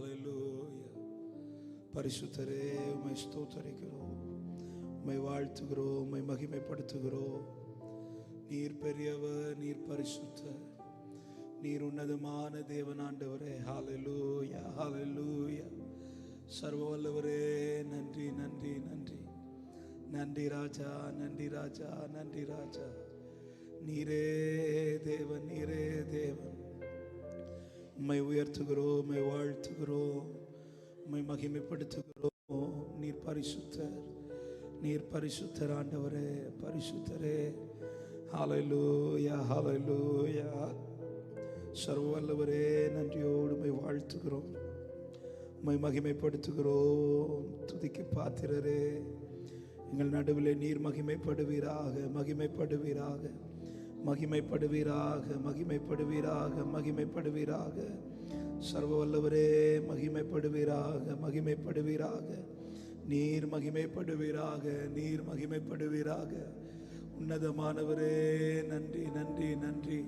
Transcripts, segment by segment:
ஹல்லேலூயா. பரிசுத்தரே, உம்மை ஸ்தோத்திரிக்கிறோம், உம்மை வாழ்த்துகிறோம், உம்மை மகிமைப்படுத்துகிறோம். நீர் பெரியவர், நீர் பரிசுத்தர், நீர் உன்னதமான தேவன் ஆண்டவரே. ஹல்லேலூயா, ஹல்லேலூயா. சர்வ வல்லவரே, நன்றி நன்றி நன்றி நன்றி ராஜா, நன்றி ராஜா, நன்றி ராஜா. நீரே தேவன், நீரே தேவன். உம்மை உயர்த்துகிறோம், உம்மை வாழ்த்துகிறோம், உம்மை மகிமைப்படுத்துகிறோம். நீர் பரிசுத்தர், நீர் பரிசுத்தர் ஆண்டவரே, பரிசுத்தரே. ஹல்லேலூயா, ஹல்லேலூயா. சர்வ வல்லவரே, நன்றியோடு உம்மை வாழ்த்துகிறோம், உம்மை மகிமைப்படுத்துகிறோம். துதிக்கு பாத்திரரே, எங்கள் நடுவிலே நீர் மகிமைப்படுவீராக, மகிமைப்படுவீராக, மகிமைப்படுவீராக, மகிமைப்படுவீராக, மகிமைப்படுவீராக. சர்வ வல்லவரே, மகிமைப்படுவீராக, மகிமைப்படுவீராக. நீர் மகிமைப்படுவீராக, நீர் மகிமைப்படுவீராக. உன்னதமானவரே, நன்றி நன்றி நன்றி.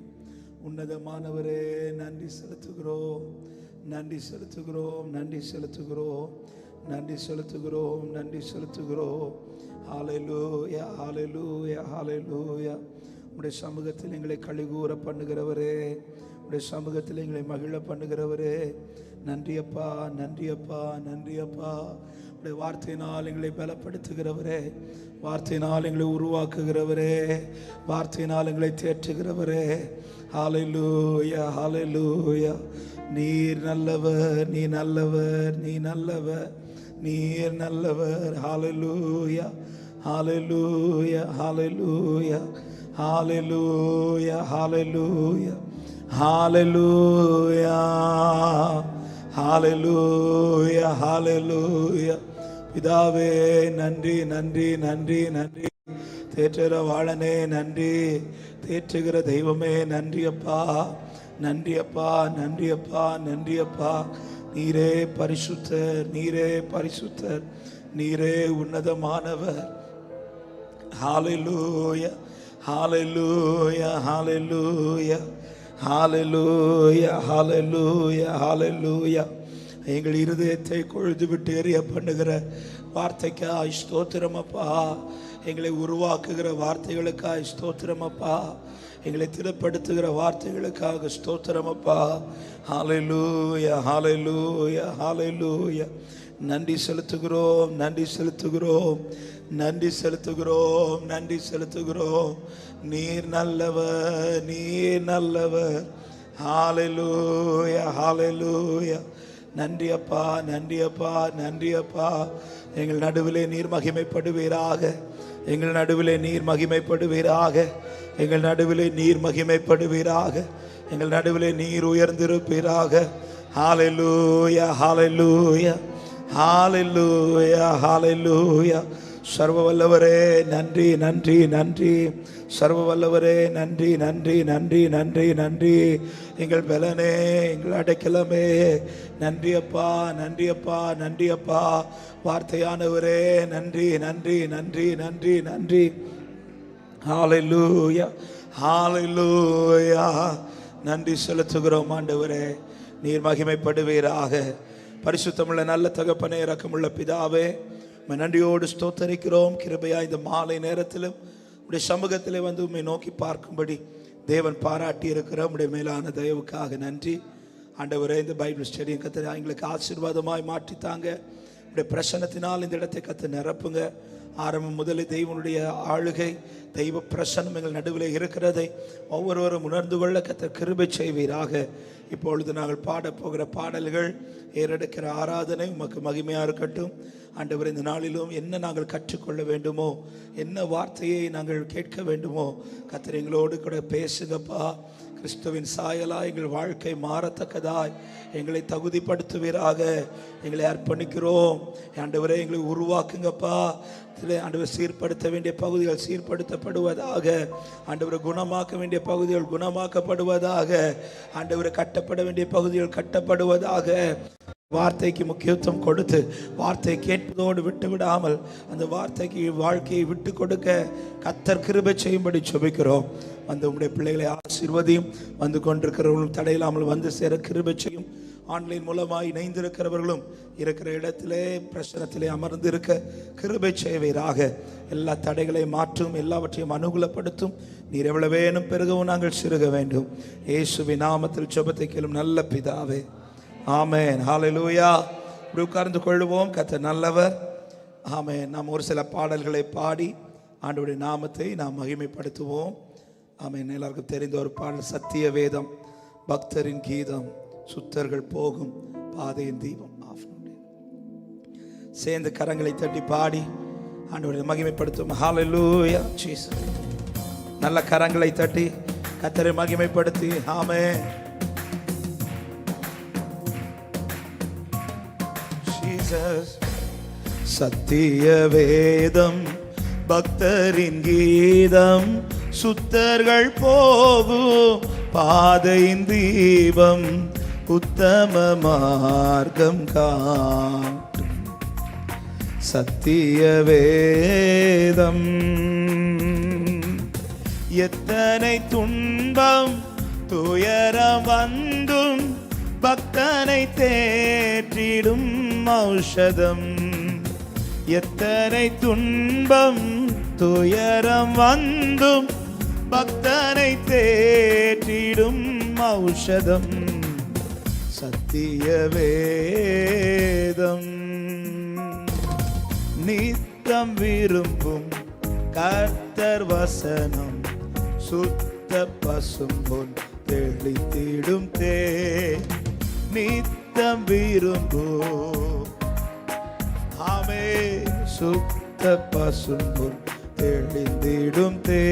உன்னதமானவரே, நன்றி செலுத்துகிறோம், நன்றி செலுத்துகிறோம், நன்றி செலுத்துகிறோம், நன்றி செலுத்துகிறோம், நன்றி செலுத்துகிறோம். ஹல்லேலூயா, ஹல்லேலூயா, ஹல்லேலூயா. உம்முடைய சமூகத்தில் எங்களை கழிகூற பண்ணுகிறவரே, உம்முடைய சமூகத்தில் எங்களை மகிழ பண்ணுகிறவரே, நன்றியப்பா, நன்றியப்பா, நன்றியப்பா. உம்முடைய வார்த்தையினால் எங்களை பலப்படுத்துகிறவரே, வார்த்தையினால் எங்களை உருவாக்குகிறவரே, வார்த்தையினால் எங்களை தேற்றுகிறவரே. ஹல்லேலூயா, ஹல்லேலூயா. நீர் நல்லவர், நீ நல்லவர், நீ நல்லவர், நீர் நல்லவர். ஹல்லேலூயா, ஹல்லேலூயா, ஹல்லேலூயா, ஹல்லேலூயா, ஹல்லேலூயா, ஹல்லேலூயா, ஹல்லேலூயா, ஹல்லேலூயா. பிதாவே நன்றி நன்றி நன்றி நன்றி. தேற்றுகிற வாழனே நன்றி, தேற்றுகிற தெய்வமே நன்றி அப்பா, நன்றி அப்பா, நன்றி அப்பா, நன்றி அப்பா. நீரே பரிசுத்தர், நீரே பரிசுத்தர், நீரே உன்னதமானவர். ஹல்லேலூயா, ஹல்லேலூயா, ஹல்லேலூயா, ஹல்லேலூயா, ஹல்லேலூயா, ஹல்லேலூயா. எங்கள் இருதயத்தை கொழுது விட்டு எரிய பண்ணுகிற வார்த்தைக்காய் ஸ்தோத்திரம் அப்பா. எங்களை உருவாக்குகிற வார்த்தைகளுக்காய் ஸ்தோத்திரம் அப்பா. எங்களை திடப்படுத்துகிற வார்த்தைகளுக்காக ஸ்தோத்திரம் அப்பா. ஹல்லேலூயா, ஹல்லேலூயா, ஹல்லேலூயா. நன்றி செலுத்துகிறோம், நன்றி செலுத்துகிறோம், நன்றி செலுத்துகிறோம், நன்றி செலுத்துகிறோம். நீர் நல்லவர், நீர் நல்லவர். ஹல்லேலூயா, ஹல்லேலூயா. நன்றி அப்பா, நன்றி அப்பா, நன்றி அப்பா. எங்கள் நடுவிலே நீர் மகிமைப்படுவீராக, எங்கள் நடுவிலே நீர் மகிமைப்படுவீராக, எங்கள் நடுவிலே நீர் மகிமைப்படுவீராக, எங்கள் நடுவிலே நீர் உயர்ந்திருப்பீராக. ஹல்லேலூயா, ஹல்லேலூயா, ஹல்லேலூயா, ஹல்லேலூயா. சர்வ வல்லவரே நன்றி நன்றி நன்றி. சர்வ வல்லவரே நன்றி நன்றி நன்றி நன்றி நன்றி. எங்கள் பலனே, எங்கள் அடைக்கலமே, நன்றி அப்பா, நன்றி அப்பா, நன்றி அப்பா. வார்த்தையானவரே நன்றி நன்றி நன்றி நன்றி நன்றி. ஹல்லேலூயா, ஹல்லேலூயா. நன்றி செலுத்துகிறோம் ஆண்டவரே, நீர் மகிமைப்படுவீராக. பரிசுத்தமுள்ள நல்ல தகப்பனே, இரக்கமுள்ள பிதாவே, நன்றியோடு ஸ்தோத்தரிக்கிறோம். கிருபையா இந்த மாலை நேரத்திலும் உடைய சமூகத்திலே வந்து உம்மை நோக்கி பார்க்கும்படி தேவன் பாராட்டி இருக்கிற உடைய மேலான தயவுக்காக நன்றி ஆண்டவரே. இந்த பைபிள் ஸ்டடி கத்த எங்களுக்கு ஆசீர்வாதமாய் மாற்றித்தாங்க. உடைய பிரசன்னத்தினால் இந்த இடத்தை கத்த நிரப்புங்க. ஆரம்பம் முதலில் தெய்வனுடைய ஆளுகை, தெய்வ பிரசன்னம் எங்கள் நடுவில் இருக்கிறதை ஒவ்வொருவரும் உணர்ந்து கொள்ள கத்த கிருபை செய்வீராக. இப்பொழுது நாங்கள் பாடப்போகிற பாடல்கள், ஏறெடுக்கிற ஆராதனை உமக்கு மகிமையாக இருக்கட்டும் ஆண்டவர். இந்த நாளிலும் என்ன நாங்கள் கற்றுக்கொள்ள வேண்டுமோ, என்ன வார்த்தையை நாங்கள் கேட்க வேண்டுமோ கர்த்தர் எங்களோடு கூட பேசுங்கப்பா. கிறிஸ்துவின் சாயலா எங்கள் வாழ்க்கை மாறத்தக்கதாய் எங்களை தகுதிப்படுத்துவீராக. எங்களை அர்ப்பணிக்கிறோம் ஆண்டவரே, எங்களை உருவாக்குங்கப்பா. ஆண்டவர் சீர்படுத்த வேண்டிய பகுதிகள் சீர்படுத்தப்படுவதாக. ஆண்டவரை குணமாக்க வேண்டிய பகுதிகள் குணமாக்கப்படுவதாக. ஆண்டவரை கட்டப்பட வேண்டிய பகுதிகள் கட்டப்படுவதாக. வார்த்தைக்கு முக்கியத்துவம் கொடுத்து வார்த்தை கேட்பதோடு விட்டு விடாமல் அந்த வார்த்தைக்கு வாழ்க்கையை விட்டு கொடுக்க கர்த்தர் கிருபை செய்யும்படி ஜெபிக்கிறோம். அந்த உம்முடைய பிள்ளைகளை ஆசீர்வதியும், வந்து கொண்டிருக்கிறவர்களும் தடையில்லாமல் வந்து சேர கிருபை செய்யும். ஆன்லைன் மூலமாய் இணைந்திருக்கிறவர்களும் இருக்கிற இடத்திலே பிரசனத்திலே அமர்ந்து இருக்க கிருபை செய்வீராக. எல்லா தடைகளை மாற்றும், எல்லாவற்றையும் அனுகூலப்படுத்தும். நீர் எவ்வளவு வேணும் பெருகவும் நாங்கள் சிறுக வேண்டும். இயேசுவின் நாமத்தில் ஜெபத்தை கேளும் நல்ல பிதாவே, ஆமென். ஹல்லேலூயா. உட்கார்ந்து கொள்வோம். கர்த்தர் நல்லவர். ஆமென். நாம் ஒரு சில பாடல்களை பாடி ஆண்டவருடைய நாமத்தை நாம் மகிமைப்படுத்துவோம். ஆமென். எல்லாருக்கும் தெரிந்த ஒரு பாடல், சத்திய வேதம், பக்தரின் கீதம், சுத்தர்கள் போகும் பாதையின் தீபம். சேர்ந்து கரங்களை தட்டி பாடி ஆண்டவரை மகிமைப்படுத்தும். ஹல்லேலூயா ஜீசஸ். நல்ல கரங்களை தட்டி கர்த்தரை மகிமைப்படுத்தி ஆமென். ஜீசஸ். சத்திய வேதம், பக்தரின் கீதம், சுத்தர்கள் போகும் பாதையின் தீபம், உத்தம மார்க்கம் காட்டும் சத்திய வேதம். எத்தனை துன்பம் துயரம் வந்தும் பக்தனை தேற்றிடும் ஔஷதம். எத்தனை துன்பம் துயரம் வந்தும் பக்தனை தேற்றிடும் ஔஷதம் சத்திய வேதம். நித்தம் விரும்பும் கர்த்தர் வசனம், சுத்த பசும்பொன் தெளித்திடும் தே. நித்தம் விரும்பும் ஆமே, சுத்த பசும்பொன் தெளிந்திடும் தே.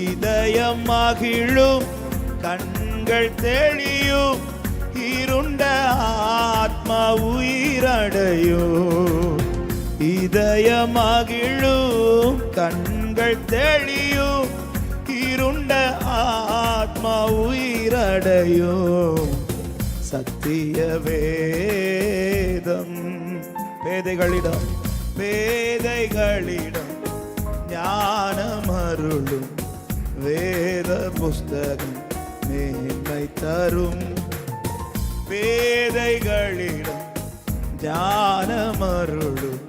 இதயம் மகிழும், கண்கள் தெளியும், இருண்ட ஆத்மா உயிரடையும். இதயம் மகிழும், கண்கள் தெளியும், இருண்ட ஆத்மா உயிரடையும் சத்திய வேதம். பேதைகளிடம் பேதைகளிடம் ஞானம் அருளும் வேத புஸ்தகம் மேன்மை தரும். பேதைகளிடம் ஞானம் அருளும்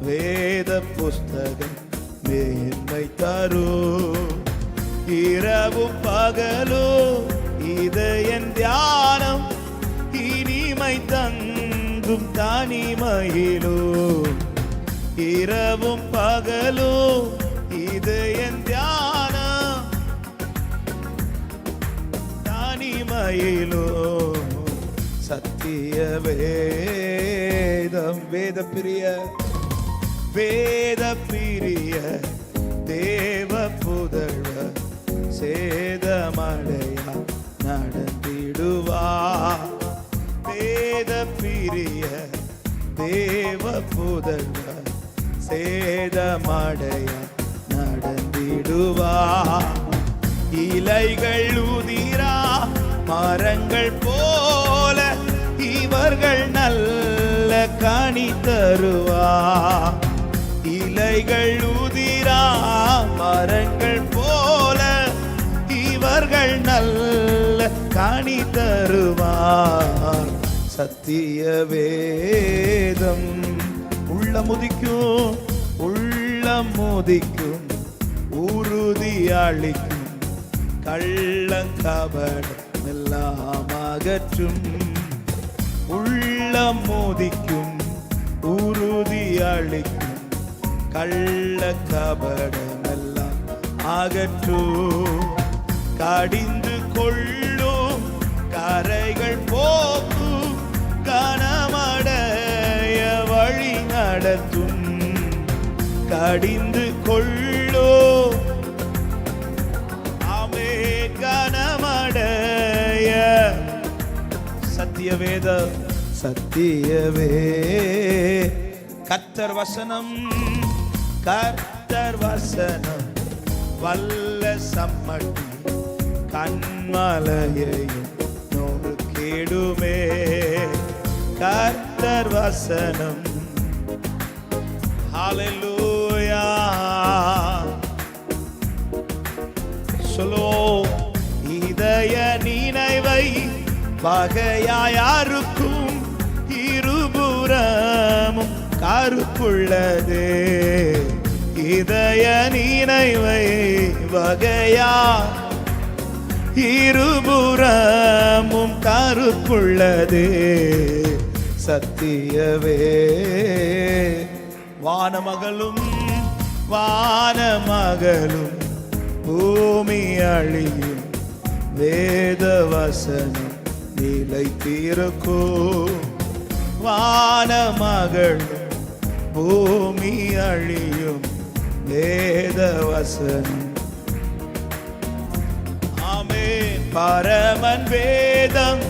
வேத புஸ்தகம் மேன்மை தரும். இரவும் பகலும் இதயன் தியானம், இனிமை தங்கும் தனிமையிலும். இரவும் பகலும் இதயன் தியானம், தனிமையிலும் சத்திய வேதம். வேத பிரிய வேத பிரிய தேவ புதழ்வ சேதமடையா நடந்திடுவா. வேத பிரிய தேவ புதழ்வ சேதமடையா நடந்திடுவா. இலைகள் உதிரா மரங்கள் போல இவர்கள் நல்ல கனி தருவா. இலைகள் உதிரா மரங்கள் போல இவர்கள் நல்ல கனி தருவார் சத்திய வேதம். உள்ளமுதிக்கும், உள்ளமுதிக்கும், உறுதி அளிக்கும், கள்ளங்கபடம் எல்லாம் அகற்றும். உள்ளமுதிக்கும், உறுதி அளிக்கும், கள்ளக்கபடம் எல்லாம் அகற்றும். கடிந்து கொள்ளும் கரைகள் போக்கும், கனமடைய வழி நடத்தும். கடிந்து கொள்ளும் ஆமே கனமடைய சத்தியவேத சத்தியவே. கர்த்தர் வசனம், கர்த்தர் வசனம் வல்ல சம்மட்டி, கண்மலையையும் நொறுக்கிடுமே. கர்த்தர் வசனம் ஹல்லேலூயா. சொல்லோ இதய நினைவை பகையாய் அறுக்கும் இருபுறமும் கருப்புள்ளதே. இதய நினைவை வகையா இருபுறமும் கருப்புள்ளதே. சத்தியவே வானமகளும் வானமகளும் பூமி அழியும் வேத வசனம் நிலைத்திருக்கும். வானமகளும் பூமி அழியும் வேத வசனம். ஆமென். பரமன் வேதம்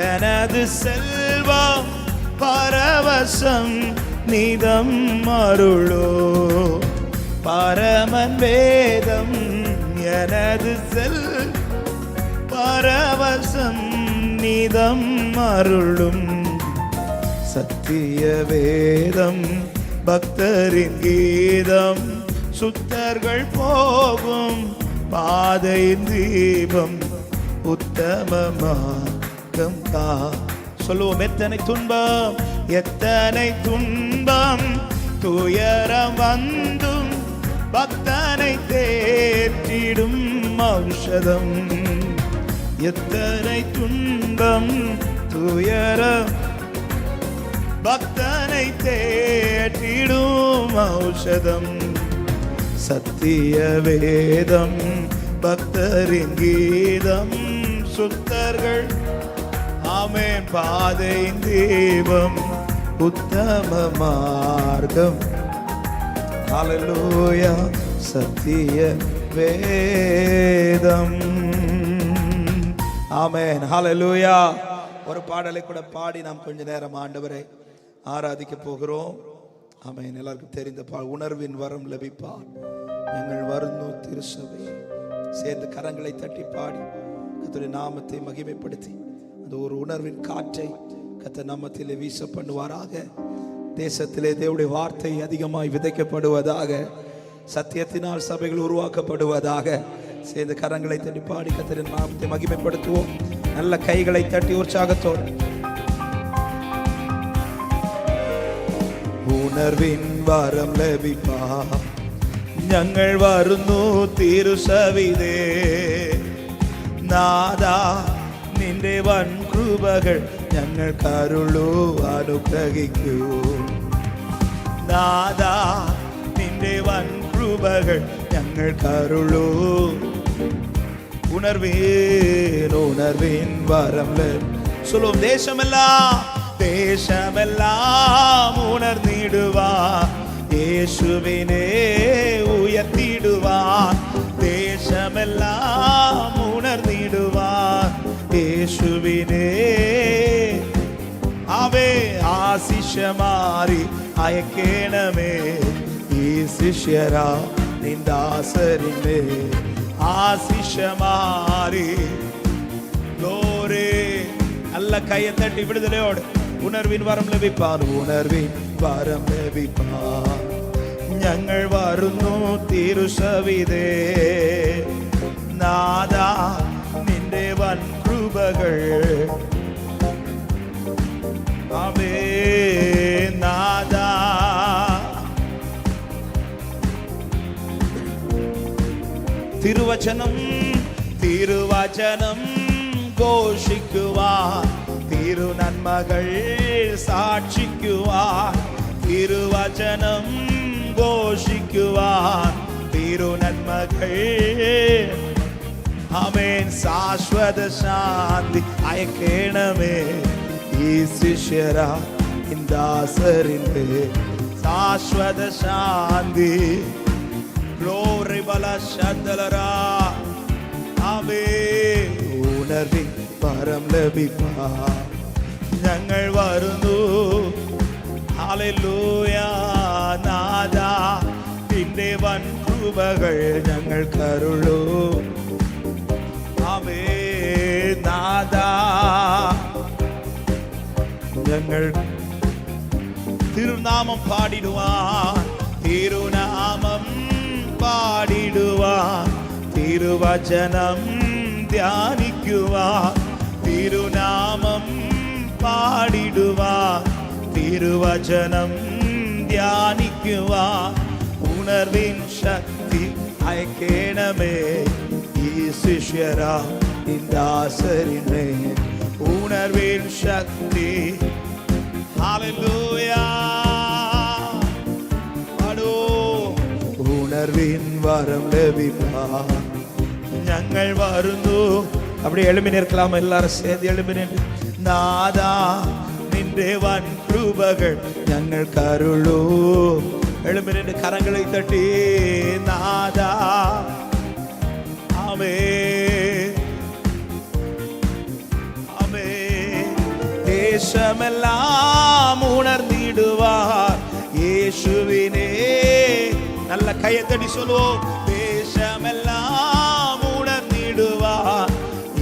எனது செல்வம், பரவசம் நிதம் அருளோ. பரமன் வேதம் எனது பரவசம் நிதம் அருளும். சத்திய வேதம் பக்தரின் கீதம், சுத்தர்கள் போகும் பாதையின் தீபம், உத்தமமாகம் கா. சொல்லுவோம். எத்தனை துன்பம் எத்தனை துன்பம் துயரம் வந்தும் பக்தனை தேற்றிடும் ஔஷதம். எத்தனை துன்பம் துயரம் பக்தனை தேற்றிடும் ஔஷதம். சத்திய வேதம் பக்தரின் கீதம், சுத்தர்கள் ஆமென் பாதையின் தீபம், உத்தம மார்க்கம். ஹல்லேலூயா. சத்திய வேதம். ஆமென். ஹல்லேலூயா. ஒரு பாடலை கூட பாடி நாம் கொஞ்ச நேரம் ஆண்டவரை ஆராதிக்க போகிறோம். ஆமென். எல்லாருக்கும் தெரிந்த உணர்வின் வரம் லபிப்பார் எங்கள் வருந்தோ திருசபை. சேர்ந்து கரங்களை தட்டி பாடி கர்த்தருடைய நாமத்தை மகிமைப்படுத்தி அந்த ஒரு உணர்வின் காற்றை கர்த்தர் நாமத்திலே வீச பண்ணுவாராக. தேசத்திலே தேவனுடைய வார்த்தை அதிகமாய் விதைக்கப்படுவதாக, சத்தியத்தினால் சபைகள் உருவாக்கப்படுவதாக. சேர்ந்து கரங்களை தட்டி பாடி கர்த்தரின் நாமத்தை மகிமைப்படுத்துவோம். நல்ல கைகளை தட்டி உற்சாகத்தோடு. ഉണർവിൻ വരം ലഭിപ്പാ ഞങ്ങൾ വരുന്നു തിരുസവിധേ. നാദാ നിന്റെ വൻ കൃപകൾ ഞങ്ങൾ കരുളൂ അനുഗ്രഹിക്കൂ. നാദാ നിന്റെ വൻ കൃപകൾ ഞങ്ങൾ കരുളൂ. ഉണർവിൻ വരം சொல்லும். தேசமெல்லாம் உணர்ந்திடுவார், இயேசுவினே உயர்த்திடுவார். தேசமெல்லாம் உணர்ந்திடுவார், இயேசுவினே. அவே ஆசிஷமாரி அயக்கேணமே ഈ ശിഷ്യരാ നിന്ദാസരിമേ ആശിഷമാരി. ഗ്ലോറി. നല്ല കൈയെ തട്ടി വിടുതലയോട് ഉണർവിൻ വരം ലഭിപ്പാൻ, ഉണർവിൻ വരം ലഭിപ്പാൻ ഞങ്ങൾ വരുന്നു തിരുസവിധേ. നാദാ നിന്റെ വൻ കൃപകൾ ആമേ. നാദാ തിരുവചനം തിരുവചനം ഘോഷിക്കുവാൻ, തിരുനന്മകൾ സാക്ഷിക്കുവാൻ. തിരുവചനം ഘോഷിക്കുവാൻ, തിരുനന്മകൾ ആമേൻ. ശാശ്വത ശാന്തി അയക്കേണമേ ഈ ശിഷ്യരാ ദാസരിന്റെ ശാശ്വത ശാന്തി. ഗ്ലോറി ബല ശദലരാ ആമേ. ഉണർവിൻ വരം ലഭിപ്പാൻ ഞങ്ങൾ വരുന്നു. ഹല്ലേലൂയ. നാദാ നിന്റെ വൻ കൃപകൾ ഞങ്ങൾ കരുളൂ. ആമേ. നാദാ ഞങ്ങൾ തിരുനാമം പാടിടുവാൻ, തിരുനാമം പാടിടുവാൻ, തിരുവചനം ധ്യാനിക്കുവാൻ, திருநாமம் பாடிடுவார், திருவசனம் தியானிக்குவார். உணர்வின் சக்தி ஐக்கியமே சிஷ்யரா இந்த ஆசரிமே. உணர்வின் சக்தி ஹல்லேலூயா. உணர்வின் வரம் லഭിപ്പാൻ ഞങ്ങൾ വരുന്നു. அப்படி எழுப்பி நிற்கலாம், எல்லாரும் சேர்ந்து எழுப்பி நின்று. നാദാ നിന്റെ വൻ കൃപകൾ ഞങ്ങൾ കരുളൂ. எழுப்பி நின்று கரங்களை தட்டி നാദാ. ஆமென் ஆமென். தேசமெல்லாம் உணர்ந்திடுவார் இயேசுவினே. நல்ல கையத்தடி சொல்லுவோம். தேசமெல்லாம் உணர்ந்திடுவார்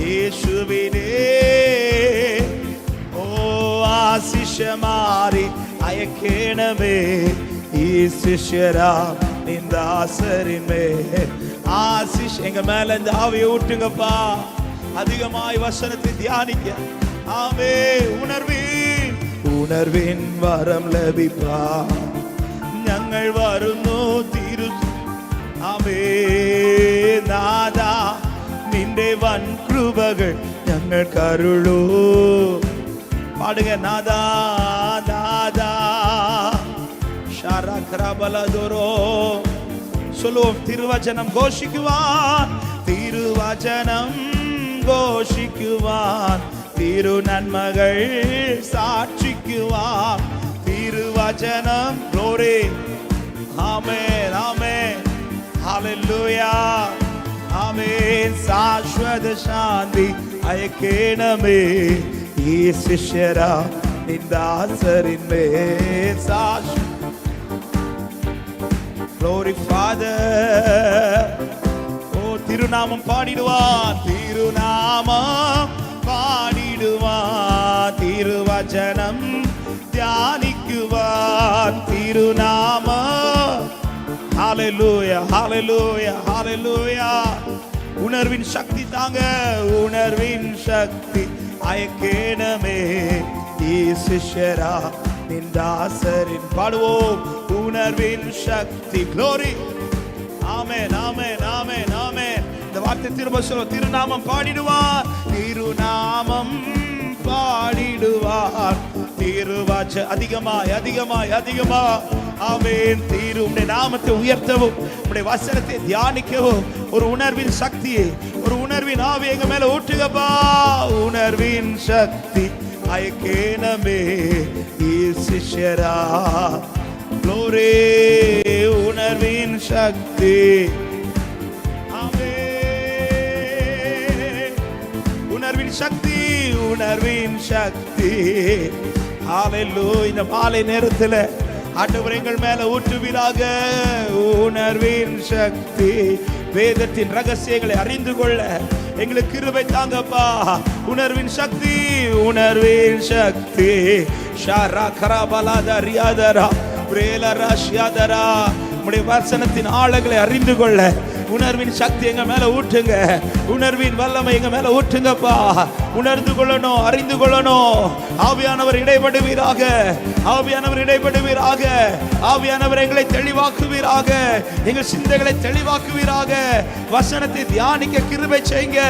இயேசுவினே. ஓ ஆசிஷமாரி அயக்கேனமே ஈசிஷரா இந்த ஆசரிமே. ஆசிஷ் எங்க மேல இந்த ஆவியை ஊட்டுங்கப்பா. அதிகமாய் வசனத்தை தியானிக்க. ஆமே. ഉണർവിൻ വരം ലഭിപ്പാൻ ഞങ്ങൾ വരുന്നു. തിരു ആമേ. നാദാ നിന്റെ വൻ കൃപകൾ ഞങ്ങൾ കരുളൂ. പാടുക. നാദാ നാദാ ഷാരഖ്രബലദുരോ. சொல்லுவோம். திருவചനം கோஷிக்குவான், திருவചனம் கோஷிக்குவான், திரு நன்மகள் சாட்சிக்குவான். திருவചனம் glory. ஆமென் ஆமென் ஹalleluya ஆமென். சாஸ்வத சாந்தி ஐக்கியமே ഈ ശിഷ്യരാ നിന്ദാസരിന്മേൽ സാക്ഷി. Glory Father. ஓ திருநாமம் பாடிடுவான், திருநாமம் பாடிடுவான், திருவசனம் தியானிக்குவான். திருநாமம் ஹalleluya ஹalleluya ஹalleluya. உணர்வின் சக்தி தாங்க. உணர்வின் சக்தி ஐக்கியமே ഈ ശിഷ്യരാ நிந்தாசரின். பாடுவோம். உணர்வின் சக்தி glory. ஆமென் ஆமென் ஆமென் ஆமென். இந்த வார்த்தை திரும்ப சொல்ல. திருநாமம் பாடிடுவார், திருநாமம் பாடிடுவார், திருவாச்ச அதிகமாய் அதிகமாய் அதிகமா. ஆமென். உம்முடைய நாமத்தை உயர்த்தவும், உம்முடைய வசனத்தை தியானிக்கவும் ஒரு உணர்வின் சக்தியை, ஒரு உணர்வின் ஆவி எங்க மேல ஊற்றுங்கப்பா. உணர்வின் சக்தி ஐக்கியமே ഈ ശിഷ്യരാ glory. உணர்வின் சக்தி. ஆமென். உணர்வின் சக்தி, உணர்வின் சக்தி. ஹalleluya. இந்த மாலை நேரத்தில் ஆண்டவர் எங்கள் மேல ஊற்றுவீராக. உணர்வின் சக்தி. வேதத்தின் ரகசியங்களை அறிந்து கொள்ள எங்களுக்கு கிருபை தாங்கப்பா. உணர்வின் சக்தி, உணர்வின் சக்தி. ஷாரா கராபலாதா ரியாதரா பிரேலரா ஷியாதரா. உம்முடைய வசனத்தின் ஆழங்களை அறிந்து கொள்ள உணர்வின் சக்தி எங்க மேல ஊற்றுங்க. உணர்வின் வல்லமை எங்க மேல ஊற்றுங்கப்பா. உணர்ந்து கொள்ளணும், அறிந்து கொள்ளணும். ஆவியானவர் இடைப்படுவீராக, ஆவியானவர் இடைப்படுவீராக. ஆவியானவர் எங்களை தெளிவாக்குவீராக, எங்கள் சிந்தைகளை தெளிவாக்குவீராக. வசனத்தை தியானிக்க கிருபை செய்யுங்க.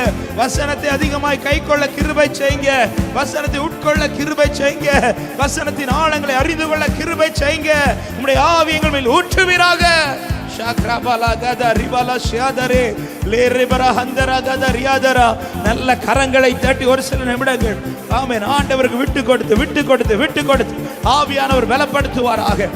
வசனத்தை அதிகமாய் கை கொள்ள கிருபை செய்யுங்க. வசனத்தை உட்கொள்ள கிருபை செய்யுங்க. வசனத்தின் ஆழங்களை அறிந்து கொள்ள கிருபை செய்யுங்க. உம்முடைய ஆவி எங்கள் மேல் ஊற்றுவீராக. நல்ல கரங்களை தட்டி ஒரு சில நிமிடங்கள் ஆமென் ஆண்டவருக்கு விட்டு கொடுத்து விட்டு கொடுத்து விட்டு கொடுத்து ஆவியானவர் பலப்படுத்துவாராக.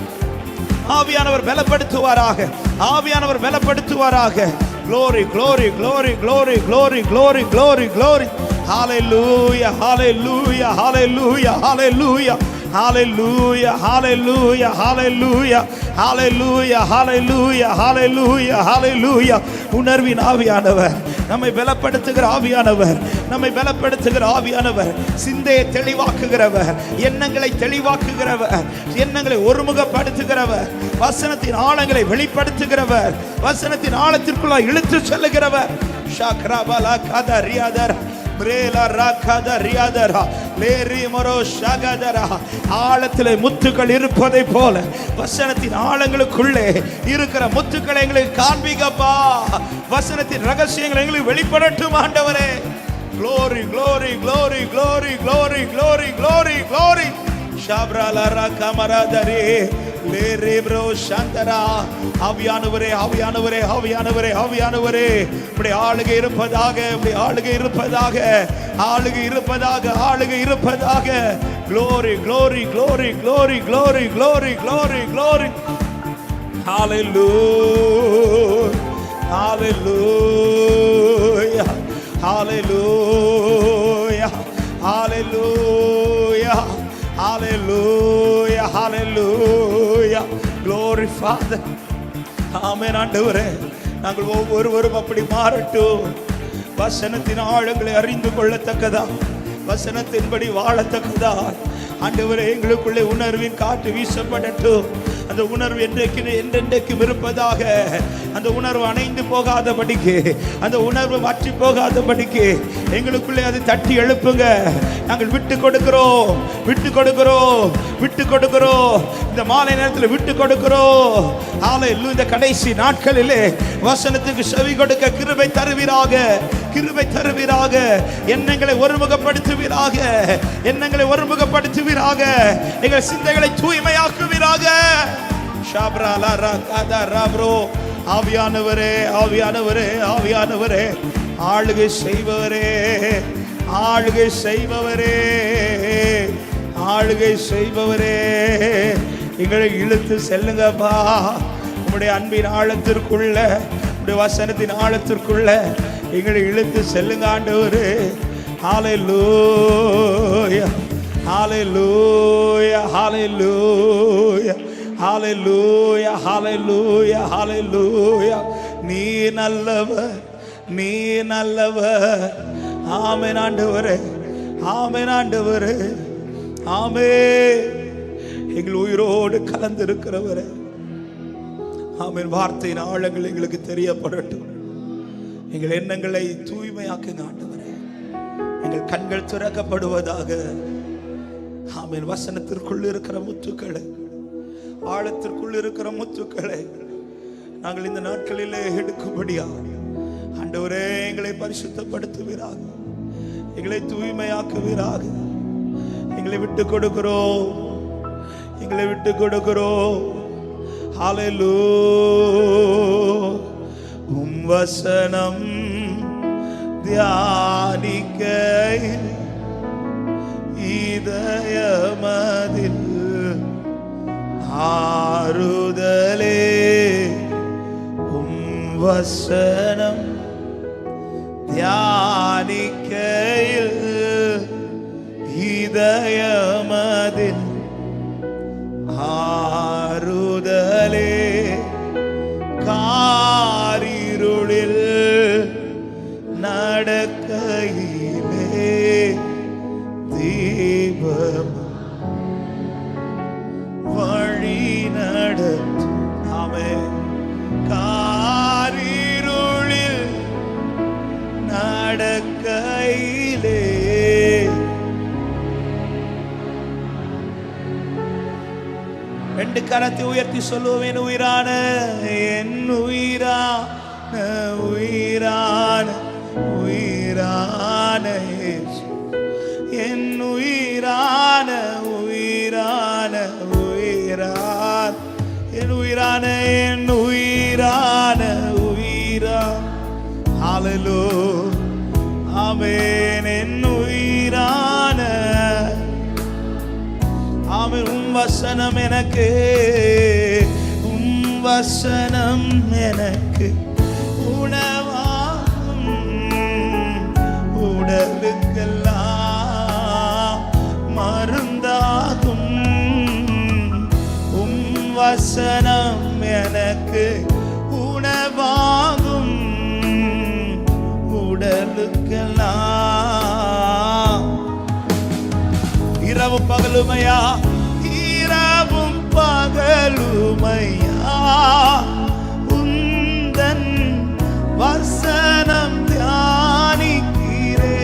ஆவியானவர் பலப்படுத்துவாராக. ஆவியானவர் பலப்படுத்துவாராக. glory glory glory glory glory glory glory glory. hallelujah hallelujah hallelujah hallelujah hallelujah hallelujah hallelujah hallelujah hallelujah hallelujah hallelujah. உணர்வின் ஆவியானவர், நம்மை பலப்படுத்துகிற ஆவியானவர், நம்மை பலப்படுத்துகிற ஆவியானவர், சிந்தையை தெளிவாக்குகிறவர், எண்ணங்களை தெளிவாக்குகிறவர், எண்ணங்களை ஒருமுகப்படுத்துகிறவர், வசனத்தின் ஆழங்களை வெளிப்படுத்துகிறவர், வசனத்தின் ஆழத்திற்குள்ள இழுத்து செல்லுகிறவர். ஷாக்ராபலா கதரியாதர் ஆழத்திலே முத்துக்கள் இருப்பதை போல வசனத்தின் ஆழங்களுக்குள்ளே இருக்கிற முத்துக்களை எங்களுக்கு காண்பிக்கப்பா. வசனத்தின் ரகசியங்களை எங்களுக்கு வெளிப்படட்டும் ஆண்டவரே. Glory, glory, glory, glory, glory, glory, glory, glory. Shabralara kamaradare lere bro shantara. ஆவியானவரே ஆவியானவரே ஆவியானவரே ஆவியானவரே இப்படி ஆளுகை இருப்பதாக, இப்படி ஆளுகை இருப்பதாக, ஆளுகை இருப்பதாக, ஆளுகை இருப்பதாக. Glory, glory, glory, glory, glory, glory, glory, glory. Hallelujah, hallelujah, hallelujah, hallelujah, hallelujah, hallelujah. Glory Father. ஆமென் ஆண்டவரே. நாங்கள் ஒவ்வொருவரும் அப்படி மாறட்டும். வசனத்தின் ஆழங்களை அறிந்து கொள்ளத்தக்கதா, வசனத்தின்படி வாழத்தக்கதா ஆண்டவரே எங்களுக்குள்ளே உணர்வின் காற்று வீசப்படட்டும். அந்த உணர்வு என்றென்றைக்கும் இருப்பதாக. அந்த உணர்வு அணைந்து போகாதபடிக்கு, அந்த உணர்வு மாற்றி போகாதபடிக்கு எங்களுக்குள்ளே அது தட்டி எழுப்புங்க. நாங்கள் விட்டு கொடுக்கிறோம், விட்டு கொடுக்கிறோம், விட்டு கொடுக்கிறோம். இந்த மாலை நேரத்தில் விட்டு கொடுக்கிறோம். ஹல்லேலூயா. இந்த கடைசி நாட்களிலே வசனத்துக்கு செவி கொடுக்க கிருபை தருவீராக, கிருபை தருவீராக. எண்ணங்களை ஒருமுகப்படுத்துவீராக, எண்ணங்களை ஒருமுகப்படுத்துவீராக. எங்கள் சிந்தைகளை தூய்மையாக்குவீராக. ஆவியானவரே ஆவியானவரே ஆவியானவரே ஆளுகை செய்பவரே, ஆளுகை செய்பவரே, ஆளுகை செய்பவரே எங்களை இழுத்து செல்லுங்கப்பா. உங்களுடைய அன்பின் ஆழத்திற்குள்ள, உங்களுடைய வசனத்தின் ஆழத்திற்குள்ள எங்களை இழுத்து செல்லுங்க ஆண்டவரே. ஹல்லேலூயா, ஹல்லேலூயா, ஹல்லேலூயா, ஹல்லேலூயா, ஹல்லேலூயா, ஹல்லேலூயா. நீ நல்லவர், நீ நல்லவர். ஆமென் ஆண்டவரே, ஆமென் ஆண்டவரே, ஆமென். எங்கள் உயிரோடு கலந்திருக்கிறவரே, ஆமென். வார்த்தையின் ஆழங்கள் எங்களுக்கு தெரியப்படட்டும். எங்கள் எண்ணங்களை தூய்மையாக்குங்க ஆண்டவரே. எங்கள் கண்கள் திறக்கப்படுவதாக. ஆமென். வசனத்திற்குள் இருக்கிற முத்துக்களை, ஆழத்திற்குள் இருக்கிற முத்துக்களை நாங்கள் இந்த நாட்களிலே எடுக்கும்படியா ஆண்டவரே எங்களை பரிசுத்தப்படுத்துவீராக, எங்களை தூய்மையாக்குவீராக. எங்களை விட்டு கொடுக்கிறோம், எங்களை விட்டு கொடுக்கிறோம். ஹல்லேலூயா. உம் வசனம் தியானிக்கையில் இதயமதில் ஆறுதலே. உம் வசனம் தியானிக்கையில் இதயமதில் ஆறுதலே. காரிருளில் நடக்கையிலே தீபம் வழி நடத்தும். ஆமென். காரிருளில் நடக்கையிலே ரெண்டு கரத்தை உயர்த்தி சொல்லுவேன். உயிரான என் உயிரான உயிரான உயிரான என் உயிரான உயிரான உயிரான என் உயிரான என் உயிரான உயிரான. ஹல்லேலூயா. ஆமென். என் உயிரான ஆமென். உம் வசனம் எனக்கு, உம் வசனம் எனக்கு உணவாகும். உடலுக்கெல்லாம் மருந்தாகும். உம் வசனம் எனக்கு உணவாகும். உடலுக்கெல்லாம் இரவும் பகலுமையா, இரவும் பகலுமையா உந்தன் வசனம் தியானிக்கிறே.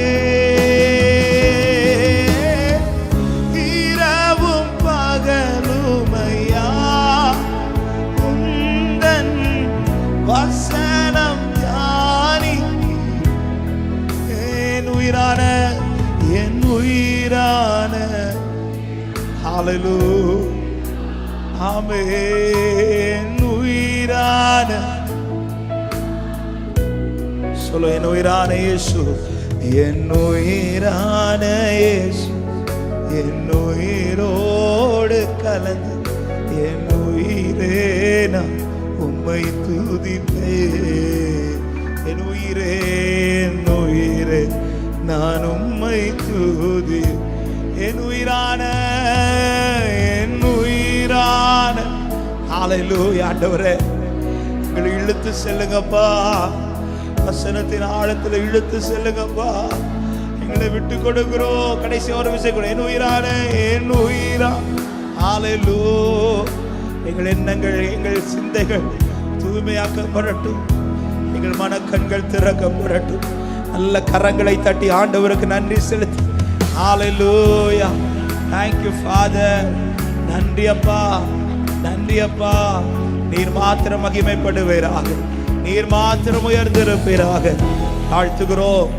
உயிரான என் உயிரான ஹல்லேலூயா ஆமென் உயிரான சொல்ல என் உயிரான இயேசு என் உயிரான இயேசு என் உயிரோடு கலந்து என் உயிரே நான் உம்மை துதிப்பேன் என் உயிரே நான் உம்மை துதி என் உயிரான ஹல்லேலூயா ஆண்டவரே எங்களை இழுத்து செல்லுங்கப்பா வசனத்தின் ஆழத்துல இழுத்து செல்லுங்கப்பா எங்களை விட்டு கொடுக்கிறோம் கடைசி ஒரு விஷயம் கூட என் உயிரா ஹல்லேலூயா எங்கள் எண்ணங்கள் எங்கள் சிந்தைகள் தூய்மையாக்கப்படட்டும் எங்கள் மனக்கண்கள் திறக்கப்படட்டும் நல்ல கரங்களை தட்டி ஆண்டவருக்கு நன்றி செலுத்தி ஹல்லேலூயா thank you father நன்றி அப்பா நீர் மாத்திரம் மகிமைப்படுவீராக நீர் மாத்திரம் உயர்ந்திருப்பீராக தாழ்த்துகிறோம்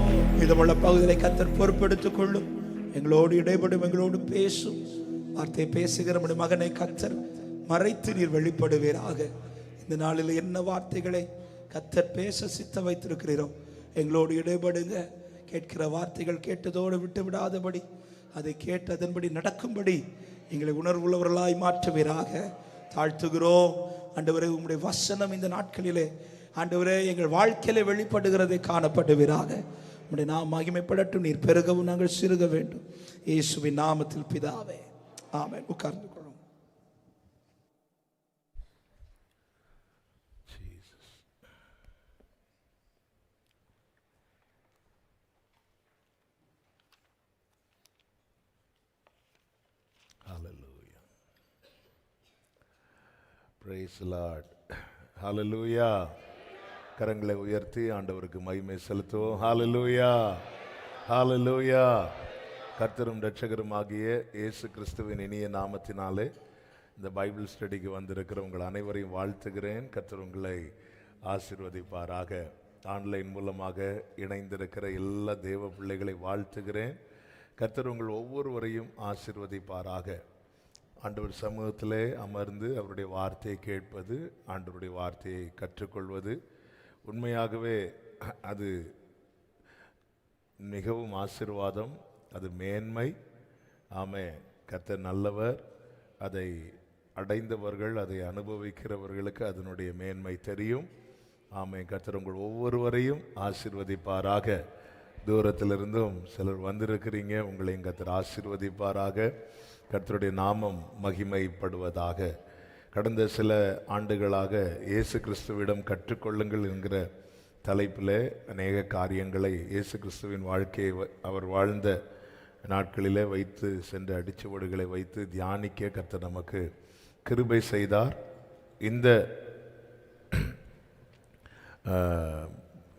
இதுமுள்ள பகுதியை கர்த்தர் பொறுப்பெடுத்துக் கொள்ளும் எங்களோடு இடைப்படும் எங்களோடு பேசும் வார்த்தை பேசுகிற நம்முடைய மகனை கர்த்தர் மறைத்து நீர் வெளிப்படுவீராக இந்த நாளில் என்ன வார்த்தைகளை கர்த்தர் பேச சித்த வைத்திருக்கிறீரோ எங்களோடு இடைபடுங்க கேட்கிற வார்த்தைகள் கேட்டதோடு விட்டு விடாதபடி அதை கேட்டு அதன்படி நடக்கும்படி எங்களை உணர்வுள்ளவர்களாய் மாற்றுவீராக தாழ்த்துகிறோம் ஆண்டவரே உம்முடைய வசனம் இந்த நாட்களிலே ஆண்டவரே எங்கள் வாழ்க்கையிலே வெளிப்படுகிறதை காணப்படுவீராக உம்முடைய நாம் மகிமைப்படட்டும் நீர் பெருகவும் நாங்கள் சிறுக வேண்டும் இயேசுவின் நாமத்தில் பிதாவே ஆமென் உட்கார்ந்து கொள்ளும் Praise the Lord. Hallelujah. கரங்களை உயர்த்தி ஆண்டவருக்கு மகிமை செலுத்துவோம். Hallelujah. Hallelujah. கர்த்தரும் இரட்சகரும் ஆகிய இயேசு கிறிஸ்துவின் இனிய நாமத்தினாலே இந்த பைபிள் ஸ்டடிக்கு வந்திருக்கிற உங்கள் அனைவரையும் வாழ்த்துகிறேன். கர்த்தர் உங்களை ஆசீர்வதிப்பாராக. ஆன்லைன் மூலமாக இணைந்திருக்கிற எல்லா தேவ பிள்ளைகளை வாழ்த்துகிறேன். கர்த்தர் உங்கள் ஒவ்வொருவரையும் ஆசீர்வதிப்பாராக. ஆண்டவர் சமூகத்திலே அமர்ந்து அவருடைய வார்த்தையை கேட்பது, ஆண்டவருடைய வார்த்தையை கற்றுக்கொள்வது உண்மையாகவே அது மிகவும் ஆசீர்வாதம், அது மேன்மை. ஆமே, கர்த்தர் நல்லவர். அதை அடைந்தவர்கள், அதை அனுபவிக்கிறவர்களுக்கு அதனுடைய மேன்மை தெரியும். ஆமே, கர்த்தர் உங்கள் ஒவ்வொருவரையும் ஆசீர்வதிப்பாராக. தூரத்திலிருந்தும் சிலர் வந்திருக்கிறீங்க, உங்களையும் கர்த்தர் ஆசீர்வதிப்பாராக. கர்த்தருடைய நாமம் மகிமைப்படுவதாக. கடந்த சில ஆண்டுகளாக இயேசு கிறிஸ்துவிடம் கற்றுக்கொள்ளுங்கள் என்கிற தலைப்பில் அநேக காரியங்களை இயேசு கிறிஸ்துவின் வாழ்க்கையை அவர் வாழ்ந்த நாட்களிலே வைத்து சென்ற அடிச்சுவடுகளை வைத்து தியானிக்க கர்த்தர் நமக்கு கிருபை செய்தார்.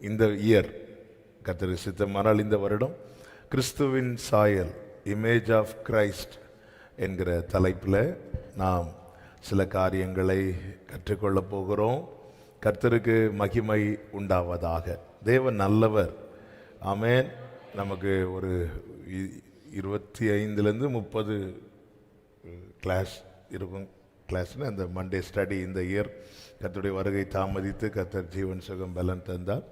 இந்த இயர் கர்த்தர் சித்தமானால் இந்த வருடம் கிறிஸ்துவின் சாயல், இமேஜ் ஆஃப் கிரைஸ்ட் என்கிற தலைப்பில் நாம் சில காரியங்களை கற்றுக்கொள்ளப் போகிறோம். கர்த்தருக்கு மகிமை உண்டாவதாக. தேவன் நல்லவர். ஆமென். நமக்கு ஒரு 25-30 கிளாஸ் இருக்கும். கிளாஸ்னு அந்த மண்டே ஸ்டடி இந்த இயர் கர்த்தருடைய வருகை தாமதித்து கர்த்தர் ஜீவன் சுகம் பலன் தந்தால்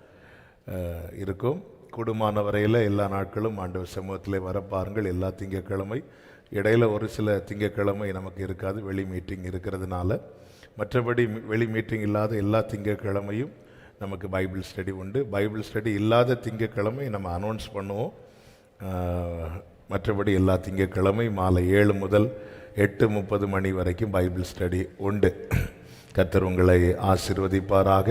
இருக்கும். கூடுமான வரையில் எல்லா நாட்களும் ஆண்டவர் சமூகத்திலே வரப்பாருங்கள். எல்லா திங்கட்கிழமை, இடையில் ஒரு சில திங்கட்கிழமை நமக்கு இருக்காது, வெளி மீட்டிங் இருக்கிறதுனால. மற்றபடி வெளி மீட்டிங் இல்லாத எல்லா திங்கட்கிழமையும் நமக்கு பைபிள் ஸ்டடி உண்டு. பைபிள் ஸ்டடி இல்லாத திங்கட்கிழமை நம்ம அனௌன்ஸ் பண்ணுவோம். மற்றபடி எல்லா திங்கட்கிழமை மாலை 7 முதல் 8:30 மணி வரைக்கும் பைபிள் ஸ்டடி உண்டு. கர்த்தர் உங்களை ஆசீர்வதிப்பாராக.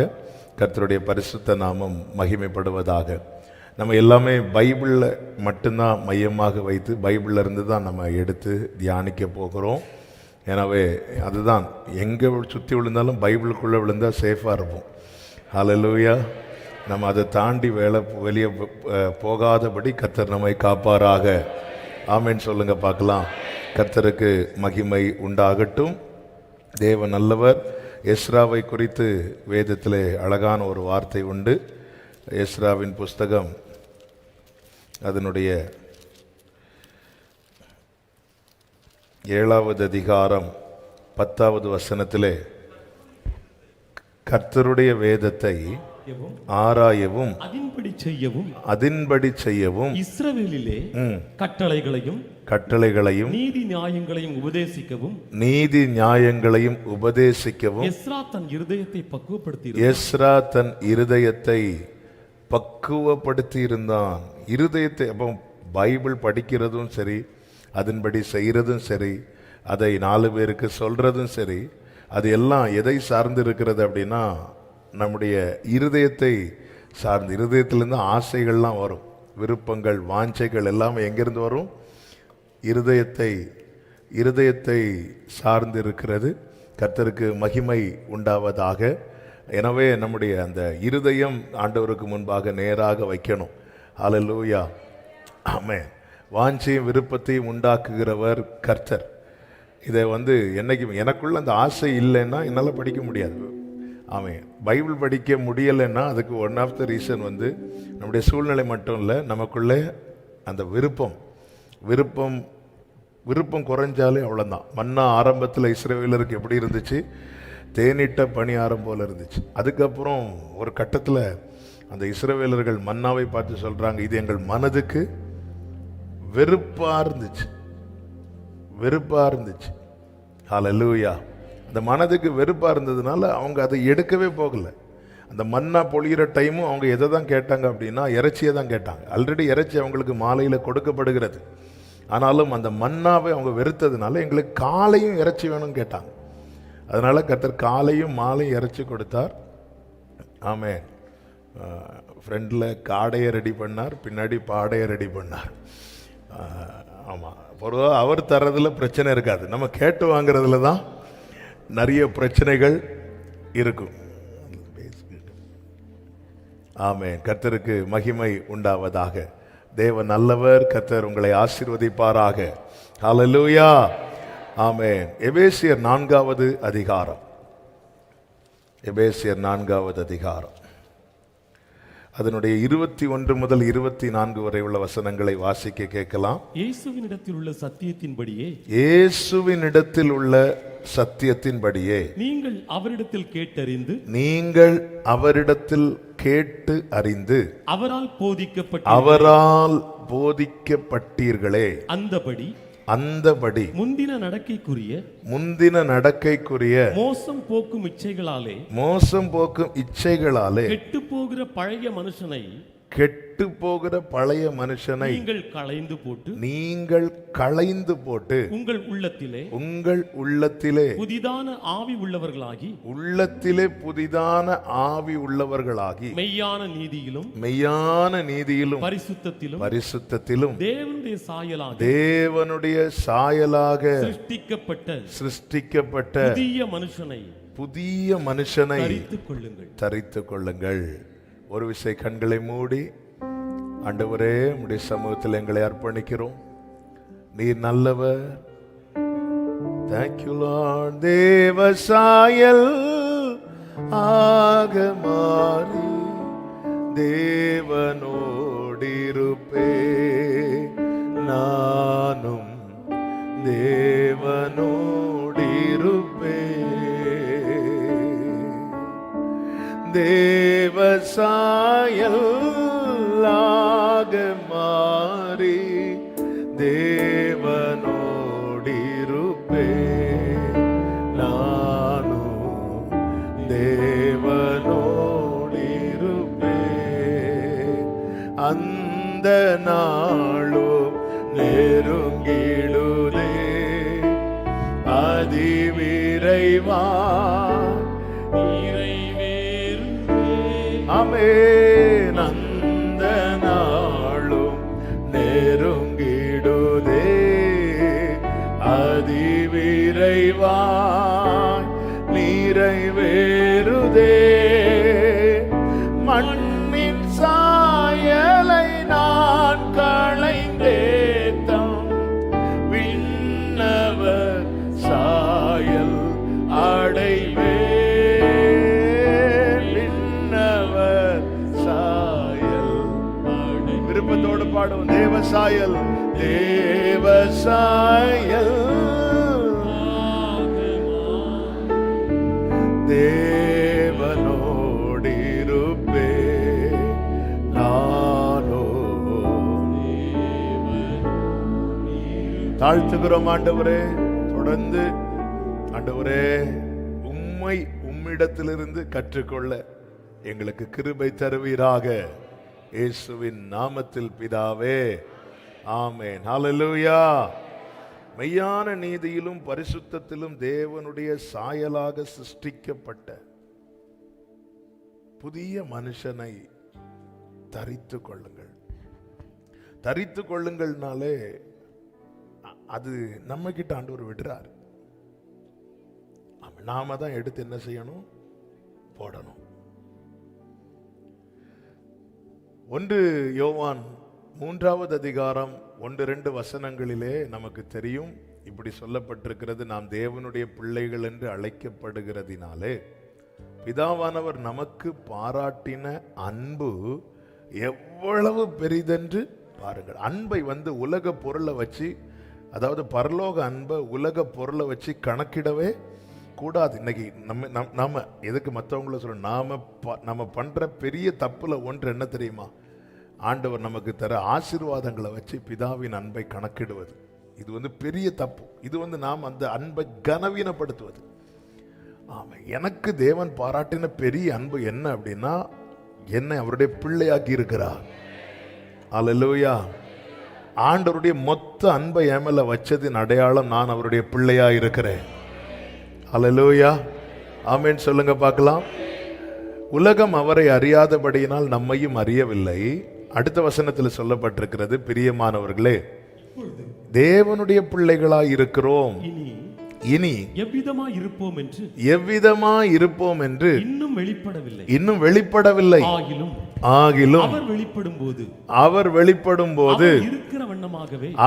கர்த்தருடைய பரிசுத்த நாமம் மகிமைப்படுவதாக. நம்ம எல்லாமே பைபிளில் மட்டும்தான் மையமாக வைத்து பைபிளில் இருந்து தான் நம்ம எடுத்து தியானிக்க போகிறோம். எனவே அதுதான், எங்கே சுற்றி விழுந்தாலும் பைபிளுக்குள்ளே விழுந்தால் சேஃபாக இருப்போம். ஹல்லேலூயா. நம்ம அதை தாண்டி வெளியே போகாதபடி கர்த்தர் நம்மை காப்பாராக. ஆமென் சொல்லுங்க பார்க்கலாம். கர்த்தருக்கு மகிமை உண்டாகட்டும். தேவன் நல்லவர். எஸ்ராவை குறித்து வேதத்திலே அழகான ஒரு வார்த்தை உண்டு. எஸ்ராவின் புஸ்தகம் அதனுடைய 7வது அதிகாரம் 10வது வசனத்திலே கர்த்தருடைய வேதத்தை ஆராயவும் அதின்படி செய்யவும் இஸ்ரவேலிலே கட்டளைகளையும் நீதி நியாயங்களையும் உபதேசிக்கவும் எஸ்ரா தன் இருதயத்தை பக்குவப்படுத்தி இருந்தான். இருதயத்தை அப்போ பைபிள் படிக்கிறதும் சரி, அதன்படி செய்கிறதும் சரி, அதை 4 பேருக்கு சொல்றதும் சரி, அது எல்லாம் எதை சார்ந்து இருக்கிறது அப்படின்னா நம்முடைய இருதயத்தை சார்ந்து. இருதயத்திலேருந்து ஆசைகள்லாம் வரும், விருப்பங்கள், வாஞ்சைகள் எல்லாமே எங்கேருந்து வரும்? இருதயத்தை சார்ந்து இருக்கிறது. கர்த்தருக்கு மகிமை உண்டாவதாக. எனவே நம்முடைய அந்த இருதயம் ஆண்டவருக்கு முன்பாக நேராக வைக்கணும். ஹல்லேலூயா, ஆமென். வாஞ்சையும் விருப்பத்தையும் உண்டாக்குகிறவர் கர்த்தர். இதை என்னைக்கும் எனக்குள்ள அந்த ஆசை இல்லைன்னா என்னால் படிக்க முடியாது. ஆமென். பைபிள் படிக்க முடியலைன்னா அதுக்கு ஒன் ஆஃப் த ரீசன் நம்முடைய சூழ்நிலை மட்டும் இல்லை, நமக்குள்ளே அந்த விருப்பம் குறைஞ்சாலே அவ்வளோதான். மன்னா ஆரம்பத்தில் இஸ்ரவேலருக்கு எப்படி இருந்துச்சு? தேனிட்ட பணியாரம் போல இருந்துச்சு. அதுக்கப்புறம் ஒரு கட்டத்தில் அந்த இஸ்ரவேலர்கள் மன்னாவை பார்த்து சொல்கிறாங்க, இது எங்கள் மனதுக்கு வெறுப்பாக இருந்துச்சு. ஹல்லேலூயா. அந்த மனதுக்கு வெறுப்பாக இருந்ததுனால அவங்க அதை எடுக்கவே போகலை. அந்த மன்னா பொழிகிற டைமும் அவங்க எதை தான் கேட்டாங்க அப்படின்னா இறைச்சியை தான் கேட்டாங்க. ஆல்ரெடி இறைச்சி அவங்களுக்கு மாலையில் கொடுக்கப்படுகிறது. ஆனாலும் அந்த மன்னாவை அவங்க வெறுத்ததுனால எங்களுக்கு காலையும் இறைச்சி வேணும்னு கேட்டாங்க. அதனால் கர்த்தர் காலையும் மாலையும் இறைச்சி கொடுத்தார். ஆமென். ஃப்ரெண்டில் காடையை ரெடி பண்ணார், பின்னாடி பாடையை ரெடி பண்ணார். ஆமாம், பொதுவாக அவர் தர்றதில் பிரச்சனை இருக்காது, நம்ம கேட்டு வாங்கிறதுல தான் நிறைய பிரச்சனைகள் இருக்கும். ஆமென். கர்த்தருக்கு மகிமை உண்டாவதாக. தேவன் நல்லவர். கர்த்தர் உங்களை ஆசீர்வதிப்பாராக. ஹல்லேலூயா, ஆமென். எபேசியர் 4வது அதிகாரம், எபேசியர் 4வது அதிகாரம் அதனுடைய 21 முதல் 24 வரை உள்ள வசனங்களை வாசிக்க கேட்கலாம். இயேசுவினிடத்தில் உள்ள சத்தியத்தின்படியே நீங்கள் அவரிடத்தில் கேட்டு அறிந்து அவரால் போதிக்கப்பட்டீர்களே, அந்தபடி முந்தின நடக்கைக்குரிய மோசம் போக்கும் இச்சைகளாலே கெட்டு போகிற பழைய மனுஷனை நீங்கள் களைந்து போட்டு உங்கள் உள்ளத்திலே புதிதான ஆவி உள்ளவர்களாகி மெய்யான நீதியிலும் பரிசுத்தத்திலும் தேவனுடைய சாயலாக சிருஷ்டிக்கப்பட்ட புதிய மனுஷனை தரித்துக் கொள்ளுங்கள். ஒரு விசை கண்களை மூடி, ஆண்டவரே உம்முடைய சமூகத்தில் எங்களை அர்ப்பணிக்கிறோம். நீர் நல்லவர். Thank you Lord. தேவ சாயல் ஆக மாறி தேவனோடிருப்பே, நானும் தேவனோடிருப்பே. தேவ சாயலாக மாறி தேவனோடிருப்பே, நானும் தேவனோடிருப்பே. அந்த நாளும் நெருங்கிடுதே, அதிவிரைவா ஆமென். அந்த நாளும் நெருங்கிடுதே, அதிவிரைவாய் நிறைவேறுதே. மண்ணின் சாயலை நான் களைந்தேத்தம் விண்ணவர் சாயல் அடைவே. விருப்பத்தோடு பாடுவோம். தேவசாயல் தேவசாயல் தேவனோடிருப்பே நானோ. தாழ்த்துகிறோம் ஆண்டவரே. தொடர்ந்து ஆண்டவரே உம்மை உம்மிடத்திலிருந்து கற்றுக்கொள்ள எங்களுக்கு கிருபை தருவீராக. இயேசுவின் நாமத்தில் பிதாவே, ஆமென். ஹல்லேலூயா. மெய்யான நீதியிலும் பரிசுத்தத்திலும் தேவனுடைய சாயலாக சிருஷ்டிக்கப்பட்ட புதிய மனுஷனை தரித்து கொள்ளுங்கள். தரித்து கொள்ளுங்கள்னாலே அது நம்ம கிட்ட ஆண்டவர் விடுறார். நாம தான் எடுத்து என்ன செய்யணும்? போடணும். 1 யோவான் 3வது அதிகாரம் 1-2 வசனங்களிலே நமக்கு தெரியும். இப்படி சொல்லப்பட்டிருக்கிறது, நாம் தேவனுடைய பிள்ளைகள் என்று அழைக்கப்படுகிறதினாலே பிதாவானவர் நமக்கு பாராட்டின அன்பு எவ்வளவு பெரிதென்று பாருங்கள். அன்பை உலக பொருளை வச்சு, அதாவது பரலோக அன்பை உலக பொருளை வச்சு கணக்கிடவே கூடாது. இன்னைக்கு நம்ம எதுக்கு மற்றவங்கள சொல்ல, நம்ம பண்ற பெரிய தப்புல ஒன்று என்ன தெரியுமா? ஆண்டவர் நமக்கு தர ஆசீர்வாதங்களை வச்சு பிதாவின் அன்பை கணக்கிடுவது. இது பெரிய தப்பு. இது நாம் அந்த அன்பை கனவீனப்படுத்துவது. ஆமா, எனக்கு தேவன் பாராட்டின பெரிய அன்பு என்ன அப்படின்னா, என்னை அவருடைய பிள்ளையாக்கி இருக்கிறார். அல்லேலூயா. ஆண்டவருடைய மொத்த அன்பை என் மேல வச்சதின் அடையாளம் நான் அவருடைய பிள்ளையா இருக்கிறேன். அல்லேலூயா. ஆமென் சொல்லுங்க பார்க்கலாம். உலகம் அவரை அறியாதபடியினால் நம்மையும் அறியவில்லை. அடுத்த வசனத்தில் சொல்லப்பட்டிருக்கிறது, பிரியமானவர்களே, தேவனுடைய பிள்ளைகளாய் இருக்கிறோம், இனி எவ்விதமாய் இருப்போம் என்று இன்னும் வெளிப்படவில்லை. ஆகிலும் அவர் வெளிப்படும்போது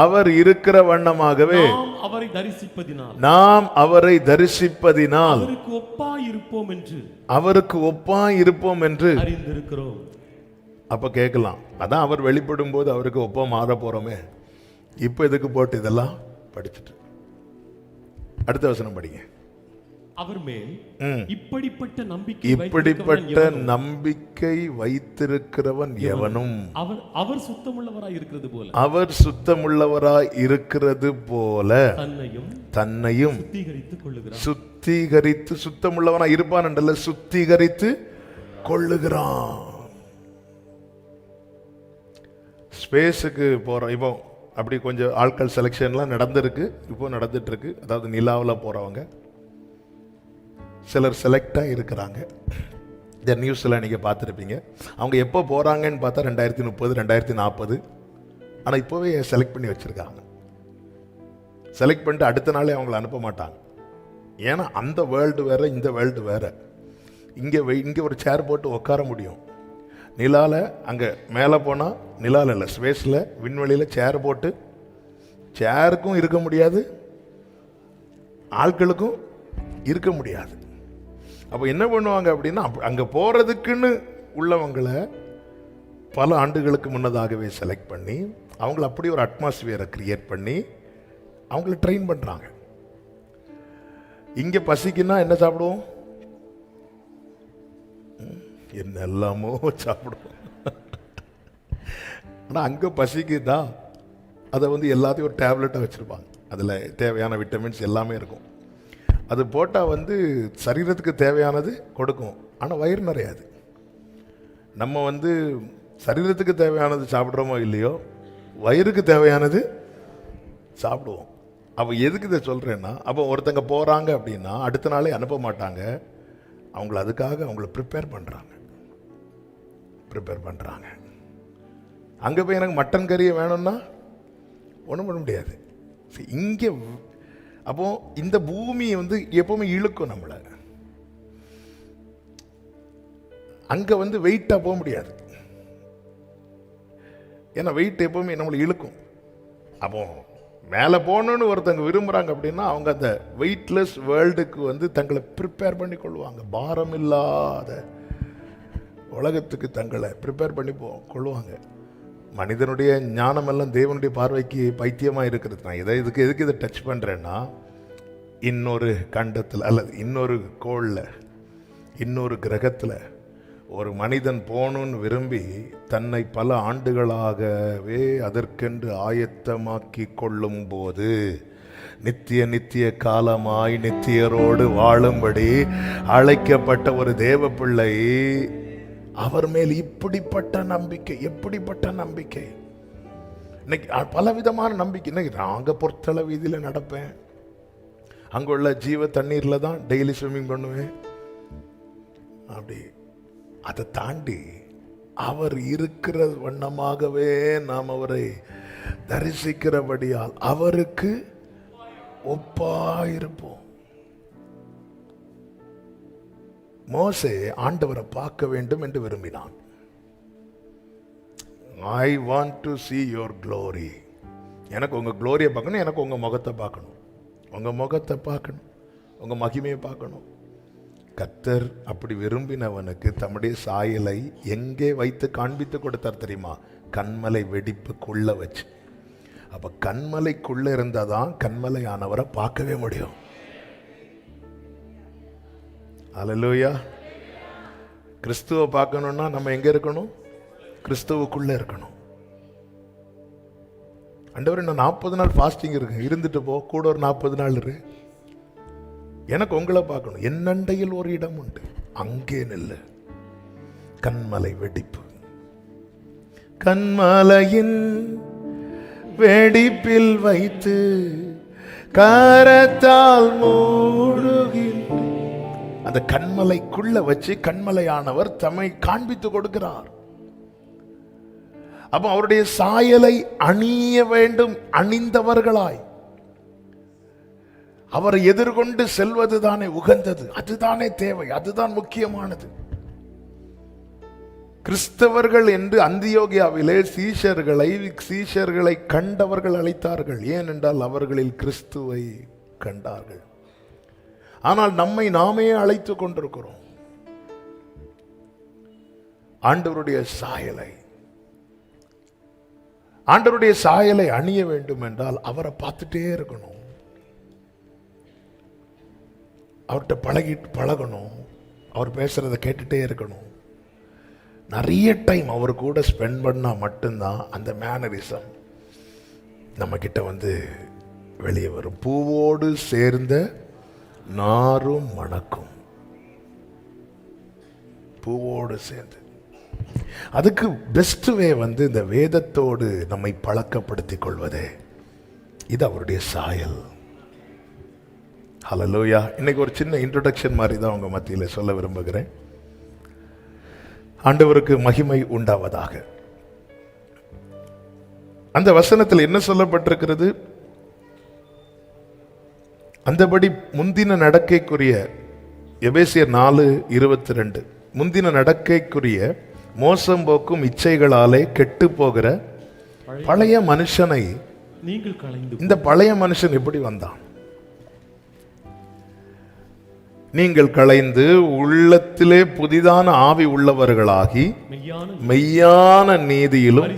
அவர் இருக்கிற வண்ணமாகவே நாம் அவரை தரிசிப்பதினால் அவருக்கு ஒப்பாய் இருப்போம் என்று அறிந்திருக்கிறோம். அப்ப கேட்கலாம், அதான் அவர் வெளிப்படும் போது அவருக்கு ஒப்பா மாற போறோமே, இப்ப எதுக்கு போட்டு இதெல்லாம் படிச்சுட்டு. அடுத்த வசனம் படிங்க. அவர் மேல் இப்படிப்பட்ட நம்பிக்கை வைத்திருக்கிறவன் எவனும் அவர் சுத்தமுள்ளவராய் இருக்கிறது போல தன்னையும் சுத்திகரித்து சுத்தமுள்ளவனாய் இருப்பான் என்றல்ல, சுத்திகரித்து கொள்ளுகிறான். ஸ்பேஸுக்கு போறோம். இப்போ அப்படி கொஞ்சம் ஆட்கள் செலெக்ஷன்லாம் நடந்திருக்கு, இப்போ நடந்துட்டு இருக்கு. அதாவது நிலாவில் போறவங்க சிலர் செலக்டாக இருக்கிறாங்க. இந்த நியூஸில் நீங்கள் பார்த்துருப்பீங்க. அவங்க எப்போ போகிறாங்கன்னு பார்த்தா 2030 2040. ஆனால் இப்போவே செலக்ட் பண்ணி வச்சுருக்காங்க. செலக்ட் பண்ணிட்டு அடுத்த நாளே அவங்கள அனுப்ப மாட்டாங்க. ஏன்னா அந்த வேர்ல்டு வேறு, இந்த வேர்ல்டு வேறு. இங்கே ஒரு சேர் போட்டு உட்கார முடியும். நிலாவில் அங்கே மேலே போனால், நிலாவில் இல்லை, ஸ்பேஸில் விண்வெளியில் சேர் போட்டு, சேருக்கும் இருக்க முடியாது, ஆட்களுக்கும் இருக்க முடியாது. அப்போ என்ன பண்ணுவாங்க அப்படின்னா, அங்கே போகிறதுக்குன்னு உள்ளவங்களை பல ஆண்டுகளுக்கு முன்னதாகவே செலக்ட் பண்ணி அவங்கள அப்படி ஒரு அட்மாஸ்பியரை கிரியேட் பண்ணி அவங்கள ட்ரெயின் பண்ணுறாங்க. இங்கே பசிக்குன்னா என்ன சாப்பிடுவோம்? என்னெல்லாமோ சாப்பிடுவோம். ஆனால் அங்கே பசிக்குதா, அதை எல்லாத்தையும் ஒரு டேப்லெட்டாக வச்சுருப்பாங்க. அதில் தேவையான விட்டமின்ஸ் எல்லாமே இருக்கும். அது போட்டால் சரீரத்துக்கு தேவையானது கொடுக்கும், ஆனால் வயிறு நிறையாது. நம்ம சரீரத்துக்கு தேவையானது சாப்பிட்றோமோ இல்லையோ, வயிறுக்கு தேவையானது சாப்பிடுவோம். அப்போ எதுக்கு இதை சொல்கிறேன்னா, அப்போ ஒருத்தங்க போகிறாங்க அப்படின்னா அடுத்த நாளே அனுப்ப மாட்டாங்க. அதுக்காக அவங்கள ப்ரிப்பேர் பண்ணுறாங்க. அங்கே போய் எனக்கு மட்டன் கறியை வேணும்னா ஒன்றும் பண்ண முடியாது. இங்கே அப்போ இந்த பூமி எப்பவுமே இழுக்கும் நம்மளை. அங்கே வெயிட்டாக போக முடியாது. ஏன்னா வெயிட் எப்பவுமே நம்மளை இழுக்கும். அப்போ மேலே போகணுன்னு ஒருத்தங்க விரும்புகிறாங்க அப்படின்னா அவங்க அந்த வெயிட்லெஸ் வேர்ல்டுக்கு தங்களை ப்ரிப்பேர் பண்ணி கொள்வாங்க. பாரம் இல்லாத உலகத்துக்கு தங்களை ப்ரிப்பேர் பண்ணி கொள்வாங்க. மனிதனுடைய ஞானம் எல்லாம் தேவனுடைய பார்வைக்கு பைத்தியமாக இருக்கிறது. நான் எதுக்கு இதை டச் பண்ணுறேன்னா, இன்னொரு கண்டத்தில் அல்லது இன்னொரு கோளில் இன்னொரு கிரகத்தில் ஒரு மனிதன் போகணுன்னு விரும்பி தன்னை பல ஆண்டுகளாகவே அதற்கென்று ஆயத்தமாக்கி கொள்ளும் போது நித்திய காலமாய் நித்தியரோடு வாழும்படி அழைக்கப்பட்ட ஒரு தேவ பிள்ளை, அவர் மேல் இப்படிப்பட்ட நம்பிக்கை, எப்படிப்பட்ட நம்பிக்கை! இன்னைக்கு பலவிதமான நம்பிக்கை. இன்னைக்கு நாங்கள் பொறுத்தளவு வீதியில் நடப்பேன், அங்குள்ள ஜீவ தண்ணீரில் தான் டெய்லி ஸ்விம்மிங் பண்ணுவேன். அப்படி அதை தாண்டி அவர் இருக்கிற வண்ணமாகவே நாம் அவரை தரிசிக்கிறபடியால் அவருக்கு ஒப்பாயிருப்போம். மோசே ஆண்டவரை பார்க்க வேண்டும் என்று விரும்பினான். I want to see your glory. எனக்கு உங்க க்ளோரியை பார்க்கணும், எனக்கு உங்க முகத்தை பார்க்கணும், உங்க முகத்தை பார்க்கணும், உங்க மகிமையை பார்க்கணும். கர்த்தர் அப்படி விரும்பினவனுக்கு தம்முடைய சாயலை எங்கே வைத்து காண்பித்து கொடுத்தார் தெரியுமா? கண்மலை வெடிப்புக்குள்ள வச்சு. அப்ப கண்மலைக்குள்ள இருந்தாதான் கண்மலையானவரை பார்க்கவே முடியும். அல்லேலூயா. கிறிஸ்துவை பார்க்கணும்னா நம்ம எங்க இருக்கணும்? கிறிஸ்துவுக்குள்ள இருக்கணும். ஆண்டவரே, நான் 40 நாள் ஃபாஸ்டிங் இருக்கு, இருந்துட்டு போ, கூட ஒரு 40 நாள் இரு, எனக்கு உங்களை பார்க்கணும். என்னண்டையில் ஒரு இடம் உண்டு, அங்கே நில்லு. கண்மலை வெடிப்பு. கண்மலையின் வெடிப்பில் வைத்து கரத்தால் மூடுகின்ற அந்த கண்மலைக்குள்ள வச்சு கண்மலையானவர் தம்மை காண்பித்து கொடுக்கிறார். அப்ப அவருடைய சாயலை அணிய வேண்டும். அணிந்தவர்களாய் அவரை எதிர்கொண்டு செல்வது தானே உகந்தது, அதுதானே தேவை, அதுதான் முக்கியமானது. கிறிஸ்தவர்கள் என்று அந்தியோகியாவிலே சீஷர்களை கண்டவர்கள் அழைத்தார்கள். ஏனென்றால் அவர்களில் கிறிஸ்துவை கண்டார்கள். ஆனால் நம்மை நாமே அழைத்துக் கொண்டிருக்கிறோம். ஆண்டவருடைய சாயலை அணிய வேண்டும் என்றால் அவரை பார்த்துட்டே இருக்கணும், அவர்கிட்ட பழகணும், அவர் பேசுறதை கேட்டுட்டே இருக்கணும். நிறைய டைம் அவர் கூட ஸ்பெண்ட் பண்ணா மட்டும்தான் அந்த மேனரிசம் நம்ம கிட்ட வந்து வெளியே வரும். பூவோடு சேர்ந்த நாரும் மணக்கும். பூவோடு சேர்ந்து அதுக்கு பெஸ்ட் வே வந்து இந்த வேதத்தோடு நம்மை பழக்கப்படுத்திக் கொள்வதே. இது அவருடைய சாயல். ஹல்லேலூயா. இன்னைக்கு ஒரு சின்ன இன்ட்ரோடக்ஷன் மாதிரி தான் உங்க மத்தியில் சொல்ல விரும்புகிறேன். ஆண்டவருக்கு மகிமை உண்டாவதாக. அந்த வசனத்தில் என்ன சொல்லப்பட்டிருக்கிறது? அந்தபடி முந்தின நடக்கைக்குரிய, எபேசியர் 4:22, முந்தின நடக்கைக்குரிய மோசம் போக்கும் இச்சைகளாலே கெட்டு போகிற பழைய மனுஷனை நீங்கள் களைந்து. இந்த பழைய மனுஷன் எப்படி வந்தான்? நீங்கள் களைந்து உள்ளத்திலே புதிதான ஆவி உள்ளவர்களாகி மெய்யான நீதியிலும்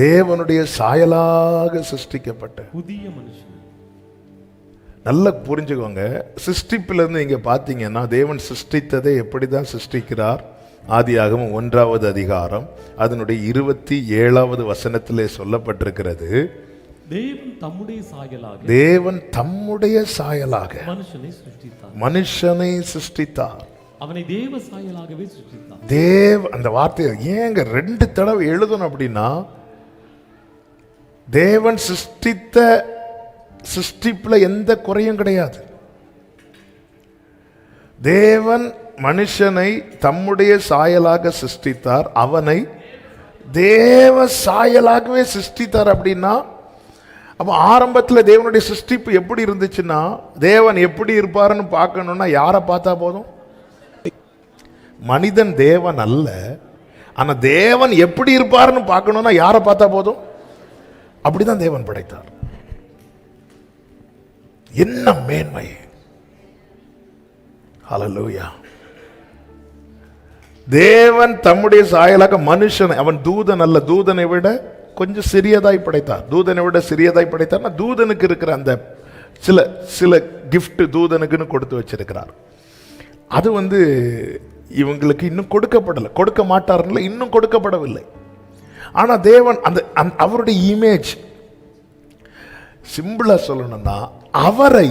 தேவனுடைய சாயலாக சிருஷ்டிக்கப்பட்ட புதிய மனுஷன். நல்லா புரிஞ்சுக்கோங்க. சிருஷ்டிப்பிலிருந்து இங்க பாத்தீங்கன்னா தேவன் சிருஷ்டித்ததை எப்படிதான் சிருஷ்டிக்கிறார்? ஆதியாகமம் 1வது அதிகாரம் அதனுடைய 27வது வசனத்திலே சொல்லப்பட்டிருக்கிறது. தேவன் தம்முடைய சாயலாக மனுஷனை சிருஷ்டித்தார். அவனை தேவ சாயலாகவே சிருஷ்டித்தார். அந்த வார்த்தையை ஏங்க 2 தடவை எழுதணும் அப்படின்னா, தேவன் சிருஷ்டித்த சிருஷ்டிப்புல எந்த குறையும் கிடையாது. தேவன் மனுஷனை தம்முடைய சாயலாக சிருஷ்டித்தார், அவனை தேவ சாயலாகவே சிருஷ்டித்தார். அப்படின்னா அப்ப ஆரம்பத்தில் தேவனுடைய சிருஷ்டிப்பு எப்படி இருந்துச்சுன்னா, தேவன் எப்படி இருப்பாருன்னு பார்க்கணும்னா யாரை பார்த்தா போதும்? மனிதன் தேவன் அல்ல, ஆனா தேவன் எப்படி இருப்பாருன்னு பார்க்கணும்னா யாரை பார்த்தா போதும்? அப்படிதான் தேவன் படைத்தார். என்ன மேன்மை! ஹல்லேலூயா. தேவன் தம்முடைய சாயலாக மனுஷனை, அவன் தூதன் அல்ல, தூதனை விட கொஞ்சம் சிறியதாய் படைத்தார். தூதனை விட சிறியதாய் படைத்தார்னா தூதனுக்கு இருக்கிற அந்த சில சில கிஃப்ட் தூதனுக்குன்னு கொடுத்து வச்சிருக்கிறார். அது இவங்களுக்கு இன்னும் கொடுக்கப்படலை, கொடுக்க மாட்டார்ல, இன்னும் கொடுக்கப்படவில்லை. ஆனா தேவன் அந்த அவருடைய இமேஜ், சிம்பிளா சொல்லணும்னா, அவரை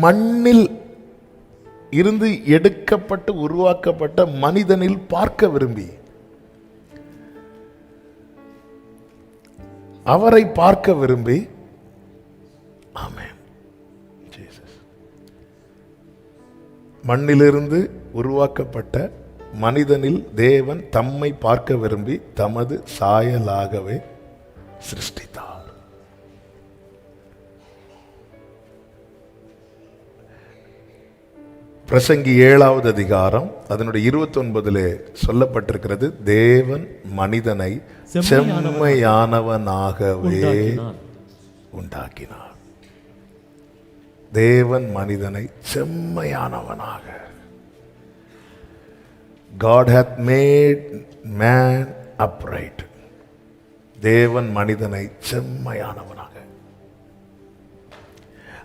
மண்ணில் இருந்து எடுக்கப்பட்டு உருவாக்கப்பட்ட மனிதனில் பார்க்க விரும்பி, அவரை பார்க்க விரும்பி, ஆமென், மண்ணிலிருந்து உருவாக்கப்பட்ட மனிதனில் தேவன் தம்மை பார்க்க விரும்பி தமது சாயலாகவே சிருஷ்டித்தார். பிரசங்கி 7வது அதிகாரம் அதனுடைய 29 சொல்லப்பட்டிருக்கிறது, தேவன் மனிதனை செம்மையானவனாகவே உண்டாக்கினார். தேவன் மனிதனை செம்மையானவனாக, God hath made man upright. தேவன் மனிதனை செம்மையானவனாக.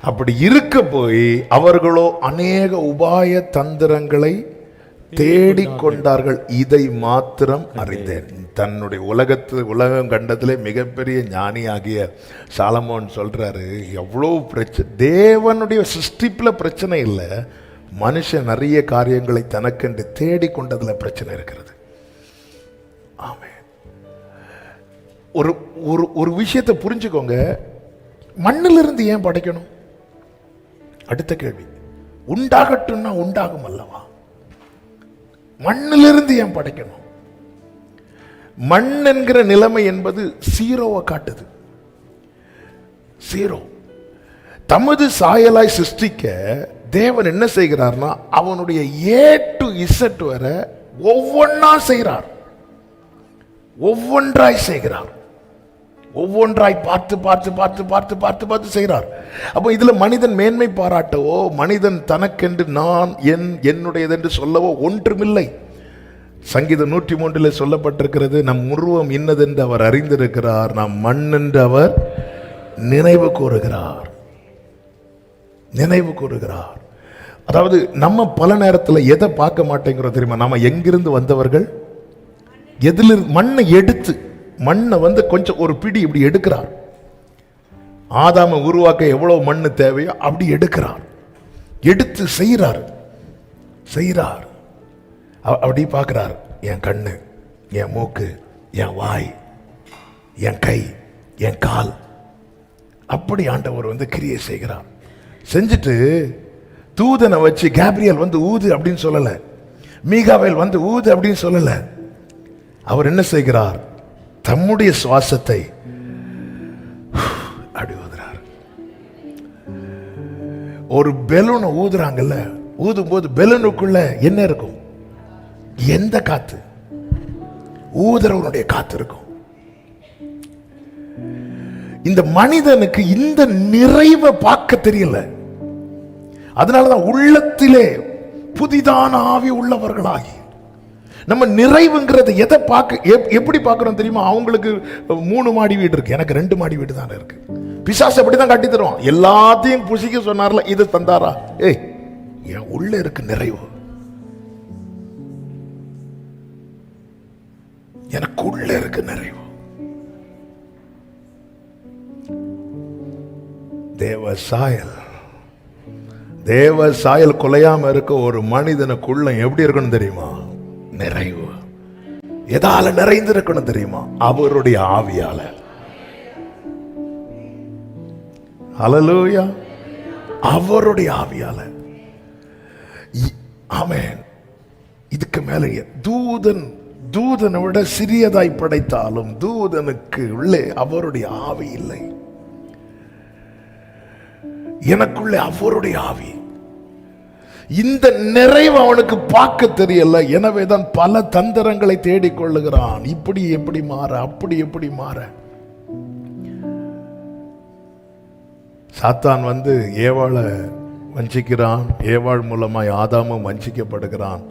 அப்படி இருக்க போய் அவர்களோ அநேக உபாய தந்திரங்களை தேடிக்கொண்டார்கள், இதை மாத்திரம் அறிந்தேன். தன்னுடைய உலகம் கண்டத்திலே மிகப்பெரிய ஞானியாகிய சாலமோன் சொல்றாரு, எவ்வளோ பிரச்சனை, தேவனுடைய சிருஷ்டிப்பில் பிரச்சனை இல்லை, மனுஷன் நிறைய காரியங்களை தனக்கென்று தேடிக்கொண்டதில் பிரச்சனை இருக்கிறது. ஆமென். ஒரு ஒரு விஷயத்தை புரிஞ்சுக்கோங்க, மண்ணிலிருந்து ஏன் படைக்கணும்? அடுத்த கேள்வி, உண்டாகட்டும்னா உண்டாகும் அல்லவா, மண்ணிலிருந்து ஏன் படைக்கணும்? மண் என்கிற நிலைமை என்பது ஜீரோவை காட்டுது. ஜீரோ. தமது சாயலாய் சிருஷ்டிக்க தேவன் என்ன செய்கிறார்னா, அவனுடைய A to Z வர ஒவ்வொன்றா செய்கிறார், ஒவ்வொன்றாய் செய்கிறார், ஒவ்வொன்றாய் பார்த்து பார்த்து பார்த்து பார்த்து பார்த்து பார்த்து செய்கிறார். அப்போ இதுல மனிதன் மேன்மை பாராட்டவோ, மனிதன் தனக்கென்று நான் என்னுடையது என்று சொல்லவோ ஒன்றுமில்லை. சங்கீதம் 103 சொல்லப்பட்டிருக்கிறது, நம் உருவம் இன்னதென்று அவர் அறிந்திருக்கிறார், நாம் மண் என்று அவர் நினைவு கூறுகிறார், நினைவு கூறுகிறார். அதாவது நம்ம பல நேரத்தில் எதை பார்க்க மாட்டேங்கிறோம் தெரியுமா? நம்ம எங்கிருந்து வந்தவர்கள், எதிலிருந்து மண்ணை எடுத்து, மண்ணை கொஞ்சம் ஒரு பிடி இப்படி எடுக்கிறார். ஆதாமை உருவாக்க எவ்வளவு மண்ணு தேவையோ அப்படி எடுக்கிறார், எடுத்து செய்கிறார் செய்கிறார். அப்படி பார்க்கிறார், என் கண்ணு, என் மூக்கு, என் வாய், என் கை, என் கால், அப்படி ஆண்டவர் கிரியை செய்கிறார். செஞ்சுட்டு தூதனை வச்சு கேப்ரியல் ஊது அப்படின்னு சொல்லல, மீகாவேல் ஊது அப்படின்னு சொல்லல. அவர் என்ன செய்கிறார்? தம்முடைய சுவாசத்தை அப்படி ஊதுறார். ஒரு பெலூனை ஊதுறாங்கல்ல, ஊதும் போது பெலூனுக்குள்ள என்ன இருக்கும்? எந்த காத்து? ஊதுறவனுடைய காத்து இருக்கும். இந்த மனிதனுக்கு இந்த நிறைவை பார்க்க தெரியல. அதனாலதான் உள்ளத்திலே புதிதான ஆவி உள்ளவர்களாகி, நம்ம நிறைவுங்கிறது எதை பார்க்க, எப்படி பார்க்கிறோம் தெரியுமா? அவங்களுக்கு 3 மாடி வீடு இருக்கு, எனக்கு 2 மாடி வீடு தானே இருக்கு. பிசாசு அப்படிதான் கட்டி தருவான். எல்லாத்தையும் புசிக்க சொன்னார்ல, இது தந்தாரா? ஏய், என் உள்ள இருக்கு நிறைவு, எனக்கு உள்ள இருக்கு நிறைவு. தேவ சாயல், தேவ சாயல் குலையாம இருக்க ஒரு மனிதனுக்குள்ள எப்படி இருக்கணும் தெரியுமா? நிறைவு. எதால நிறைந்திருக்கணும் தெரியுமா? அவருடைய ஆவியால. ஹல்லேலூயா. அவருடைய ஆவியால. ஆமென். இதுக்கு மேல தூதனை விட சிறியதாய் படைத்தாலும் தூதனுக்கு உள்ளே அவருடைய ஆவி இல்லை. எனக்குள்ளே அவருடைய ஆவி. இந்த நிறைவு அவனுக்கு பார்க்க தெரியல. எனவேதான் பல தந்திரங்களை தேடிக்கொள்ளுகிறான். இப்படி எப்படி மாற, அப்படி எப்படி மாற. சாத்தான் ஏவாளை வஞ்சிக்கிறான், ஏவாள் மூலமாய் ஆதாமும் வஞ்சிக்கப்படுகிறான்.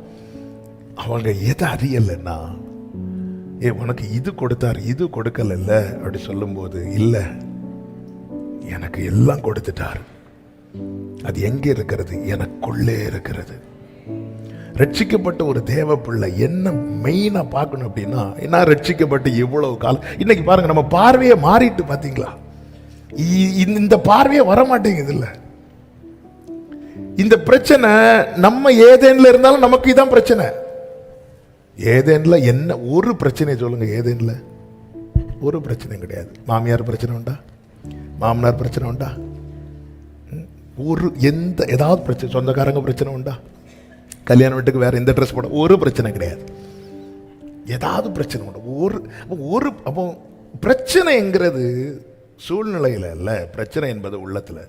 அவங்க எதை அறியலைன்னா, உனக்கு இது கொடுத்தார் இது கொடுக்கல அப்படி சொல்லும்போது, இல்லை எனக்கு எல்லாம் கொடுத்துட்டார். அது எங்க இருக்கிறது? எனக்குள்ளே இருக்கிறது. ரட்சிக்கப்பட்ட ஒரு தேவ பிள்ளை என்ன மெயினா பார்க்கணும் அப்படின்னா, என்ன ரட்சிக்கப்பட்டு இவ்வளவு காலம், இன்னைக்கு பாருங்க நம்ம பார்வையை மாறிட்டு பாத்தீங்களா? இந்த பார்வையே வரமாட்டேங்குது. இல்ல இந்த பிரச்சனை நம்ம ஏதேன்ல இருந்தாலும் நமக்கு இதான் பிரச்சனை. ஏதேன்ல என்ன ஒரு பிரச்சனை சொல்லுங்க? ஏதேன்ல ஒரு பிரச்சனையும் கிடையாது. மாமியார் பிரச்சனை உண்டா? மாமனார் பிரச்சனை உண்டா? ஏதாவது பிரச்சனை, சொந்தக்காரங்க பிரச்சனை உண்டா? கல்யாண வீட்டுக்கு வேற எந்த ட்ரெஸ் போட ஒரு பிரச்சனை கிடையாது. ஏதாவது பிரச்சனை உண்டு. ஒரு அப்போ பிரச்சனைங்கிறது சூழ்நிலையில இல்ல, பிரச்சனை என்பது உள்ளத்துல.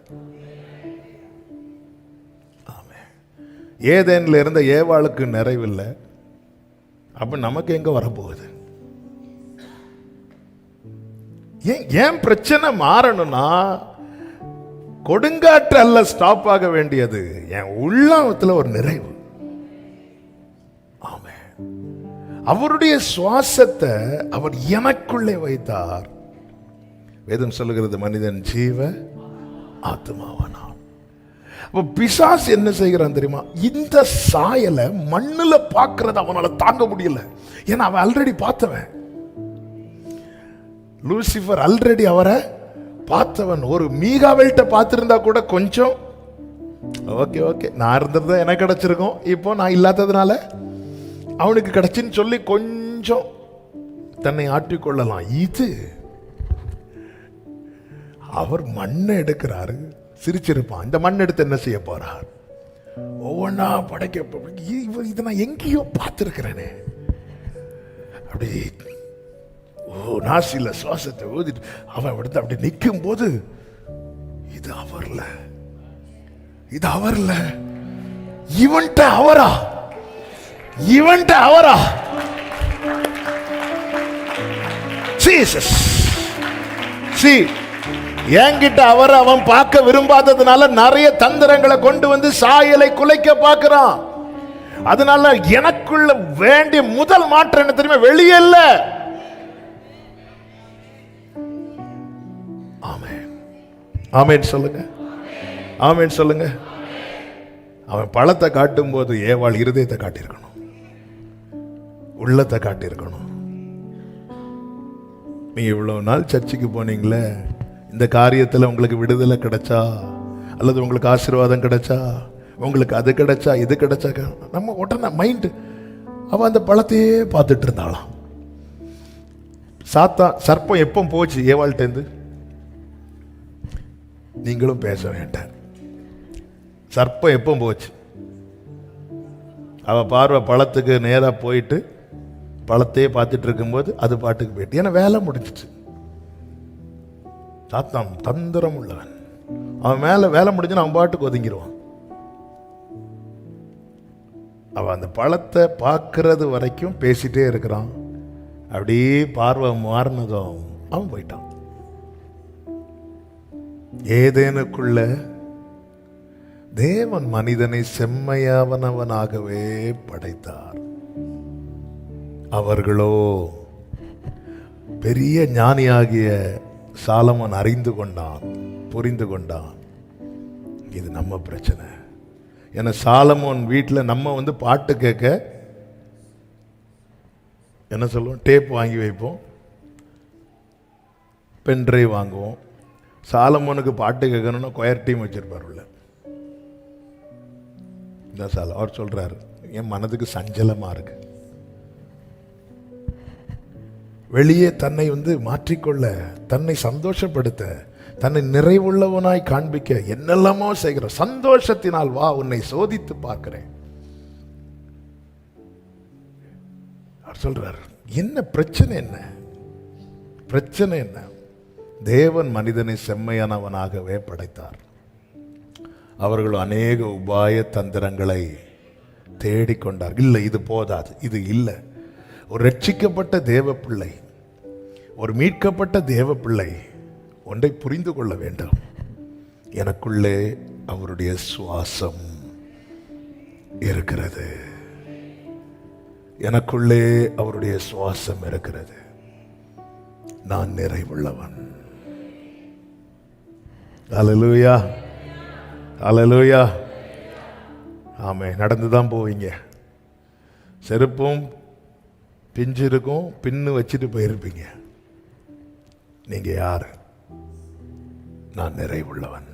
ஆமே. ஏதேன்ல இருந்த ஏவாளுக்கு நிறைவில்லை, அப்ப நமக்கு எங்க வரப்போகுது? ஏன் பிரச்சனை மாறணும்னா, கொடுங்காற்று அல்ல ஸ்டாப் ஆக வேண்டியது, என் உள்ளத்துல ஒரு நிறைவு. ஆமே. அவருடைய சுவாசத்தை அவர் எனக்குள்ளே வைத்தார். வேதம் சொல்லுகிறது, மனிதன் ஜீவ ஆத்மாவானான். அப்ப பிசாசு என்ன செய்கிறான் தெரியுமா? இந்த சாயலை மண்ணுல பார்க்கறது அவனால தாங்க முடியல. ஏன்னா அவன் ஆல்ரெடி பார்த்தவன். லூசிபர் ஆல்ரெடி அவரை பார்த்தவன். ஒரு மீகாவேல்ட்ட பார்த்திருந்தா கூட கொஞ்சம் ஓகே நான் இருந்தது எனக்கு கிடைச்சிருக்கும், இப்போ நான் இல்லாததுனால அவனுக்கு கிடைச்சுன்னு சொல்லி கொஞ்சம் தன்னை ஆற்றிக்கொள்ளலாம். இது அவர் மண்ணை எடுக்கிறாரு, சிரிச்சிருப்பான். இந்த மண் எடுத்து என்ன செய்ய போறார்? ஒவ்வொன்னா படைக்க. இதை நான் எங்கேயோ பார்த்திருக்கிறேனே. அப்படி நாசில சுவாசத்தை ஊதிட்டு அவன் எடுத்து அப்படி நிற்கும் போது, இது அவர்ல, இது அவர்ல, இவன்ட்ட அவரா, இவன்ட்ட அவரா? ஜீசஸ். See, என்கிட்ட அவர் அவன் பார்க்க விரும்பாததுனால நிறைய தந்திரங்களை கொண்டு வந்து சாயலை குலைக்க பார்க்கிறான். அதனால எனக்குள்ள வேண்டிய முதல் மாற்றம் என்ன தெரியுமா? வெளியே இல்ல. ஆமென். ஆமென் சொல்லுங்க. ஆமென் சொல்லுங்க. அவன் பழத்தை காட்டும் போது ஏவாள் இருதயத்தை காட்டியிருக்கணும், உள்ளத்தை காட்டியிருக்கணும். நீங்க இவ்வளவு நாள் சர்ச்சுக்கு போனீங்களே, இந்த காரியத்தில் உங்களுக்கு விடுதலை கிடைச்சா, அல்லது உங்களுக்கு ஆசீர்வாதம் கிடைச்சா, உங்களுக்கு அது கிடைச்சா, இது கிடைச்சா, நம்ம உடனே மைண்ட் அவன் அந்த பழத்தையே பார்த்துட்டு இருந்தாளாம். சர்ப்பம் எப்போ போச்சு ஏவாள்கிட்டேருந்து? நீங்களும் பேச வேண்டாம். சர்ப்பம் எப்போ போச்சு? அவ பார்வை பழத்துக்கு நேராக போயிட்டு பழத்தையே பார்த்துட்டு இருக்கும்போது அது பாட்டுக்கு போயிட்டு, ஏன்னா வேலை முடிஞ்சிச்சு. சாத்தான் தந்திரம் உள்ளவன். அவன் மேல வேலை முடிஞ்சுன்னு அவன் பாட்டுக்கு ஒதுங்கிடுவான். அவன் அந்த பழத்தை பார்க்கறது வரைக்கும் பேசிட்டே இருக்கிறான். அப்படியே பார்வை மாறினதும் அவன் போயிட்டான். ஏதேனுக்குள்ள தேவன் மனிதனை செம்மையாவனவனாகவே படைத்தார். அவர்களோ பெரிய ஞானியாகிய சாலமோன் அறிந்து கொண்டான், புரிந்து கொண்டான். இது நம்ம பிரச்சனை. ஏன்னா சாலமோன் வீட்டில் நம்ம பாட்டு கேட்க என்ன சொல்லுவோம்? டேப் வாங்கி வைப்போம், பென்ட்ரைவ் வாங்குவோம். சாலமோனுக்கு பாட்டு கேட்கணும்னா கொயர் டீம் வச்சிருப்பார் உள்ள. இந்த அவர் சொல்றாரு, என் மனதுக்கு சஞ்சலமா இருக்கு. வெளியே தன்னை மாற்றிக்கொள்ள, தன்னை சந்தோஷப்படுத்த, தன்னை நிறைவுள்ளவனாய் காண்பிக்க என்னெல்லாமோ செய்கிற சந்தோஷத்தினால் வா, உன்னை சோதித்து பார்க்கிறேன். அவர் சொல்றார், என்ன பிரச்சனை? என்ன பிரச்சனை? என்ன? தேவன் மனிதனை செம்மையானவனாகவே படைத்தார். அவர்கள் அநேக உபாய தந்திரங்களை தேடிக்கொண்டார். இல்லை, இது போதாது, இது இல்லை. ஒரு ரட்சிக்கப்பட்ட தேவ பிள்ளை, ஒரு மீட்கப்பட்ட தேவ பிள்ளை ஒன்றை புரிந்து கொள்ள வேண்டும். எனக்குள்ளே அவருடைய சுவாசம் இருக்கிறது. எனக்குள்ளே அவருடைய சுவாசம் இருக்கிறது, நான் நிறைவுள்ளவன். அல்லேலூயா, அல்லேலூயா. ஆமே. நடந்துதான் போவீங்க, செருப்பும் பிஞ்சு இருக்கும், பின்னு வச்சுட்டு போயிருப்பீங்க. நீங்க யாரு? நான் நிறைவுள்ளவன்.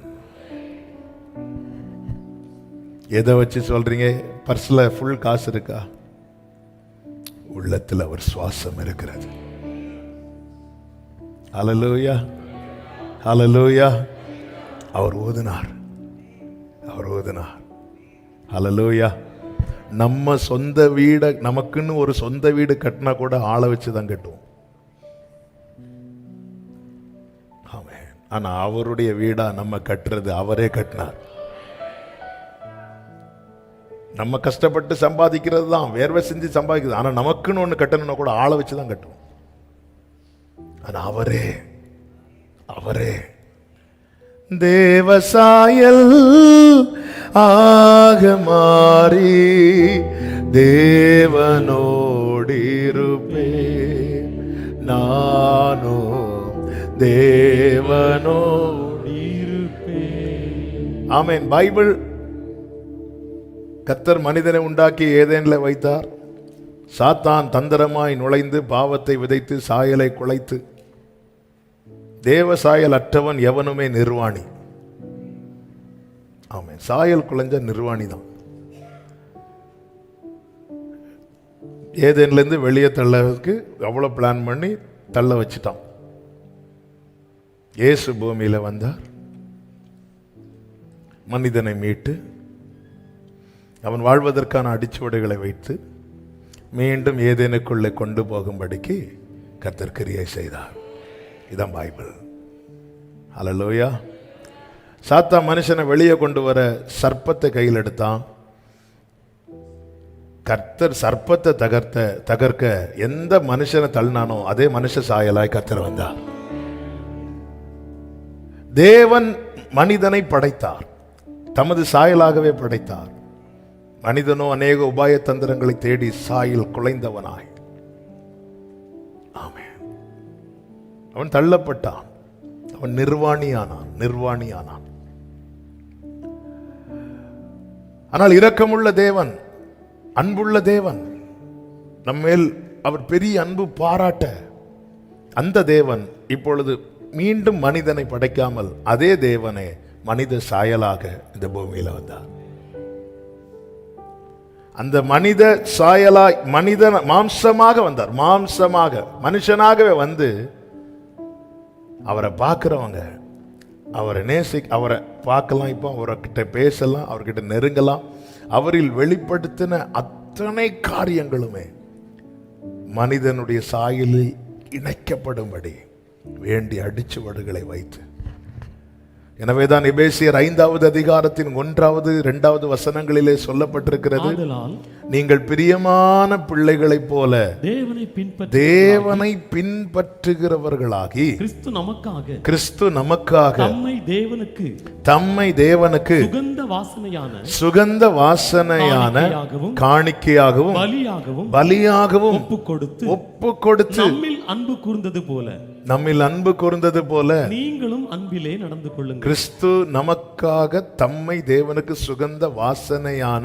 எதை வச்சு சொல்றீங்க? பர்ஸ்ல ஃபுல் காசு இருக்கா? உள்ளத்தில் அவர் சுவாசம் இருக்கிறது. அல்லேலூயா, அல்லேலூயா. அவர் ஊதினார், அவர் ஊதினார். அல்லேலூயா. நம்ம சொந்த வீடை, நமக்குன்னு ஒரு சொந்த வீடு கட்டினா கூட ஆளை வச்சு தான் கட்டுவோம். ஆமென். ஆனா அவருடைய வீடா நம்ம கட்டுறது? அவரே கட்டினார். நம்ம கஷ்டப்பட்டு சம்பாதிக்கிறது தான், வேர்வை செஞ்சு சம்பாதிக்கிறது. ஆனா நமக்குன்னு ஒண்ணு கட்டணும்னா கூட ஆளை வச்சு தான் கட்டுவோம். ஆனா அவரே, அவரே தேவசாயல் ஆக மாறி தேவனோடிருப்பே, நானோ தேவனோடிருப்பே. ஆமென். பைபிள் கர்த்தர் மனிதனை உண்டாக்கி ஏதேனில் வைத்தார். சாத்தான் தந்திரமாய் நுழைந்து பாவத்தை விதைத்து சாயலை குலைத்து, தேவ சாயல் அற்றவன் எவனுமே நிர்வாணி. ஆமென். சாயல் குலைஞ்ச நிர்வாணி தான். ஏதேன்லேருந்து வெளியே தள்ளதுக்கு அவ்வளோ பிளான் பண்ணி தள்ள வச்சுட்டான். இயேசு பூமியில் வந்தார், மனிதனை மீட்டு அவன் வாழ்வதற்கான அடிச்சுவடுகளை வைத்து மீண்டும் ஏதேனுக்குள்ளே கொண்டு போகும்படிக்கு கர்த்தர் கிரியை செய்தார். இதான் பைபிள். அல்லேலூயா. சாத்தா மனுஷனை வெளியே கொண்டு வர சர்ப்பத்தை கையில் எடுத்தான். கர்த்தர் சர்ப்பத்தை தகர்க்க எந்த மனுஷனை தள்ளினானோ அதே மனுஷ சாயலாய் கர்த்தர் வந்தார். தேவன் மனிதனை படைத்தார், தமது சாயலாகவே படைத்தார். மனிதனோ அநேக உபாய தந்திரங்களை தேடி சாயல் குலைந்தவனாய், ஆமென், அவன் தள்ளப்பட்டான். அவன் நிர்வாணியானான். ஆனால் இரக்கமுள்ள தேவன், அன்புள்ள தேவன், நம்மேல் அவர் பெரிய அன்பு பாராட்ட அந்த தேவன் இப்பொழுது மீண்டும் மனிதனை படைக்காமல் அதே தேவனே மனித சாயலாக இந்த பூமியில வந்தார். அந்த மனித சாயலாய் மனிதன் மாம்சமாக வந்தார். மாம்சமாக மனுஷனாகவே வந்து அவரை பார்க்கிறவங்க அவரை அவரை பார்க்கலாம், இப்போ அவர்கிட்ட பேசலாம், அவர்கிட்ட நெருங்கலாம். அவரில் வெளிப்படுத்தின அத்தனை காரியங்களுமே மனிதனுடைய சாயலில் இணைக்கப்படும்படி வேண்டிய அடிச்சுவடுகளை வைத்து, எனவேதான் எபேசியர் 5வது அதிகாரத்தின் 1வது 2வது வசனங்களிலே சொல்லப்பட்டிருக்கிறது, நீங்கள் பிரியமான பிள்ளைகளைப் போல தேவனை பின்பற்றுகிறவர்களாகி கிறிஸ்து நமக்காக தம்மை தேவனுக்கு சுகந்த வாசனையான காணிக்கையாகவும் பலியாகவும் ஒப்பு கொடுத்து நம்மில் அன்பு கூர்ந்தது போல நீங்களும் அன்பிலே நடந்து கொள்ளுங்கள். கிறிஸ்து நமக்காக தம்மை தேவனுக்கு சுகந்த வாசனையான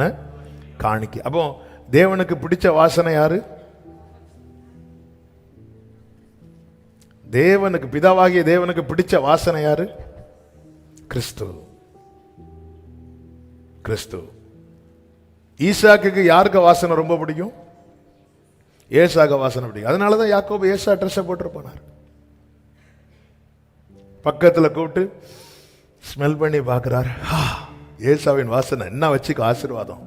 காணிக்கை. அப்போ தேவனுக்கு பிடிச்ச வாசனை யாரு? தேவனுக்கு, பிதாவாகிய தேவனுக்கு பிடிச்ச வாசனை யாரு? கிறிஸ்து. கிறிஸ்து. ஈசாக்குக்கு யாருக்கு வாசனை ரொம்ப பிடிக்கும்? ஏசாக வாசனை பிடிக்கும். அதனாலதான் யாக்கோபு ஏசா ட்ரெஸ்ஸை போட்டு போனார். பக்கத்துல கூப்பிட்டு ஸ்மெல் பண்ணி பார்க்கிறார். ஏசாவின் வாசனை என்ன வச்சுக்க ஆசீர்வாதம்.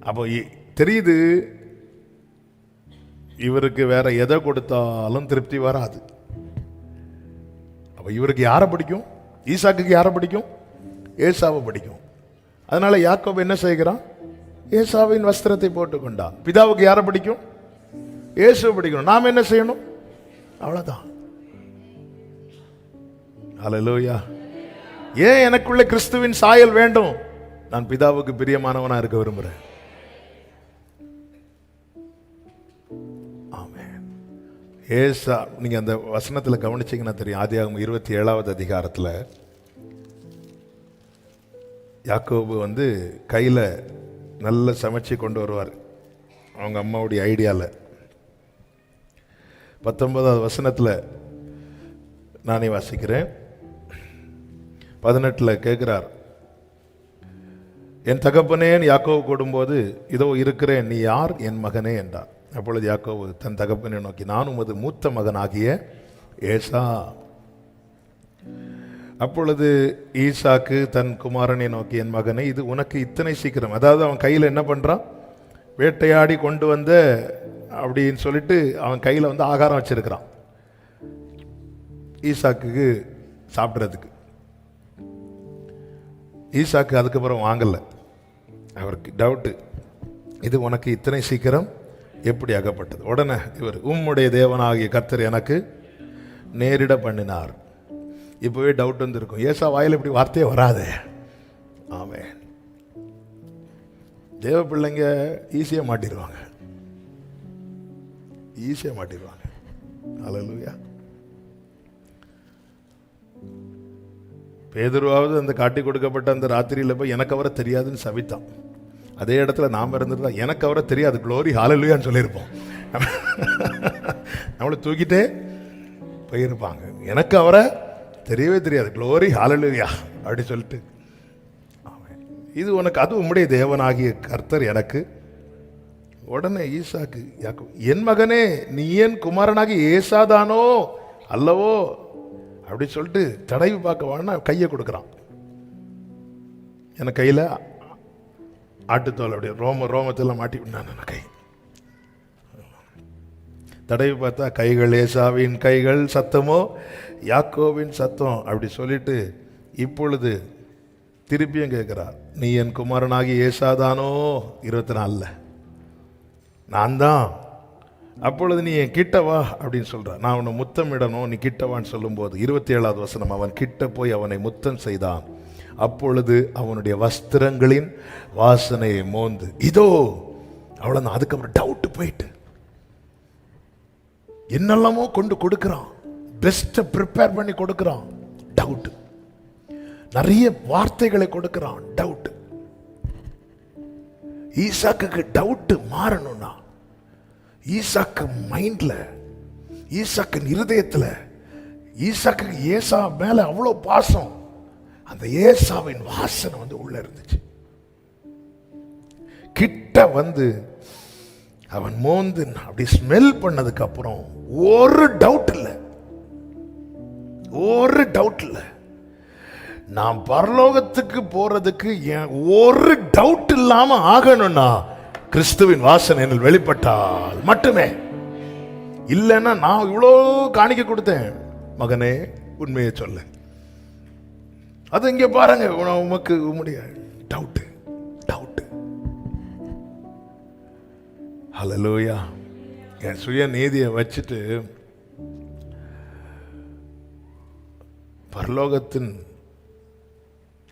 அப்போ தெரியுது இவருக்கு வேற எதை கொடுத்தாலும் திருப்தி வராது. அப்ப இவருக்கு யாரை பிடிக்கும்? ஈசாக்கு யாரை பிடிக்கும்? ஏசாவை பிடிக்கும். அதனால யாக்கோபு என்ன செய்கிறான்? ஏசாவின் வஸ்திரத்தை போட்டுக்கொண்டான். பிதாவுக்கு யாரை பிடிக்கும்? இயேசுவை பிடிக்கணும். நாம் என்ன செய்யணும்? அவ்வளவுதான். அல்லேலூயா. ஏன் எனக்குள்ள கிறிஸ்துவின் சாயல் வேண்டும்? நான் பிதாவுக்கு பிரியமானவனா இருக்க விரும்புறேன். ஆமென். ஏசா, நீங்க அந்த வசனத்துல கவனிச்சீங்கன்னா தெரியும். ஆதியாகமம் 27வது அதிகாரத்துல யாக்கோபு கையில நல்ல சமைச்சு கொண்டு வருவார் அவங்க அம்மாவுடைய ஐடியால. 19வது வசனத்துல நானே வாசிக்கிறேன். 18ல கேட்கிறார், என் தகப்பனேன்னு யாக்கோபு கூடும்போது, இதோ இருக்கிறேன், நீ யார் என் மகனே என்றார். அப்பொழுது யாக்கோபு தன் தகப்பனை நோக்கி, நான் உமது மூத்த மகனாகிய ஏசா. அப்பொழுது ஈசாக்கு தன் குமாரனை நோக்கி, என் மகனை, இது உனக்கு இத்தனை சீக்கிரம், அதாவது அவன் கையில் என்ன பண்றான், வேட்டையாடி கொண்டு வந்த அப்படின்னு சொல்லிட்டு அவன் கையில் ஆகாரம் வச்சிருக்கிறான் ஈசாக்கு சாப்பிட்றதுக்கு. ஈசாக்கு அதுக்கப்புறம் வாங்கல. அவருக்கு டவுட்டு, இது உனக்கு இத்தனை சீக்கிரம் எப்படி அகப்பட்டது? உடனே இவர், உம்முடைய தேவனாகிய கர்த்தர் எனக்கு நேரிட பண்ணினார். இப்பவே டவுட் வந்துருக்கும், ஏசா வாயில் இப்படி வார்த்தையே வராதே. ஆமென். தேவ பிள்ளைங்க ஈஸியா மாட்டிடுவாங்க, ஈஸியா மாட்டிடுவாங்க. அல்லேலூயா. பேதுருவாவது அந்த காட்டி கொடுக்கப்பட்ட அந்த ராத்திரியில் போய் எனக்கு அவரை தெரியாதுன்னு சபித்தான். அதே இடத்துல நாம் இருந்திருந்தா எனக்கு அவரை தெரியாது, க்ளோரி ஹalleluyaன்னு சொல்லியிருப்போம். நம்மளை தூக்கிட்டே போயிருப்பாங்க. எனக்கு அவரை தெரியவே தெரியாது, க்ளோரி ஹalleluya அப்படி சொல்லிட்டு. இது உனக்கு, அது உம்முடைய தேவனாகிய கர்த்தர் எனக்கு. உடனே ஈசாக்கு, என் மகனே, நீ என் குமாரனாகி ஏசாதானோ அல்லவோ அப்படி சொல்லிட்டு தடவி பார்க்க வேணா கையை கொடுக்குறான். எனக்கு கையில் ஆட்டுத்தோல் அப்படியே ரோமத்தில் மாட்டி விட்டான். கை தடவி பார்த்தா கைகள் ஏசாவின் கைகள், சத்தமோ யாக்கோவின் சத்தம் அப்படி சொல்லிட்டு இப்பொழுது திருப்பியும் கேட்கிறார், நீ என் குமாரனாகி ஏசாதானோ? 24 நான் தான். அப்பொழுது நீ என் கிட்ட வா அப்படின்னு சொல்ற, நான் உன்னை முத்தமிடணும், நீ கிட்டவான்னு சொல்லும்போது 27வது வசனம், அவன் கிட்ட போய் அவனை முத்தம் செய்தான். அப்பொழுது அவனுடைய வஸ்திரங்களின் வாசனையை மோந்து, இதோ அவ்வளவுதான். அதுக்கப்புறம் டவுட் போயிட்டு என்னெல்லாமோ கொண்டு கொடுக்கிறான், பெஸ்ட் ப்ரிப்பேர் பண்ணி கொடுக்கிறான். டவுட், நிறைய வார்த்தைகளை கொடுக்கிறான். டவுட். ஈசாக்கு டவுட் மாறணும்னா, ஈசாக்கு மைண்ட்ல, ஈசாக்கு இருதயத்துல, ஈசாக்கு ஏசா மேல அவ்வளோ பாசம், அந்த ஏசாவின் வாசனை உள்ள இருந்துச்சு. கிட்ட அவன் மோந்து அப்படி ஸ்மெல் பண்ணதுக்கு அப்புறம் ஒரு டவுட் இல்லை, ஒரு டவுட் இல்லை. நான் பரலோகத்துக்கு போறதுக்கு ஒரு டவுட் இல்லாம ஆகணும்னா கிறிஸ்துவின் வாசனை என்னில் வெளிப்பட்டால் மட்டுமே. இல்லைன்னா நான் இவ்வளோ காணிக்க கொடுத்தேன், மகனே உண்மையை சொல்ல, அது இங்க பாருங்க, உமக்கு உம்முடைய டவுட் டவுட். ஹல்லேலூயா. என் சுய நீதியை வச்சுட்டு பரலோகத்தின்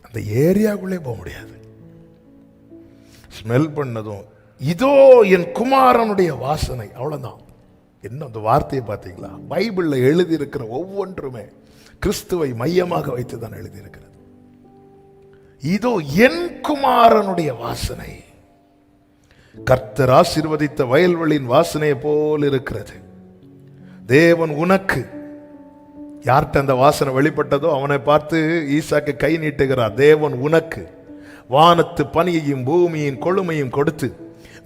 அந்த ஏரியாக்குள்ளே போக முடியாது. ஸ்மெல் பண்ணதும் இதோ என் குமாரனுடைய வாசனை, அவ்வளவுதான். என்ன அந்த வார்த்தையை பார்த்தீங்களா? பைபிள்ல எழுதி இருக்கிற ஒவ்வொன்றுமே கிறிஸ்துவை மையமாக வைத்து தான் எழுதி இருக்கிறது. இதோ என் குமாரனுடைய வாசனை, கர்த்தர் ஆசீர்வதித்த வயல்வெளியின் வாசனையை போல் இருக்கிறது. தேவன் உனக்கு, யார்கிட்ட அந்த வாசனை வெளிப்பட்டதோ அவனை பார்த்து ஈசாக்கு கை நீட்டுகிறார். தேவன் உனக்கு வானத்து பனியையும் பூமியின் கொழுமையும் கொடுத்து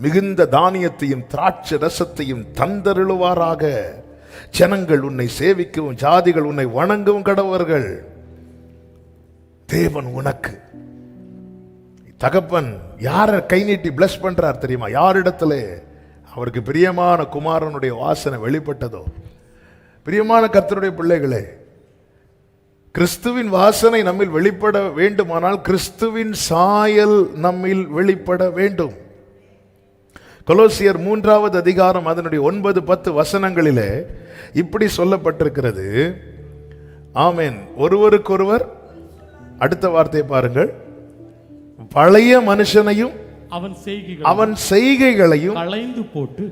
மிகுந்த தானியத்தையும் திராட்சை ரசத்தையும் தந்தருளுவாராக. ஜனங்கள் உன்னை சேவிக்கவும் ஜாதிகள் உன்னை வணங்கவும் கடவர்கள். தேவன் உனக்கு. தகப்பன் யார கை நீட்டி பிளஸ் பண்றார் தெரியுமா? யாரிடத்துல அவருக்கு பிரியமான குமாரனுடைய வாசனை வெளிப்பட்டதோ. பிரியமான கர்த்தருடைய பிள்ளைகளே, கிறிஸ்துவின் வாசனை நம்மில் வெளிப்பட வேண்டுமானால் கிறிஸ்துவின் சாயல் நம்மில் வெளிப்பட வேண்டும். கொலோசியர் 3வது அதிகாரம் அதனுடைய 9-10 வசனங்களிலே இப்படி சொல்லப்பட்டிருக்கிறது. ஆமென். ஒருவருக்கொருவர், அடுத்த வார்த்தையை பாருங்கள், பழைய மனுஷனையும் அவன் செய்கைகளையும் களைந்து போட்டு